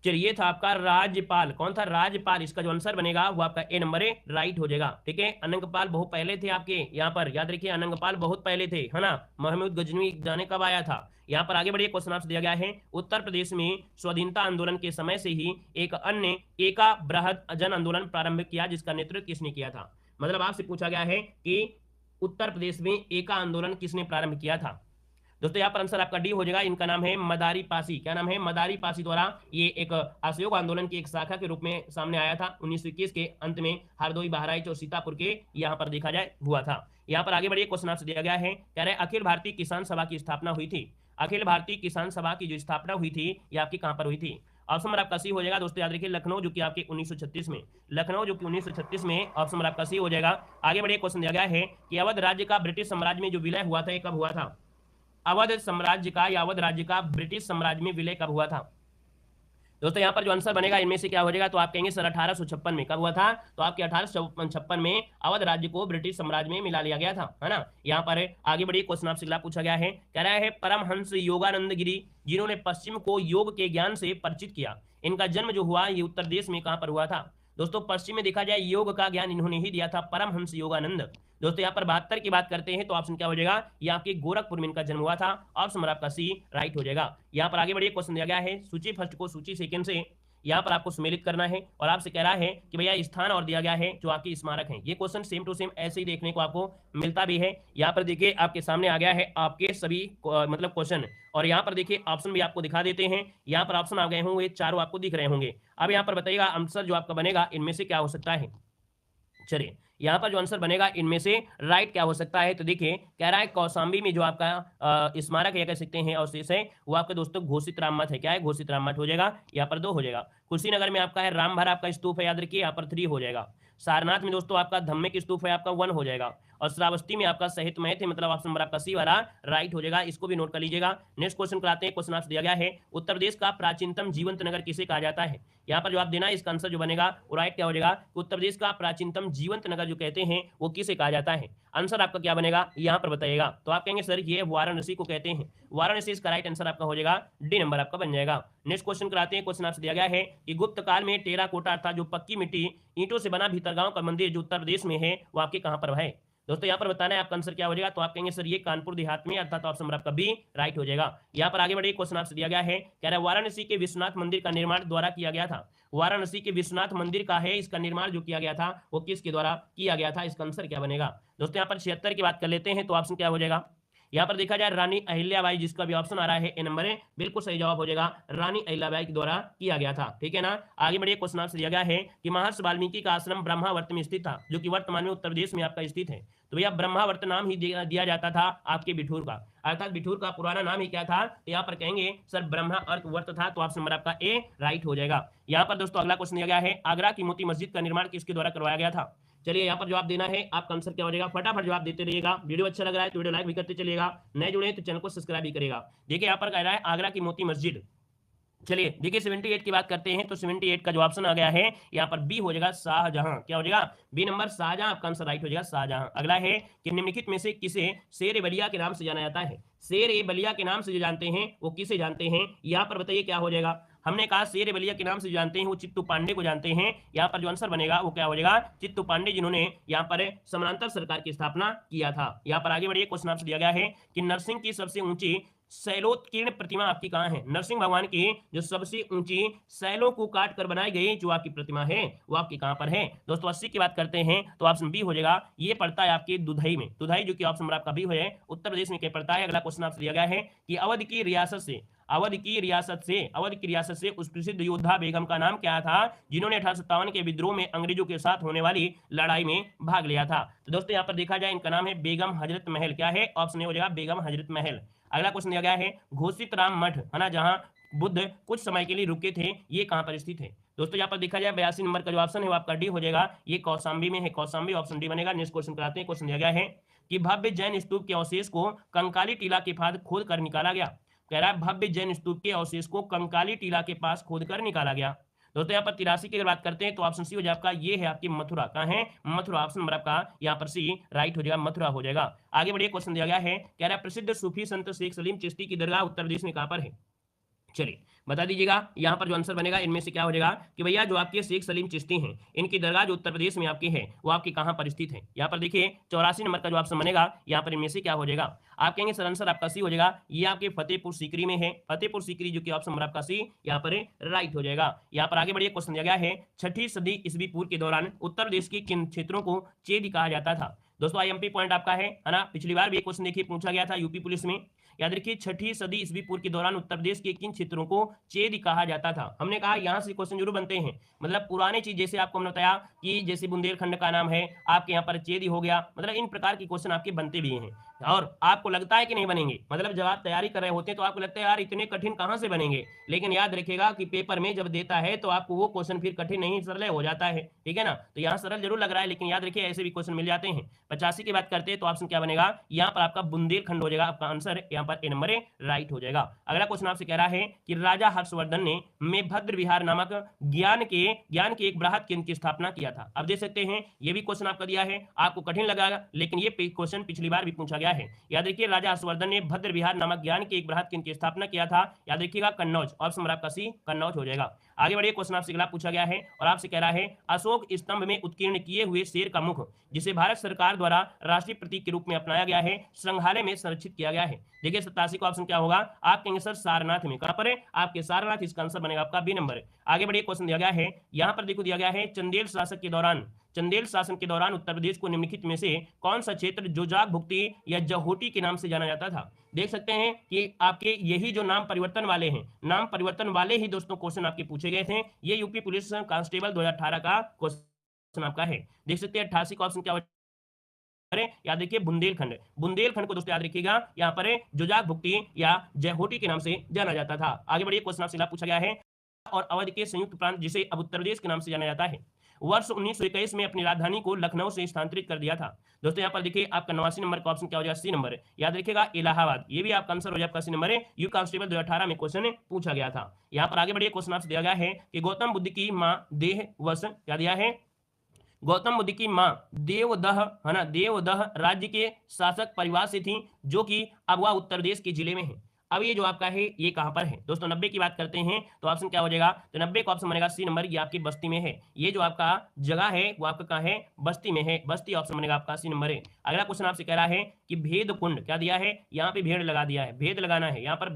चलिए था आपका राज्यपाल। कौन था? राज्यपाल। इसका जो आंसर बनेगा वो आपका ए नंबर है, राइट हो जाएगा। ठीक है, अनंगपाल बहुत पहले थे आपके यहाँ पर, याद रखिए अनंगपाल बहुत पहले थे, है ना। महमूद गजनवी जाने कब आया था? यहाँ पर आगे बढ़िए। क्वेश्चन आपसे दिया गया है, उत्तर प्रदेश में स्वाधीनता आंदोलन के समय से ही एक अन्य एका बृहद जन आंदोलन प्रारंभ किया जिसका नेतृत्व किसने किया था? मतलब आपसे पूछा गया है कि उत्तर प्रदेश में एका आंदोलन किसने प्रारंभ किया था? दोस्तों यहाँ पर आंसर आपका डी हो जाएगा। इनका नाम है मदारी पासी। क्या नाम है? मदारी पासी द्वारा ये एक असहयोग आंदोलन की एक शाखा के रूप में सामने आया था। 1921 के अंत में हरदोई, बहराइच और सीतापुर के यहाँ पर देखा जाए हुआ था। यहाँ पर आगे बढ़िए। क्वेश्चन आपसे दिया गया है, कह रहे अखिल भारतीय किसान सभा की स्थापना हुई थी। अखिल भारतीय किसान सभा की जो स्थापना हुई थी ये आपकी कहाँ पर हुई थी? ऑप्शन नंबर आपका सी हो जाएगा। दोस्तों याद रखिए लखनऊ जो कि आपके 1936 में, लखनऊ जो कि 1936 में, ऑप्शन नंबर आपका सी हो जाएगा। आगे बढ़िए। क्वेश्चन दिया गया है कि अवध राज्य का ब्रिटिश साम्राज्य में जो विलय हुआ था ये कब हुआ था? अवध साम्राज्य का या अवध राज्य का ब्रिटिश साम्राज्य में विलय कब हुआ था? दोस्तों यहाँ पर जो आंसर बनेगा इनमें से क्या हो जाएगा? तो आप कहेंगे सर 1856 में। कब हुआ था? तो आपके 1856 में अवध राज्य को ब्रिटिश साम्राज्य में मिला लिया गया था, है ना। यहाँ पर आगे बढ़िए। क्वेश्चन आपसे अगला पूछा गया है, कह रहा है परमहंस योगानंद गिरी जिन्होंने पश्चिम को योग के ज्ञान से परिचित किया, इनका जन्म जो हुआ ये उत्तर प्रदेश में कहां पर हुआ था? दोस्तों पश्चिम में देखा जाए योग का ज्ञान इन्होंने ही दिया था, परमहंस योगानंद। दोस्तों यहाँ पर 72 की बात करते हैं तो ऑप्शन क्या हो जाएगा? ये आपके गोरखपुर में इनका जन्म हुआ था। ऑप्शन नंबर आपका सी राइट हो जाएगा। यहाँ पर आगे बढ़िए। क्वेश्चन दिया गया है, सूची फर्स्ट को सूची सेकंड से यहाँ पर आपको सम्मिलित करना है और आपसे कह रहा है कि भैया स्थान और दिया गया है जो आपके स्मारक हैं। ये क्वेश्चन सेम टू सेम ऐसे ही देखने को आपको मिलता भी है। यहाँ पर देखिए आपके सामने आ गया है आपके सभी मतलब क्वेश्चन, और यहाँ पर देखिए ऑप्शन भी आपको दिखा देते हैं। यहाँ पर ऑप्शन आ गए होंगे, चारों आपको दिख रहे होंगे। अब यहाँ पर बताइएगा आंसर जो आपका बनेगा इनमें से क्या हो सकता है? चलिए यहाँ पर जो आंसर बनेगा इनमें से राइट क्या हो सकता है? तो देखिए कह रहा है कौशाम्बी में जो आपका स्मारक है कह सकते हैं अवशेष है वो आपके दोस्तों घोषित राम मठ है। क्या है? घोषित राम मठ हो जाएगा। यहाँ पर 2 हो जाएगा। कुशीनगर में आपका है रामभर आपका स्तूप है, याद रखिए यहाँ पर 3 हो जाएगा। सारनाथ में दोस्तों आपका धम्मे की स्तूप है आपका 1 हो जाएगा। और श्रावस्ती में आपका सहित मय थे, मतलब ऑप्शन नंबर आपका सी वाला राइट हो जाएगा। इसको भी नोट कर लीजिएगा। नेक्स्ट क्वेश्चन कराते हैं। क्वेश्चन आपसे दिया गया है, उत्तर प्रदेश का प्राचीनतम जीवंत नगर किसे कहा जाता है? यहाँ पर जवाब देना है। इसका आंसर जो बनेगा वो राइट क्या हो जाएगा? उत्तर प्रदेश का प्राचीनतम जीवंत नगर जो कहते हैं वो किसे कहा जाता है? आंसर आपका क्या बनेगा यहाँ पर बताइएगा। तो आप कहेंगे सर ये वाराणसी को कहते हैं। वाराणसी इसका राइट आंसर आपका हो जाएगा, डी नंबर आपका बन जाएगा। नेक्स्ट क्वेश्चन कराते हैं। क्वेश्चन आपसे दिया गया है कि गुप्त काल में टेराकोटा अर्थात जो पक्की मिट्टी ईंटों से बना भीतरगांव का मंदिर जो उत्तर प्रदेश में है वो आपके कहां पर है? दोस्तों यहाँ पर बताना है आपका आंसर क्या हो जाएगा। तो आप कहेंगे सर ये कानपुर देहात में, अर्थात ऑप्शन नंबर आपका बी राइट हो जाएगा। यहाँ पर आगे बढ़िए। क्वेश्चन आपसे दिया गया है, कह रहा है वाराणसी के विश्वनाथ मंदिर का निर्माण द्वारा किया गया था। वाराणसी के विश्वनाथ मंदिर का है इसका निर्माण जो किया गया था वो किसके द्वारा किया गया था? इसका आंसर क्या बनेगा? दोस्तों यहाँ पर 76 की बात कर लेते हैं तो ऑप्शन क्या हो जाएगा? यहाँ पर देखा जाए रानी अहिल्याबाई, जिसका भी ऑप्शन आ रहा है ए नंबर है, बिल्कुल सही जवाब हो जाएगा। रानी अहिल्याबाई के द्वारा किया गया था। ठीक है ना। आगे बढ़िए। क्वेश्चन आपसे दिया गया है कि महर्षि वाल्मीकि का आश्रम ब्रह्मावर्त में स्थित था जो कि वर्तमान में उत्तर प्रदेश में आपका स्थित है। तो भैया ब्रह्मावर्त नाम ही दिया जाता था आपके बिठूर का, अर्थात बिठूर का पुराना नाम ही क्या था? तो यहाँ पर कहेंगे सर ब्रह्मावर्त था। तो ऑप्शन नंबर आपका ए राइट हो जाएगा। यहाँ पर दोस्तों अगला क्वेश्चन दिया गया है, आगरा की मोती मस्जिद का निर्माण किसके द्वारा करवाया गया था? चलिए यहाँ पर जवाब देना है। आपका आंसर क्या हो जाएगा? फटाफट जवाब देते रहिएगा। वीडियो अच्छा लग रहा है तो वीडियो लाइक भी करते चलिएगा, नए जुड़े तो चैनल को सब्सक्राइब भी करेगा। देखिए यहाँ पर कह रहा है आगरा की मोती मस्जिद। चलिए देखिए 78 की बात करते हैं तो 78 का जो ऑप्शन आ गया है यहाँ पर बी हो जाएगा, शाहजहां। क्या हो जाएगा? बी नंबर शाहजहां आपका आंसर राइट हो जाएगा, शाहजहां। अगला है कि निम्नलिखित में से किसे शेर बलिया के नाम से जाना जाता है? शेर ए बलिया के नाम से जो जानते हैं वो किसे जानते हैं? यहाँ पर बताइए क्या हो जाएगा? हमने कहा शेर बलिया के नाम से जानते हैं वो चित्तू पांडे को जानते हैं। यहाँ पर जो आंसर बनेगा वो क्या हो जाएगा? चित्तू पांडे, जिन्होंने यहाँ पर समानांतर सरकार की स्थापना किया था। यहाँ पर आगे बढ़िए। क्वेश्चन आपसे दिया गया है कि नरसिंह की सबसे ऊंची शैलोत्कीर्ण प्रतिमा आपकी कहाँ है? नरसिंह भगवान की जो सबसे ऊंची शैलों को काट कर बनाई गई जो आपकी प्रतिमा है वो आपकी कहाँ पर है? दोस्तों 80 की बात करते हैं तो ऑप्शन बी हो जाएगा। ये पड़ता है आपके दुधई में। दुधई जो कि ऑप्शन नंबर आपका बी हो जाए उत्तर प्रदेश में क्या पड़ता है। अगला क्वेश्चन आपसे दिया गया है कि अवध की रियासत से अवध की रियासत से उस प्रसिद्ध योद्धा बेगम का नाम क्या था जिन्होंने 1857 के विद्रोह में अंग्रेजों के साथ होने वाली लड़ाई में भाग लिया था? तो दोस्तों यहाँ पर देखा जाए इनका नाम है बेगम हजरत महल। क्या है? ऑप्शन ए हो जाएगा बेगम हजरत महल। अगला क्वेश्चन दिया गया है घोषित राम मठ, है ना, जहां बुद्ध कुछ समय के लिए रुके थे, ये कहां पर स्थित है? दोस्तों यहाँ पर देखा जाए 82 नंबर का जो ऑप्शन है वो आपका डी हो जाएगा, ये कौशाम्बी में है, कौशाम्बी ऑप्शन डी बनेगा। नेक्स्ट क्वेश्चन कराते हैं। क्वेश्चन दिया गया है कि भव्य जैन स्तूप के अवशेष को कंकाली टीला के पास खोद कर निकाला गया। कह रहा है भव्य जैन स्तूप के अवशेष को कंकाली टीला के पास खोद कर निकाला गया। दोस्तों यहाँ पर 83 की अगर बात करते हैं तो ऑप्शन सी हो जाएगा आपका, ये है आपकी मथुरा। कहाँ है? मथुरा। ऑप्शन नंबर आपका यहाँ पर सी राइट हो जाएगा, मथुरा हो जाएगा। आगे बढ़िए, क्वेश्चन दिया गया है, कह रहा है प्रसिद्ध सूफी संत शेख सलीम चिश्ती की दरगाह उत्तर प्रदेश में कहाँ पर है? चलिए बता दीजिएगा यहाँ पर जो आंसर बनेगा इनमें से क्या हो जाएगा कि भैया जो आपके शेख सलीम चिश्ती हैं इनकी दरगाह जो उत्तर प्रदेश में आपकी है वो आपकी कहाँ पर स्थित है? यहाँ पर देखिए 84 नंबर का जो ऑप्शन बनेगा यहाँ पर इनमें से क्या हो जाएगा? आप कहेंगे सर आंसर आपका सी हो जाएगा, ये आपके फतेहपुर सीकरी में है। फतेहपुर सीकरी जो कि ऑप्शन नंबर आपका सी यहाँ पर राइट हो जाएगा। यहाँ पर आगे बढ़िए, क्वेश्चन दिया गया है 6ठी सदी ईस्वी पूर्व के दौरान उत्तर प्रदेश के किन क्षेत्रों को चेदी कहा जाता था? दोस्तों आईएमपी पॉइंट आपका है ना, पिछली बार भी एक क्वेश्चन देखिए पूछा गया था यूपी पुलिस में। याद रखिए 6ठी सदी ईस्वी पूर्व के दौरान उत्तर प्रदेश के किन क्षेत्रों को चेदी कहा जाता था? हमने कहा यहाँ से क्वेश्चन जरूर बनते हैं, मतलब पुराने चीज, जैसे आपको हमने बताया कि जैसे बुंदेलखंड का नाम है आपके यहाँ पर चेदी हो गया, मतलब इन प्रकार के क्वेश्चन आपके बनते भी हैं। और आपको लगता है कि नहीं बनेंगे, मतलब जब आप तैयारी कर रहे होते हैं तो आपको लगता है यार इतने कठिन कहाँ से बनेंगे, लेकिन याद रखिएगा कि पेपर में जब देता है तो आपको वो क्वेश्चन फिर कठिन नहीं सरल हो जाता है, ठीक है ना। तो यहाँ सरल जरूर लग रहा है, लेकिन याद रखिए ऐसे भी क्वेश्चन मिल जाते हैं। 85 की बात करते हैं तो ऑप्शन क्या बनेगा? यहाँ पर आपका बुंदेलखंड हो जाएगा, आपका आंसर यहाँ पर ए नंबर राइट हो जाएगा। अगला क्वेश्चन आपसे कह रहा है कि राजा हर्षवर्धन ने मेभद्र विहार नामक ज्ञान के एक बृहद केंद्र की स्थापना किया था। अब देख सकते हैं ये भी क्वेश्चन आपका दिया है, आपको कठिन लगा, लेकिन ये क्वेश्चन पिछली बार भी पूछा गया है। याद रखिए राजा हर्षवर्धन ने भद्र विहार नामक ज्ञान के एक बृहद केंद्र की स्थापना किया था। याद रखिएगा कन्नौज, ऑप्शन नंबर आपका सी कन्नौज हो जाएगा। आगे बढ़िए, क्वेश्चन आपसे अगला पूछा गया है और आपसे कह रहा है अशोक स्तंभ में उत्कीर्ण किए हुए शेर का मुख जिसे भारत सरकार द्वारा राष्ट्रीय प्रतीक के रूप में अपनाया गया है संग्रहालय में संरक्षित किया गया है। देखिए 87 का ऑप्शन क्या होगा? आप कहेंगे सर सारनाथ में। कहां पर है? आपके सारनाथ, इसका आंसर बनेगा आपका बी नंबर। आगे बढ़िए, क्वेश्चन दिया गया है, यहां पर देखो दिया गया है चंदेल शासन के दौरान उत्तर प्रदेश को निम्नलिखित में से कौन सा क्षेत्र जोजाक भुक्ति या जहोटी के नाम से जाना जाता था? देख सकते हैं कि आपके यही जो नाम परिवर्तन वाले हैं, नाम परिवर्तन वाले ही दोस्तों क्वेश्चन आपके पूछे गए थे। ये यूपी पुलिस कांस्टेबल 2018 का क्वेश्चन आपका है। देख सकते हैं 88 का ऑप्शन क्या अरे याद रखिए बुंदेलखंड को दोस्तों याद रखिएगा यहाँ पर जोजाक भुक्ति या जयहोटी के नाम से जाना जाता था। आगे बढ़िए, क्वेश्चन आपसे पूछा गया है और अवध के संयुक्त प्रांत जिसे अब उत्तर प्रदेश के नाम से जाना जाता है वर्ष 1921 में अपनी राजधानी को लखनऊ से स्थानांतरित कर दिया था। दोस्तों यहाँ पर देखिए आपका 89 नंबर का ऑप्शन क्या हो जाएगा? C number. याद रखिएगा इलाहाबाद, ये भी आपका आंसर हो जाएगा सी नंबर। यू कांस्टेबल 2018 में क्वेश्चन पूछा गया था। यहाँ पर आगे बढ़िए, क्वेश्चन आपसे दिया गया है कि गौतम बुद्ध की माँ देववश, क्या दिया है? गौतम बुद्ध की मां देवदह, है ना, देवदह राज्य के शासक परिवार से थी जो कि अब वह उत्तर प्रदेश के जिले में है। अब ये जो आपका है ये कहां पर है? दोस्तों 90 की बात करते हैं तो ऑप्शन क्या हो जाएगा? तो 90 का ऑप्शन बनेगा सी नंबर, ये आपकी बस्ती में है। ये जो आपका जगह है वो आपका कहां है? बस्ती में है, बस्ती ऑप्शन बनेगा आपका सी नंबर है। अगला क्वेश्चन आपसे कह रहा है कि भेद कुंड, क्या दिया है? यहाँ पे भेड़ लगा दिया है, भेद लगाना है यहाँ पर,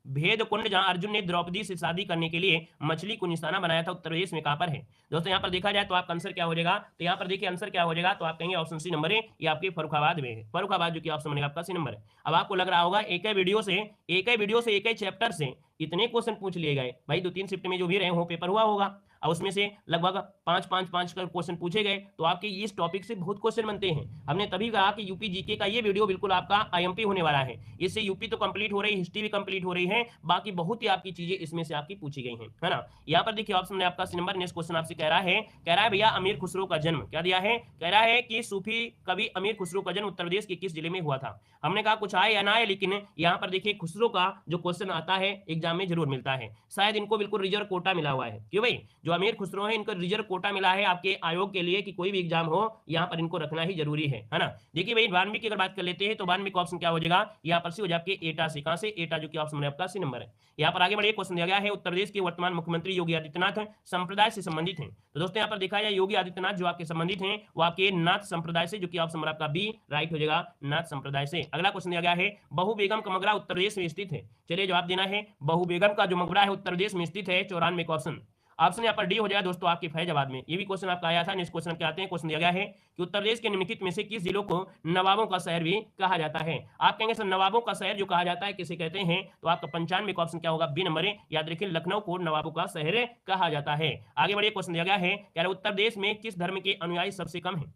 भेद कुंड जहां अर्जुन ने द्रौपदी से शादी करने के लिए मछली को निशाना बनाया था उत्तर प्रदेश में कहां पर है? दोस्तों यहाँ पर देखा जाए तो आपका आंसर क्या हो जाएगा? तो यहाँ पर देखिए आंसर क्या हो जाएगा? तो आप कहेंगे ऑप्शन सी नंबर है, ये आपके फर्रुखाबाद में है, फर्रुखाबाद जो कि ऑप्शन बनेगा आपका सी नंबर। अब आपको लग रहा होगा एक ही वीडियो से एक ही चैप्टर से इतने क्वेश्चन पूछ लिए गए, भाई 2-3 शिफ्ट में जो भी रहे हो पेपर हुआ होगा और उसमें से लगभग 5 क्वेश्चन पूछे गए, तो आपके इस टॉपिक से बहुत क्वेश्चन बनते हैं। हमने तभी कहा कि यूपी जीके का ये वीडियो बिल्कुल आपका आईएमपी होने वाला है। इससे यूपी तो कंप्लीट हो रही है, हिस्ट्री भी कंप्लीट हो रही है, बाकी बहुत ही आपकी चीजें इसमें से आपकी पूछी गई हैं, है ना। यहाँ पर देखिए ऑप्शन में आपका सी नंबर। नेक्स्ट क्वेश्चन आपसे कह रहा है भैया अमीर खुसरो का जन्म, क्या दिया है? कह रहा है कि सूफी कवि अमीर खुसरो का जन्म उत्तर प्रदेश के किस जिले में हुआ था? हमने कहा कुछ आए या ना आए, लेकिन यहाँ पर देखिए खुसरो का जो क्वेश्चन आता है एग्जाम में जरूर मिलता है। शायद इनको बिल्कुल रिजर्व कोटा मिला हुआ है, क्यों भाई? जो अमीर खुसरो है इनको रिजर्व कोटा मिला है आपके आयोग के लिए कि कोई भी एग्जाम हो यहाँ पर इनको रखना ही जरूरी है ना। देखिए भाई 92 की अगर बात कर लेते हैं तो 92 का ऑप्शन क्या हो जाएगा? यहाँ पर से हो जाएगा एटा से, कहां से? एटा, जो कि ऑप्शन आपका सी नंबर है। यहाँ पर आगे बढ़िए, क्वेश्चन दिया गया है उत्तर प्रदेश के वर्तमान मुख्यमंत्री योगी आदित्यनाथ संप्रदाय से संबंधित हैं। तो दोस्तों यहाँ पर देखा जाए योगी आदित्यनाथ जो आपके संबंधित हैं वो आपके नाथ संप्रदाय से, जो कि ऑप्शन आपका बी राइट हो जाएगा, नाथ संप्रदाय से। अगला क्वेश्चन दिया गया है बहु बेगम का मकबरा उत्तर प्रदेश में स्थित है। चलिए जवाब देना है, बहु बेगम का जो मकबरा है उत्तर प्रदेश में स्थित है, 94 का ऑप्शन। ऑप्शन यहाँ पर डी हो जाएगा दोस्तों आपके फैजाबाद में। ये भी क्वेश्चन आपका आया था। नेक्स्ट क्वेश्चन आप क्या आते हैं, क्वेश्चन दिया गया है कि उत्तर प्रदेश के निम्नलिखित में से किस जिलों को नवाबों का शहर भी कहा जाता है। आप कहेंगे सर नवाबों का शहर जो कहा जाता है किसे कहते हैं, तो आपका 95 का ऑप्शन क्या होगा, बी नंबर है। याद रखिए लखनऊ को नवाबों का शहर कहा जाता है। आगे बढ़िए, क्वेश्चन दिया गया है कि उत्तर प्रदेश में किस धर्म के अनुयायी सबसे कम है।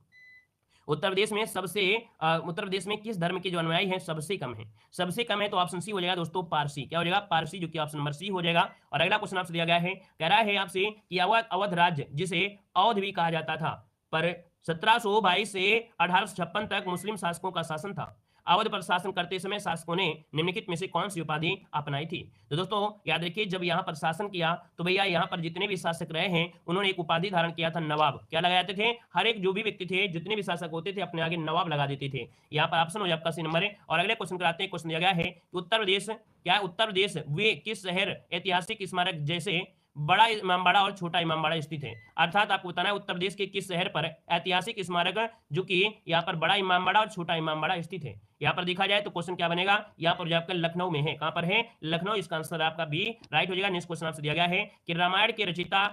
उत्तर प्रदेश में किस धर्म के जो अनुयायी हैं सबसे कम है। सबसे कम है तो ऑप्शन सी हो जाएगा दोस्तों पारसी। क्या हो जाएगा, पारसी, जो कि ऑप्शन नंबर सी हो जाएगा। और अगला क्वेश्चन आपसे दिया गया है, कह रहा है आपसे कि अवध राज्य जिसे अवध भी कहा जाता था पर 1722 से 1856 तक मुस्लिम शासकों का शासन था। अवध पर शासन करते समय शासकों ने निम्नलिखित में से कौन सी उपाधि अपनाई थी। तो दोस्तों याद रखिए जब यहाँ पर शासन किया तो भैया यहाँ पर जितने भी शासक रहे हैं उन्होंने एक उपाधि धारण किया था, नवाब। क्या लगाते थे, हर एक जो भी व्यक्ति थे, जितने भी शासक होते थे अपने आगे नवाब लगा देते थे। यहाँ पर ऑप्शन हो जाए आपका सी नंबर है। और अगले क्वेश्चन कराते हैं। क्वेश्चन दिया गया है कि उत्तर प्रदेश वे किस शहर ऐतिहासिक स्मारक जैसे बड़ा इमामबाड़ा और छोटा इमामबाड़ा स्थित है। अर्थात आपको बताना है उत्तर प्रदेश के किस शहर पर ऐतिहासिक स्मारक जो कि यहाँ पर बड़ा इमामबाड़ा और छोटा इमामबाड़ा स्थित है। यहाँ पर देखा जाए तो क्वेश्चन क्या बनेगा, यहाँ पर जो आपका लखनऊ में है। कहां पर है, लखनऊ। इसका आंसर आपका बी राइट हो जाएगा। नेक्स्ट क्वेश्चन आपसे दिया गया है कि रामायण के रचयिता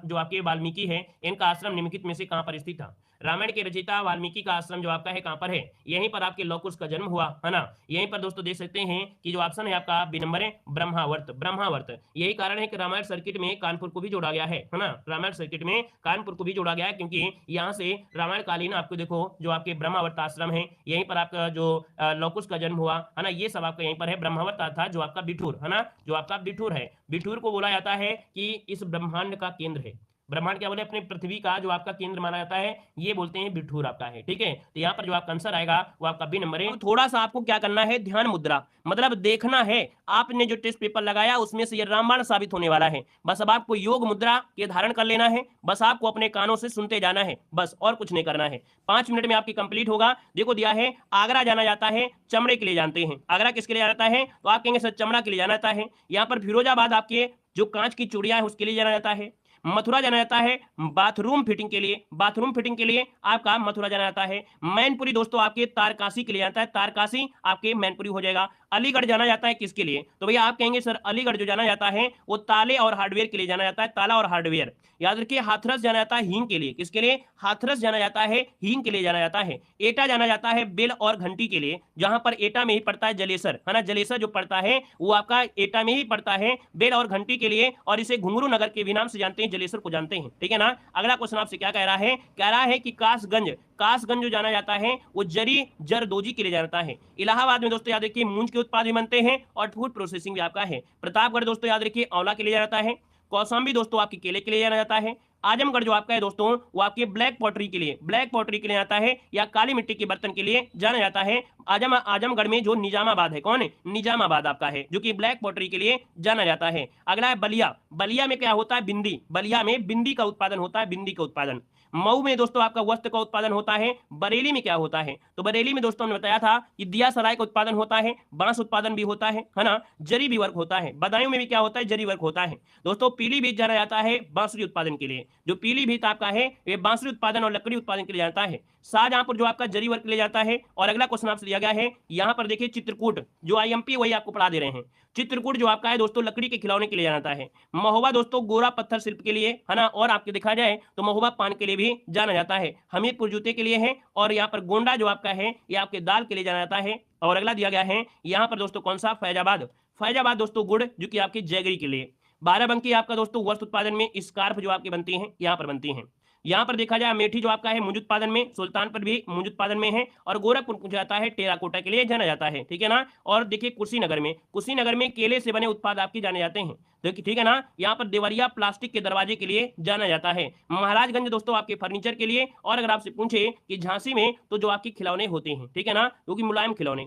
जो आपके वाल्मीकि है, इनका आश्रम निम्नलिखित में से कहां पर स्थित था। रामायण के रचयिता वाल्मीकि का आश्रम जो आपका है कहां पर है, यहीं पर आपके लौकुश का जन्म हुआ है ना। यहीं पर दोस्तों देख सकते हैं कि जो ऑप्शन है आपका बी नंबर है, ब्रह्मावर्त। ब्रह्मावर्त यही कारण है कि रामायण सर्किट में कानपुर को भी जोड़ा गया है ना। रामायण सर्किट में कानपुर को भी जोड़ा गया है क्योंकि यहाँ से रामायण कालीन आपको देखो जो आपके ब्रह्मावर्त आश्रम है, यहीं पर आपका जो लौकुश का जन्म हुआ है ना, ये सब आपका यहीं पर है। ब्रह्मावर्त था जो आपका बिठूर है ना, जो आपका बिठूर है। बिठूर को बोला जाता है कि इस ब्रह्मांड का केंद्र है। ब्रह्मांड क्या बोले, अपने पृथ्वी का जो आपका केंद्र माना जाता है, ये बोलते हैं बिठूर आपका है। ठीक है, तो यहाँ पर जो आपका आंसर आएगा वो आपका बी नंबर है। तो थोड़ा सा आपको क्या करना है, ध्यान मुद्रा, मतलब देखना है आपने जो टेस्ट पेपर लगाया उसमें से ये रामबाण साबित होने वाला है। बस अब आपको योग मुद्रा के धारण कर लेना है, बस आपको अपने कानों से सुनते जाना है, बस और कुछ नहीं करना है। 5 मिनट में आपकी कंप्लीट होगा। देखो दिया है आगरा जाना जाता है चमड़े के लिए, जानते हैं आगरा किसके लिए जाता है, तो आप कहेंगे सर चमड़ा के लिए जाना जाता है। यहाँ पर फिरोजाबाद आपके जो कांच की चूड़ियां हैं उसके लिए जाना जाता है। मथुरा जाना जाता है बाथरूम फिटिंग के लिए, बाथरूम फिटिंग के लिए आपका मथुरा जाना जाता है। मैनपुरी दोस्तों आपके तारकाशी के लिए जाता है, तारकाशी आपके मैनपुरी हो जाएगा। अलीगढ़ जाना जाता है किसके लिए, तो भैया आप कहेंगे सर अलीगढ़ जो जाना जाता है वो ताले और हार्डवेयर के लिए जाना जाता है, ताला और हार्डवेयर। याद रखिए हाथरस जाना जाता है हींग के लिए, किसके लिए, हाथरस जाना जाता है हींग के लिए जाना जाता है। एटा जाना जाता है बेल और घंटी के लिए, जहां पर एटा में ही पड़ता है जलेसर है ना, जलेसर जो पड़ता है वो आपका एटा में ही पड़ता है बेल और घंटी के लिए, और इसे घुंगरू नगर के भी नाम से जानते हैं, जलेसर को जानते हैं। ठीक है ना। अगला क्वेश्चन आपसे क्या कह रहा है, कह रहा है कि कासगंज जो जाना जाता है वो जरदोजी के लिए जाता है। इलाहाबाद में दोस्तों याद रखिए मूंज के उत्पाद भी बनते हैं और फूड प्रोसेसिंग भी आपका है। प्रतापगढ़ दोस्तों याद रखिए आंवला के लिए जाता है। कौशाम्बी दोस्तों आपके केले के लिए जाना जाता है। आजमगढ़ जो आपका है दोस्तों वो आपके ब्लैक पॉटरी के लिए आता है, या काली मिट्टी के बर्तन के लिए जाना जाता है। आजमगढ़ में जो निजामाबाद है, कौन है, निजामाबाद आपका है, जो कि ब्लैक पॉटरी के लिए जाना जाता है। अगला है बलिया। बलिया में क्या होता है, बिंदी। बलिया में बिंदी का उत्पादन होता है, बिंदी का उत्पादन। मऊ में दोस्तों आपका वस्त्र का उत्पादन होता है। बरेली में क्या होता है, तो बरेली में दोस्तों हमने बताया था कि दिया सराय का उत्पादन होता है, बांस उत्पादन भी होता है ना, जरी भी वर्क होता है। बदायूं में भी क्या होता है, जरी वर्क होता है। दोस्तों पीलीभीत जाना जाता है बांसुरी उत्पादन के लिए, जो पीलीभीत आपका है ये बांसुरी उत्पादन और लकड़ी उत्पादन के लिए जाता है। शाहजहांपुर जो आपका जरी वर्क के लिए जाता है। और अगला क्वेश्चन आपसे दिया गया है, यहाँ पर देखिए चित्रकूट, जो आईएमपी वही आपको पढ़ा दे रहे हैं। चित्रकूट जो आपका है दोस्तों लकड़ी के खिलौने के लिए जाता है। महोबा दोस्तों गोरा पत्थर शिल्प के लिए है ना, और आपके देखा जाए तो महोबा पान के लिए भी जाना जाता है। हमीरपुर जूते के लिए है। और यहाँ पर गोंडा जो आपका है ये आपके दाल के लिए जाना जाता है। और अगला दिया गया है यहाँ पर दोस्तों कौन सा, फैजाबाद दोस्तों गुड़, जो कि आपकी जैगरी के लिए। बाराबंकी आपका दोस्तों वस्त्र उत्पादन में स्कार्फ जो आपकी बनती हैं यहाँ पर बनती हैं। यहाँ पर देखा जाए अमेठी जो आपका है मुंज उत्पादन में, सुल्तानपुर भी मुंज उत्पादन में है। और गोरखपुर जाता है टेराकोटा के लिए जाना जाता है। ठीक है ना। और देखिए कुशीनगर में केले से बने उत्पाद आपके जाने जाते हैं। देखिए ठीक है ना। यहाँ पर देवरिया प्लास्टिक के दरवाजे के लिए जाना जाता है। महाराजगंज दोस्तों आपके फर्नीचर के लिए। और अगर आपसे पूछे कि झांसी में तो जो आपके खिलौने होते हैं, ठीक है ना, क्योंकि मुलायम खिलौने।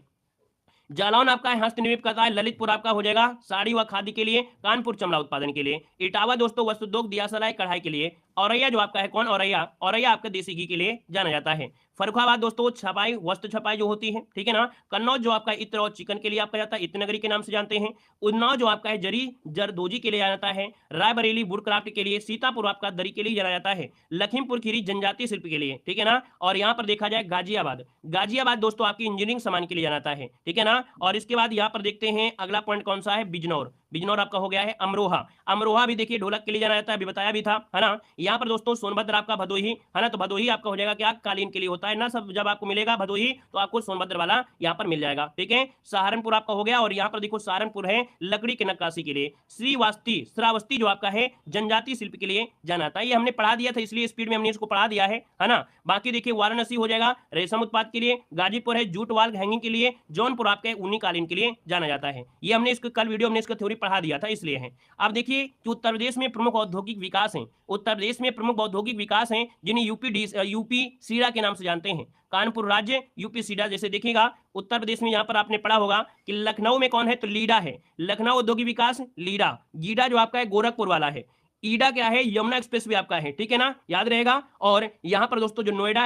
जालौन आपका हस्तनिर्मित करता है। ललितपुर आपका हो जाएगा साड़ी व खादी के लिए। कानपुर चमड़ा उत्पादन के लिए। इटावा दोस्तों वस्त्रोद्योग दिया सराय कढ़ाई के लिए। औरैया जो आपका है कौन, औरैया आपका देसी घी के लिए जाना जाता है। फर्रुखाबाद दोस्तों छपाई, वस्त्र छपाई जो होती है, ठीक है ना। कन्नौज जो आपका इत्र और चिकन के लिए आपका जाता है, इत्र नगरी के नाम से जानते हैं। उन्नाव जो आपका है जरदोजी के लिए जाना जाता है। रायबरेली वुडक्राफ्ट के लिए। सीतापुर आपका दरी के लिए जाना जाता है। लखीमपुर खीरी जनजातीय शिल्प के लिए, ठीक है ना। और यहाँ पर देखा जाए गाजियाबाद दोस्तों आपकी इंजीनियरिंग सामान के लिए जाना जाता है, ठीक है ना। और इसके बाद यहाँ पर देखते हैं अगला पॉइंट कौन सा है, बिजनौर। बिजनौर आपका हो गया है अमरोहा। अमरोहा भी देखिए ढोलक के लिए जाना जाता है, अभी बताया भी था, है ना। यहाँ पर दोस्तों सोनभद्र आपका भदोही, है ना, तो भदोही आपका हो जाएगा क्या, कालीन के लिए होता है ना। सब जब आपको मिलेगा भदोही तो आपको सोनभद्र वाला यहाँ पर मिल जाएगा, ठीक है। सहारनपुर आपका हो गया, और यहाँ पर देखो सहारनपुर है लकड़ी की नक्काशी के लिए। श्रावस्ती जो आपका है जनजातीय शिल्प के लिए जाना था। ये हमने पढ़ा दिया था, इसलिए स्पीड में हमने इसको पढ़ा दिया है ना। बाकी देखिए वाराणसी हो जाएगा रेशम उत्पाद के लिए, गाजीपुर है जूट वाल हैंगिंग के लिए, जौनपुर आपका ऊनी कालीन के लिए जाना जाता है। ये हमने इसको कल वीडियो हमने इसका थ्योरी पढ़ा दिया था, इसलिए है। अब देखिए कि उत्तर प्रदेश में प्रमुख औद्योगिक विकास है, उत्तर प्रदेश में प्रमुख औद्योगिक विकास है जिन्हें यूपी सीडा के नाम से जानते हैं। कानपुर राज्य यूपी सीडा, जैसे देखिएगा उत्तर प्रदेश में यहाँ पर आपने पढ़ा होगा कि लखनऊ में कौन है, तो लीडा है, लखनऊ औद्योगिक विकास लीडा। गीडा जो आपका है गोरखपुर वाला है। ईडा क्या है, यमुना एक्सप्रेस भी आपका है, ठीक है ना, याद रहेगा। और यहां पर दोस्तों जो नोएडा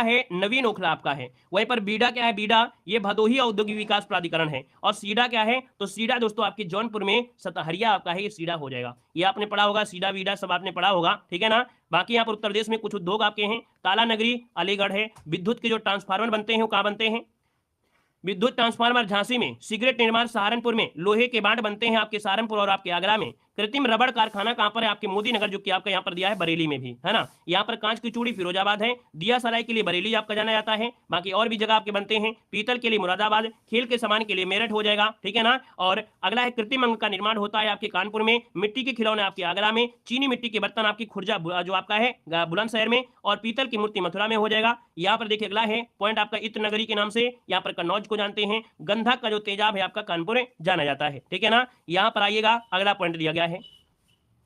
है नवीन ओखला आपका है। वहीं पर बीडा क्या है, बीडा ये भदोही औद्योगिक विकास प्राधिकरण है। और सीडा क्या है, तो सीडा दोस्तों आपके जौनपुर में सतहरिया आपका है, ये सीडा हो जाएगा। ये आपने पढ़ा होगा, सीडा बीडा सब आपने पढ़ा होगा, ठीक है ना। बाकी यहाँ पर उत्तर प्रदेश में कुछ उद्योग आपके हैं, ताला नगरी अलीगढ़ है। विद्युत के जो ट्रांसफार्मर बनते हैं वो कहाँ बनते हैं, विद्युत ट्रांसफार्मर झांसी में। सिगरेट निर्माण सहारनपुर में। लोहे के बांट बनते हैं आपके सहारनपुर और आपके आगरा में। कृत्रिम रबड़ कारखाना कहां पर है, आपके मोदी नगर, जो कि आपका यहाँ पर दिया है बरेली में भी, है ना। यहाँ पर कांच की चूड़ी फिरोजाबाद है। दिया सराय के लिए बरेली आपका जाना जाता है। बाकी और भी जगह आपके बनते हैं, पीतल के लिए मुरादाबाद, खेल के सामान के लिए मेरठ हो जाएगा, ठीक है ना। और अगला है कृत्रिम अंग का निर्माण होता है आपके कानपुर में। मिट्टी के खिलौने आपके आगरा में। चीनी मिट्टी के बर्तन आपकी खुर्जा जो आपका है बुलंदशहर में। और पीतल की मूर्ति मथुरा में हो जाएगा। यहाँ पर देखिए अगला है पॉइंट आपका इत्र नगरी के नाम से, यहाँ पर कन्नौज को जानते हैं। गंधक का जो तेजाब है आपका कानपुर जाना जाता है, ठीक है ना। यहाँ पर आइएगा, अगला पॉइंट दिया गया है।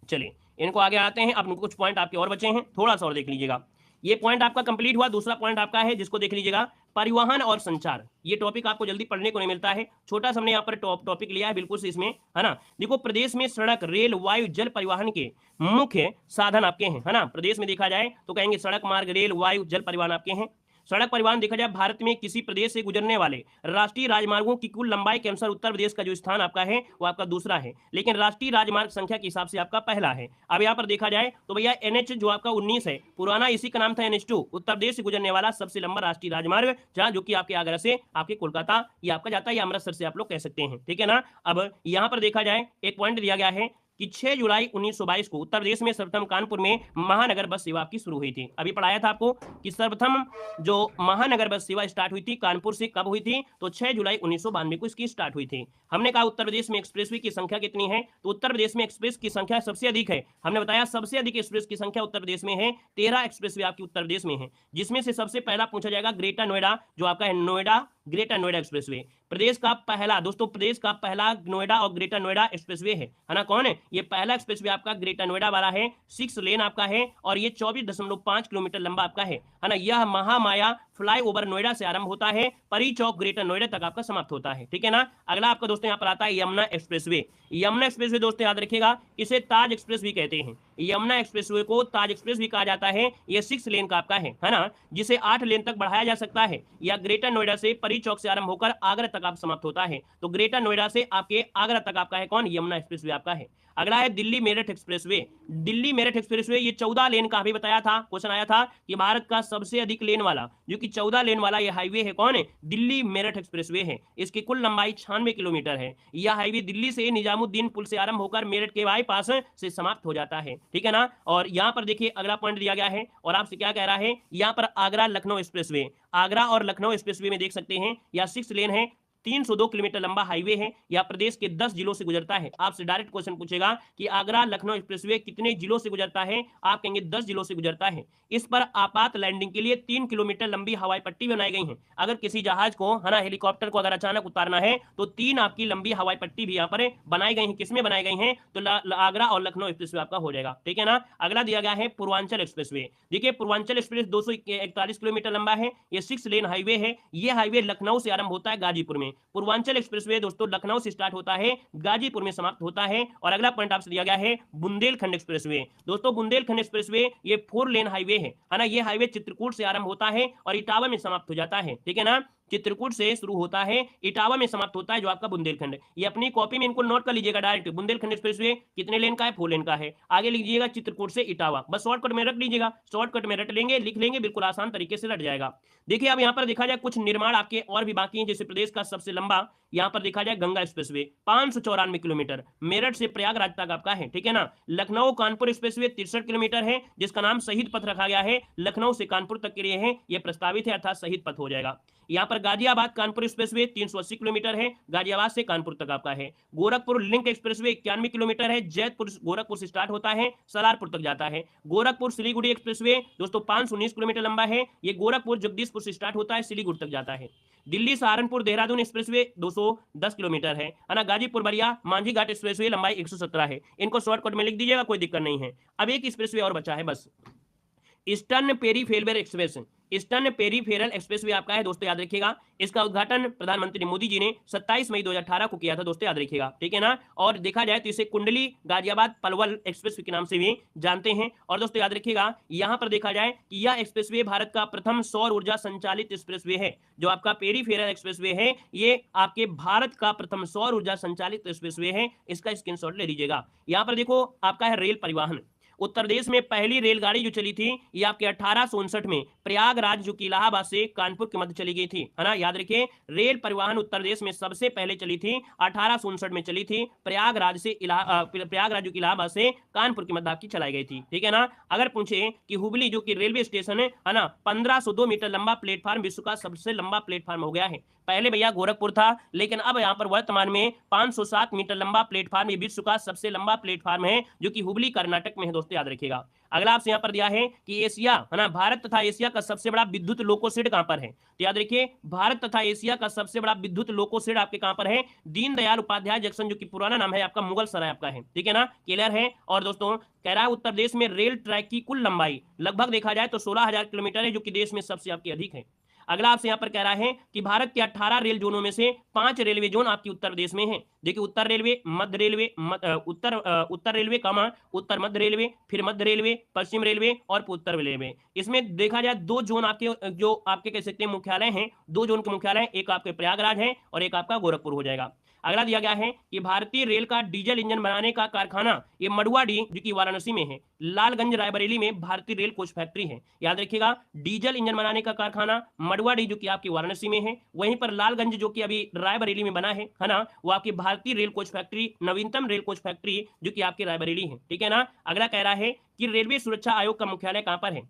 चलिए इनको आगे आते हैं। अब कुछ पॉइंट आपके और बचे हैं, थोड़ा सा और देख लीजिएगा। ये पॉइंट आपका कंप्लीट हुआ। दूसरा पॉइंट आपका है जिसको देख लीजिएगा, परिवहन और संचार। ये टॉपिक आपको जल्दी पढ़ने को नहीं मिलता है, छोटा सा हमने यहाँ पर टॉपिक लिया है बिल्कुल से इसमें, है ना। देखो प्रदेश में सड़क रेल वायु जल परिवहन के मुख्य साधन आपके हैं, है ना। प्रदेश में देखा जाए तो कहेंगे सड़क मार्ग रेल वायु जल परिवहन आपके हैं। सड़क परिवहन देखा जाए भारत में किसी प्रदेश से गुजरने वाले राष्ट्रीय राजमार्गों की कुल लंबाई के अनुसार उत्तर प्रदेश का जो स्थान आपका है वो आपका दूसरा है, लेकिन राष्ट्रीय राजमार्ग संख्या के हिसाब से आपका पहला है। अब यहाँ पर देखा जाए तो भैया NH जो आपका 19 है, पुराना इसी का नाम था NH2, उत्तर प्रदेश से गुजरने वाला सबसे लंबा राष्ट्रीय राजमार्ग, जहाँ जो कि आपके आगरा से आपके कोलकाता ये आपका जाता है, या अमृतसर से आप लोग कह सकते हैं, ठीक है ना। अब यहाँ पर देखा जाए एक पॉइंट दिया गया है कि 6 जुलाई 1922 को उत्तर प्रदेश में सर्वप्रथम कानपुर में महानगर बस सेवा आपकी शुरू हुई थी। अभी पढ़ाया था आपको कि सर्वप्रथम जो महानगर बस सेवा स्टार्ट हुई थी कानपुर से, कब हुई थी, तो 6 जुलाई 1992 को इसकी स्टार्ट हुई थी। हमने कहा उत्तर प्रदेश में एक्सप्रेसवे की संख्या कितनी है, तो उत्तर प्रदेश में एक्सप्रेस की संख्या सबसे अधिक है। हमने बताया सबसे अधिक एक्सप्रेस की संख्या उत्तर प्रदेश में है, 13 एक्सप्रेसवे आपकी उत्तर प्रदेश में है, जिसमें से सबसे पहला पूछा जाएगा ग्रेटर नोएडा, जो आपका है नोएडा ग्रेटर नोएडा एक्सप्रेसवे। प्रदेश का पहला दोस्तों, प्रदेश का पहला नोएडा और ग्रेटर नोएडा एक्सप्रेसवे है ना। कौन है ये पहला एक्सप्रेसवे आपका, ग्रेटर नोएडा वाला है, 6 लेन आपका है, और ये 24.5 किलोमीटर लंबा आपका है ना। यह महामाया फ्लाईओवर नोएडा से आरंभ होता है, परी चौक ग्रेटर नोएडा तक आपका समाप्त होता है, ठीक है ना। अगला आपका दोस्तों यहाँ पर आता है यमुना एक्सप्रेसवे। यमुना एक्सप्रेसवे दोस्तों याद रखिएगा, इसे ताज एक्सप्रेस भी कहते हैं। यमुना एक्सप्रेसवे को ताज एक्सप्रेस भी कहा जाता है। ये 6 लेन का आपका है ना, जिसे 8 लेन तक बढ़ाया जा सकता है। या ग्रेटर नोएडा से परी चौक से आरंभ होकर आगरा तक आप समाप्त होता है। तो ग्रेटर नोएडा से आपके आगरा तक आपका है कौन, यमुना एक्सप्रेसवे आपका है। अगला है दिल्ली मेरठ एक्सप्रेसवे। दिल्ली मेरठ एक्सप्रेसवे ये 14 लेन का, अभी बताया था, क्वेश्चन आया था कि भारत का सबसे अधिक लेन वाला, जो कि 14 लेन वाला ये हाईवे है कौन है, दिल्ली मेरठ एक्सप्रेसवे है। इसकी कुल लंबाई 96 किलोमीटर है। यह हाईवे दिल्ली से निजामुद्दीन पुल से आरंभ होकर मेरठ के बाईपास से समाप्त हो जाता है, ठीक है ना। और यहाँ पर देखिए अगला पॉइंट दिया गया है, और आपसे क्या कह रहा है, यहाँ पर आगरा लखनऊ एक्सप्रेसवे, आगरा और लखनऊ एक्सप्रेसवे में देख सकते हैं, या 6 लेन है, 302 किलोमीटर लंबा हाईवे है, या प्रदेश के 10 जिलों से गुजरता है। आपसे डायरेक्ट क्वेश्चन पूछेगा कि आगरा लखनऊ एक्सप्रेसवे कितने जिलों से गुजरता है, आप कहेंगे 10 जिलों से गुजरता है। इस पर आपात लैंडिंग के लिए 3 किलोमीटर लंबी हवाई पट्टी बनाई गई है। अगर किसी जहाज को, है ना, हेलीकॉप्टर को अगर अचानक उतारना है तो 3 आपकी लंबी हवाई पट्टी भी यहाँ पर बनाई गई है। किसमें बनाई गई है, तो आगरा और लखनऊ एक्सप्रेसवे आपका हो जाएगा, ठीक है ना। अगला दिया गया है पूर्वांचल एक्सप्रेसवे। देखिए पूर्वांचल एक्सप्रेस 241 किलोमीटर लंबा है, ये 6 लेन हाईवे है। ये हाईवे लखनऊ से आरंभ होता है गाजीपुर में। पूर्वांचल एक्सप्रेसवे दोस्तों लखनऊ से स्टार्ट होता है, गाजीपुर में समाप्त होता है। और अगला पॉइंट आपसे दिया गया है बुंदेलखंड एक्सप्रेसवे। दोस्तों बुंदेलखंड एक्सप्रेसवे ये 4 लेन हाईवे है ना। ये हाईवे चित्रकूट से आरंभ होता है और इटावा में समाप्त हो जाता है, ठीक है ना। चित्रकूट से शुरू होता है, इटावा में समाप्त होता है, जो आपका बुंदेलखंड। ये अपनी कॉपी में इनको नोट कर लीजिएगा डायरेक्ट। बुंदेलखंड एक्सप्रेसवे कितने लेन का है, 4 लेन का है। आगे लिखिएगा चित्रकूट से इटावा, बस शॉर्टकट में रख लीजिएगा, शॉर्टकट में रट लेंगे, लिख लेंगे, बिल्कुल आसान तरीके से रट जाएगा। देखिए अब यहाँ पर देखा जाए कुछ निर्माण आपके और भी बाकी हैं, जैसे प्रदेश का सबसे लंबा यहाँ पर देखा जाए गंगा एक्सप्रेसवे 594 किलोमीटर मेरठ से प्रयागराज तक आपका है, ठीक है ना। लखनऊ कानपुर एक्सप्रेसवे 63 किलोमीटर है, जिसका नाम शहीद पथ रखा गया है, लखनऊ से कानपुर तक के लिए है, यह प्रस्तावित है अर्थात शहीद पथ हो जाएगा। यहाँ पर गाजियाबाद कानपुर एक्सप्रेसवे 380 किलोमीटर है, गाजियाबाद से कानपुर तक आपका है। गोरखपुर लिंक एक्सप्रेसवे 91 किलोमीटर है, जैतपुर गोरखपुर से स्टार्ट होता है, सलारपुर तक जाता है। गोरखपुर सिलीगुड़ी एक्सप्रेसवे दोस्तों 519 किलोमीटर लंबा है, ये गोरखपुर जगदीशपुर से स्टार्ट होता है, सिलीगुड़ी तक जाता है। दिल्ली सहारनपुर देहरादून एक्सप्रेसवे 210 किलोमीटर है ना। गाजीपुर बलिया मांझी घाट एक्सप्रेसवे लंबाई 117 है, इनको शॉर्टकट में लिख दीजिएगा, कोई दिक्कत नहीं है। अब एक एक्सप्रेसवे और बचा है बस, eastern peripheral express. Eastern peripheral expressway आपका है दोस्तों, याद रखिएगा। इसका उद्घाटन प्रधानमंत्री मोदी जी ने 27 मई 2018 को किया था दोस्तों, याद रखिएगा, ठीक है ना। और देखा जाए तो इसे कुंडली गाजियाबाद पलवल एक्सप्रेसवे के नाम से भी जानते हैं। और दोस्तों याद रखिएगा, यहां पर देखा जाए कि यह एक्सप्रेसवे भारत का प्रथम सौर ऊर्जा संचालित एक्सप्रेसवे है। जो आपका पेरीफेरल एक्सप्रेसवे है, ये आपके भारत का प्रथम सौर ऊर्जा संचालित एक्सप्रेसवे है, इसका स्क्रीनशॉट ले लीजिएगा। यहां पर देखो आपका है रेल परिवहन। उत्तर प्रदेश में पहली रेलगाड़ी जो चली थी ये आपके 1859 में प्रयागराज जो कि इलाहाबाद से कानपुर के मध्य चली गई थी, है ना। याद रखिए, रेल परिवहन उत्तर प्रदेश में सबसे पहले चली थी 1859 में चली थी, प्रयागराज प्रयागराज जो कि इलाहाबाद से कानपुर के मध्य आपकी चलाई गई थी, ठीक है ना। अगर पूछे कि हुबली जो कि रेलवे स्टेशन है ना, 1502 मीटर लंबा प्लेटफार्म विश्व का सबसे लंबा प्लेटफार्म हो गया है। पहले भैया गोरखपुर था, लेकिन अब यहाँ पर वर्तमान में 507 मीटर लंबा प्लेटफार्म विश्व का सबसे लंबा प्लेटफार्म है, जो कि हुबली कर्नाटक में है दोस्तों, याद रखिएगा। अगला आपसे यहाँ पर दिया है कि एशिया, है ना, भारत तथा एशिया का सबसे बड़ा विद्युत लोको शेड कहां पर है। तो याद रखिए, भारत तथा एशिया का सबसे बड़ा विद्युत लोको शेड आपके कहां पर है, दीनदयाल उपाध्याय जंक्शन, जो कि पुराना नाम है आपका मुगल सराय आपका है, ठीक है ना, क्लियर है। और दोस्तों कह रहा है उत्तर प्रदेश में रेल ट्रैक की कुल लंबाई लगभग देखा जाए तो 16,000 किलोमीटर है, जो कि देश में सबसे आपकी अधिक है। अगला आपसे यहाँ पर कह रहा है कि भारत के 18 रेल जोनों में से 5 रेलवे जोन आपकी उत्तर प्रदेश में है। देखिए, उत्तर रेलवे, मध्य रेलवे, उत्तर रेलवे कमा उत्तर मध्य रेलवे, फिर मध्य रेलवे, पश्चिम रेलवे और उत्तर रेलवे। इसमें देखा जाए 2 जोन आपके जो आपके कह सकते हैं मुख्यालय हैं, 2 जोन के मुख्यालय, एक आपके प्रयागराज है और एक आपका गोरखपुर हो जाएगा। अगला दिया गया है कि भारतीय रेल का डीजल इंजन बनाने का कारखाना ये मडुवाडी जो कि वाराणसी में है, लालगंज रायबरेली में भारतीय रेल कोच फैक्ट्री है। याद रखिएगा, डीजल इंजन बनाने का कारखाना मडुवाडी जो कि आपकी वाराणसी में है, वहीं पर लालगंज जो कि अभी रायबरेली में बना है ना, वो आपकी भारतीय रेल कोच फैक्ट्री, नवीनतम रेल कोच फैक्ट्री जो कि आपकी रायबरेली है, ठीक है ना। अगला कह रहा है कि रेलवे सुरक्षा आयोग का मुख्यालय कहां पर है।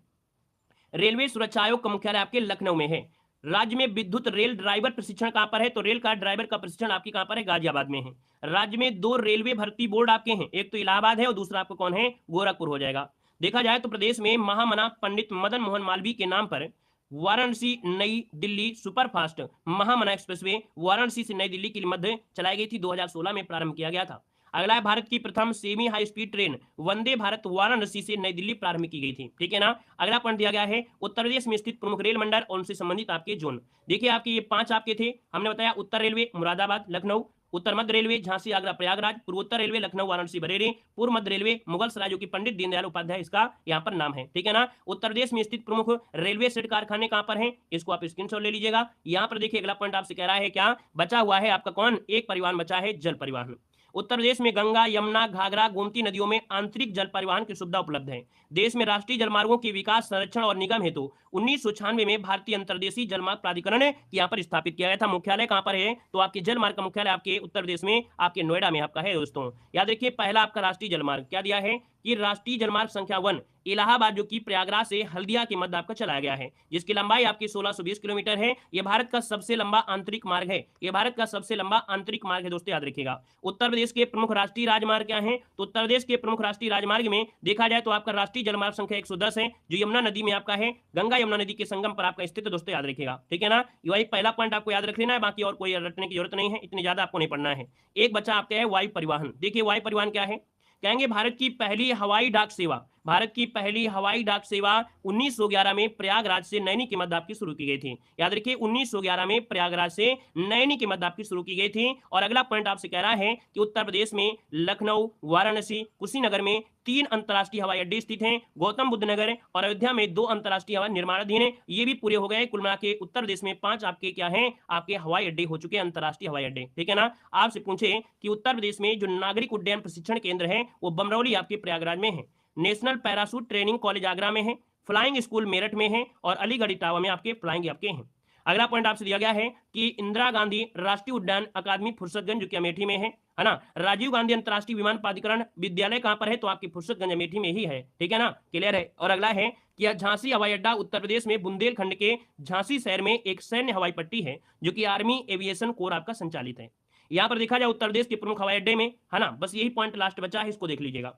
रेलवे सुरक्षा आयोग का मुख्यालय आपके लखनऊ में है। राज्य में विद्युत रेल ड्राइवर प्रशिक्षण कहां पर है, तो रेल का ड्राइवर का प्रशिक्षण आपकी कहां पर है, गाजियाबाद में है। राज्य में 2 रेलवे भर्ती बोर्ड आपके हैं, एक तो इलाहाबाद है और दूसरा आपको कौन है, गोरखपुर हो जाएगा। देखा जाए तो प्रदेश में महामना पंडित मदन मोहन मालवीय के नाम पर वाराणसी नई दिल्ली सुपरफास्ट महामना एक्सप्रेसवे वाराणसी से नई दिल्ली के मध्य चलाई गई थी, 2016 में प्रारंभ किया गया था। अगला है भारत की प्रथम semi high speed train Vande Bharat Varanasi से नई दिल्ली प्रारंभ की गई थी, ठीक है ना। अगला पॉइंट दिया गया है उत्तर प्रदेश में स्थित प्रमुख रेल मंडल और उनसे संबंधित आपके जोन। देखिए, आपके ये 5 आपके थे, हमने बताया उत्तर रेलवे मुरादाबाद लखनऊ, उत्तर मध्य रेलवे झांसी आगरा प्रयागराज, पूर्वोत्तर रेलवे लखनऊ वाराणसी बरेली, पूर्व मध्य रेलवे मुगल सराय जो कि पंडित दीनदयाल उपाध्याय इसका यहाँ पर नाम है, ठीक है ना। उत्तर प्रदेश में स्थित प्रमुख रेलवे शेड कारखाने कहां पर हैं, इसको आप स्क्रीनशॉट ले लीजिएगा। यहाँ पर देखिए, अगला पॉइंट आपसे कह रहा है क्या बचा हुआ है आपका कौन, एक परिवहन बचा है, जल परिवहन। उत्तर प्रदेश में गंगा यमुना घाघरा गोमती नदियों में आंतरिक जल परिवहन की सुविधा उपलब्ध है। देश में राष्ट्रीय जलमार्गों के विकास संरक्षण और निगम हेतु 1996 में भारतीय अंतर्देशीय जलमार्ग प्राधिकरण यहाँ पर स्थापित किया गया था। मुख्यालय कहां पर है, तो आपके जलमार्ग का मुख्यालय आपके उत्तर प्रदेश में आपके नोएडा में आपका है दोस्तों। याद रखिए, पहला आपका राष्ट्रीय जलमार्ग क्या दिया है कि राष्ट्रीय जलमार्ग संख्या 1 इलाहाबाद जो कि प्रयागराज से हल्दिया के मध्य आपका चलाया गया है, जिसकी लंबाई आपकी 1620 किलोमीटर है। यह भारत का सबसे लंबा आंतरिक मार्ग है, यह भारत का सबसे लंबा आंतरिक मार्ग है दोस्तों, याद रखिएगा। उत्तर प्रदेश के प्रमुख राष्ट्रीय राजमार्ग क्या हैं, तो उत्तर प्रदेश के प्रमुख राष्ट्रीय राजमार्ग में देखा जाए तो आपका राष्ट्रीय जलमार्ग संख्या 110 है, जो यमुना नदी में आपका है, गंगा यमुना नदी के संगम पर आपका स्थित है दोस्तों, याद रखिएगा, ठीक है ना। वही पहला पॉइंट आपको याद रख लेना है, बाकी और कोई रटने की जरूरत नहीं है, इतनी ज्यादा आपको नहीं पढ़ना है। एक बच्चा आपका है वायु परिवहन। देखिए, वायु परिवहन क्या है, कहेंगे भारत की पहली हवाई डाक सेवा, भारत की पहली हवाई डाक सेवा 1911 में प्रयागराज से नैनी के मध्य आपकी शुरू की गई थी। याद रखिए, 1911 में प्रयागराज से नैनी के मध्य आपकी शुरू की गई थी। और अगला पॉइंट आपसे कह रहा है कि उत्तर प्रदेश में लखनऊ, वाराणसी, कुशीनगर में 3 अंतर्राष्ट्रीय हवाई अड्डे स्थित हैं। गौतम बुद्ध नगर और अयोध्या में 2 अंतर्राष्ट्रीय हवाई निर्माणाधीन है, ये भी पूरे हो गए। कुल मिला के उत्तर प्रदेश में 5 आपके क्या हैं, आपके हवाई अड्डे हो चुके हैं, अंतर्राष्ट्रीय हवाई अड्डे, ठीक है ना। आपसे पूछे कि उत्तर प्रदेश में जो नागरिक उड्डयन प्रशिक्षण केंद्र है वो बमरौली आपके प्रयागराज में है, national parachute training college Agra में है, फ्लाइंग स्कूल मेरठ में है और अलीगढ़ इटावा में आपके फ्लाइंग आपके हैं। अगला पॉइंट आपसे दिया गया है कि इंदिरा गांधी राष्ट्रीय उद्यान अकादमी फुर्सतगंज जो कि अमेठी में है ना। राजीव गांधी अंतर्राष्ट्रीय विमान प्राधिकरण विद्यालय कहां पर है, तो आपकी फुर्सतगंज अमेठी में ही है, ठीक है ना, क्लियर है। और अगला है कि झांसी हवाई अड्डा उत्तर प्रदेश में बुंदेलखंड के झांसी शहर में एक सैन्य हवाई पट्टी है जो कि आर्मी एविएशन कोर आपका संचालित है। यहां पर देखा जाए उत्तर प्रदेश के प्रमुख हवाई अड्डे में, है ना, बस यही पॉइंट लास्ट बचा है, इसको देख लीजिएगा।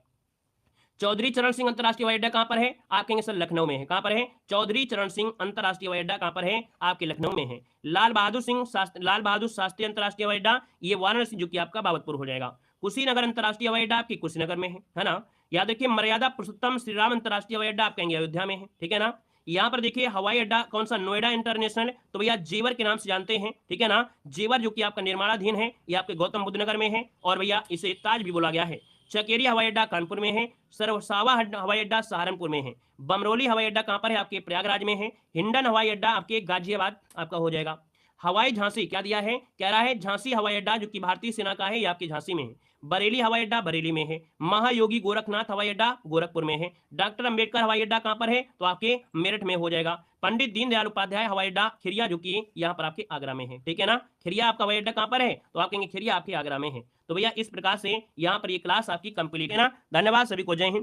चौधरी चरण सिंह अंतरराष्ट्रीय हवाई अड्डा कहां पर है, आप कहेंगे सर लखनऊ में है। कहां पर है, चौधरी चरण सिंह अंतरराष्ट्रीय हवाई अड्डा कहां पर है, आपके लखनऊ में है। लाल बहादुर शास्त्री अंतरराष्ट्रीय हवाई अड्डा, ये वाराणसी जो कि आपका बाबतपुर हो जाएगा। कुशीनगर अंतरराष्ट्रीय हवाई अड्डा आपकी कुशीनगर में है ना। याद देखिए मर्यादा पुरुषोत्तम श्री राम अंतरराष्ट्रीय हवाई अड्डा आप कहेंगे अयोध्या में है, ठीक है ना। यहाँ पर देखिए हवाई अड्डा कौन सा, नोएडा इंटरनेशनल, तो भैया जेवर के नाम से जानते हैं, ठीक है ना। जेवर जो कि आपका निर्माणाधीन है, ये आपके गौतम बुद्ध नगर में है, और भैया इसे ताज भी बोला गया है। चकेरी हवाई अड्डा कानपुर में है। सरसावा हवाई अड्डा सहारनपुर में है। बमरौली हवाई अड्डा कहां पर है, आपके प्रयागराज में है। हिंडन हवाई अड्डा आपके गाजियाबाद आपका हो जाएगा। हवाई झांसी क्या दिया है, कह रहा है झांसी हवाई अड्डा जो कि भारतीय सेना का है, ये आपकी झांसी में है। बरेली हवाई अड्डा बरेली में है। महायोगी गोरखनाथ हवाई अड्डा गोरखपुर में है। डॉक्टर अंबेडकर हवाई अड्डा कहां पर है, तो आपके मेरठ में हो जाएगा। पंडित दीनदयाल उपाध्याय हवाई अड्डा खिरिया जो कि यहाँ पर आपके आगरा में है, ठीक है ना। खिरिया आपका हवाई अड्डा कहां पर है, तो आप कहेंगे खिरिया आपके आगरा में है। तो भैया इस प्रकार से यहाँ पर ये क्लास आपकी कंप्लीट है ना। धन्यवाद सभी को, जय हिंद।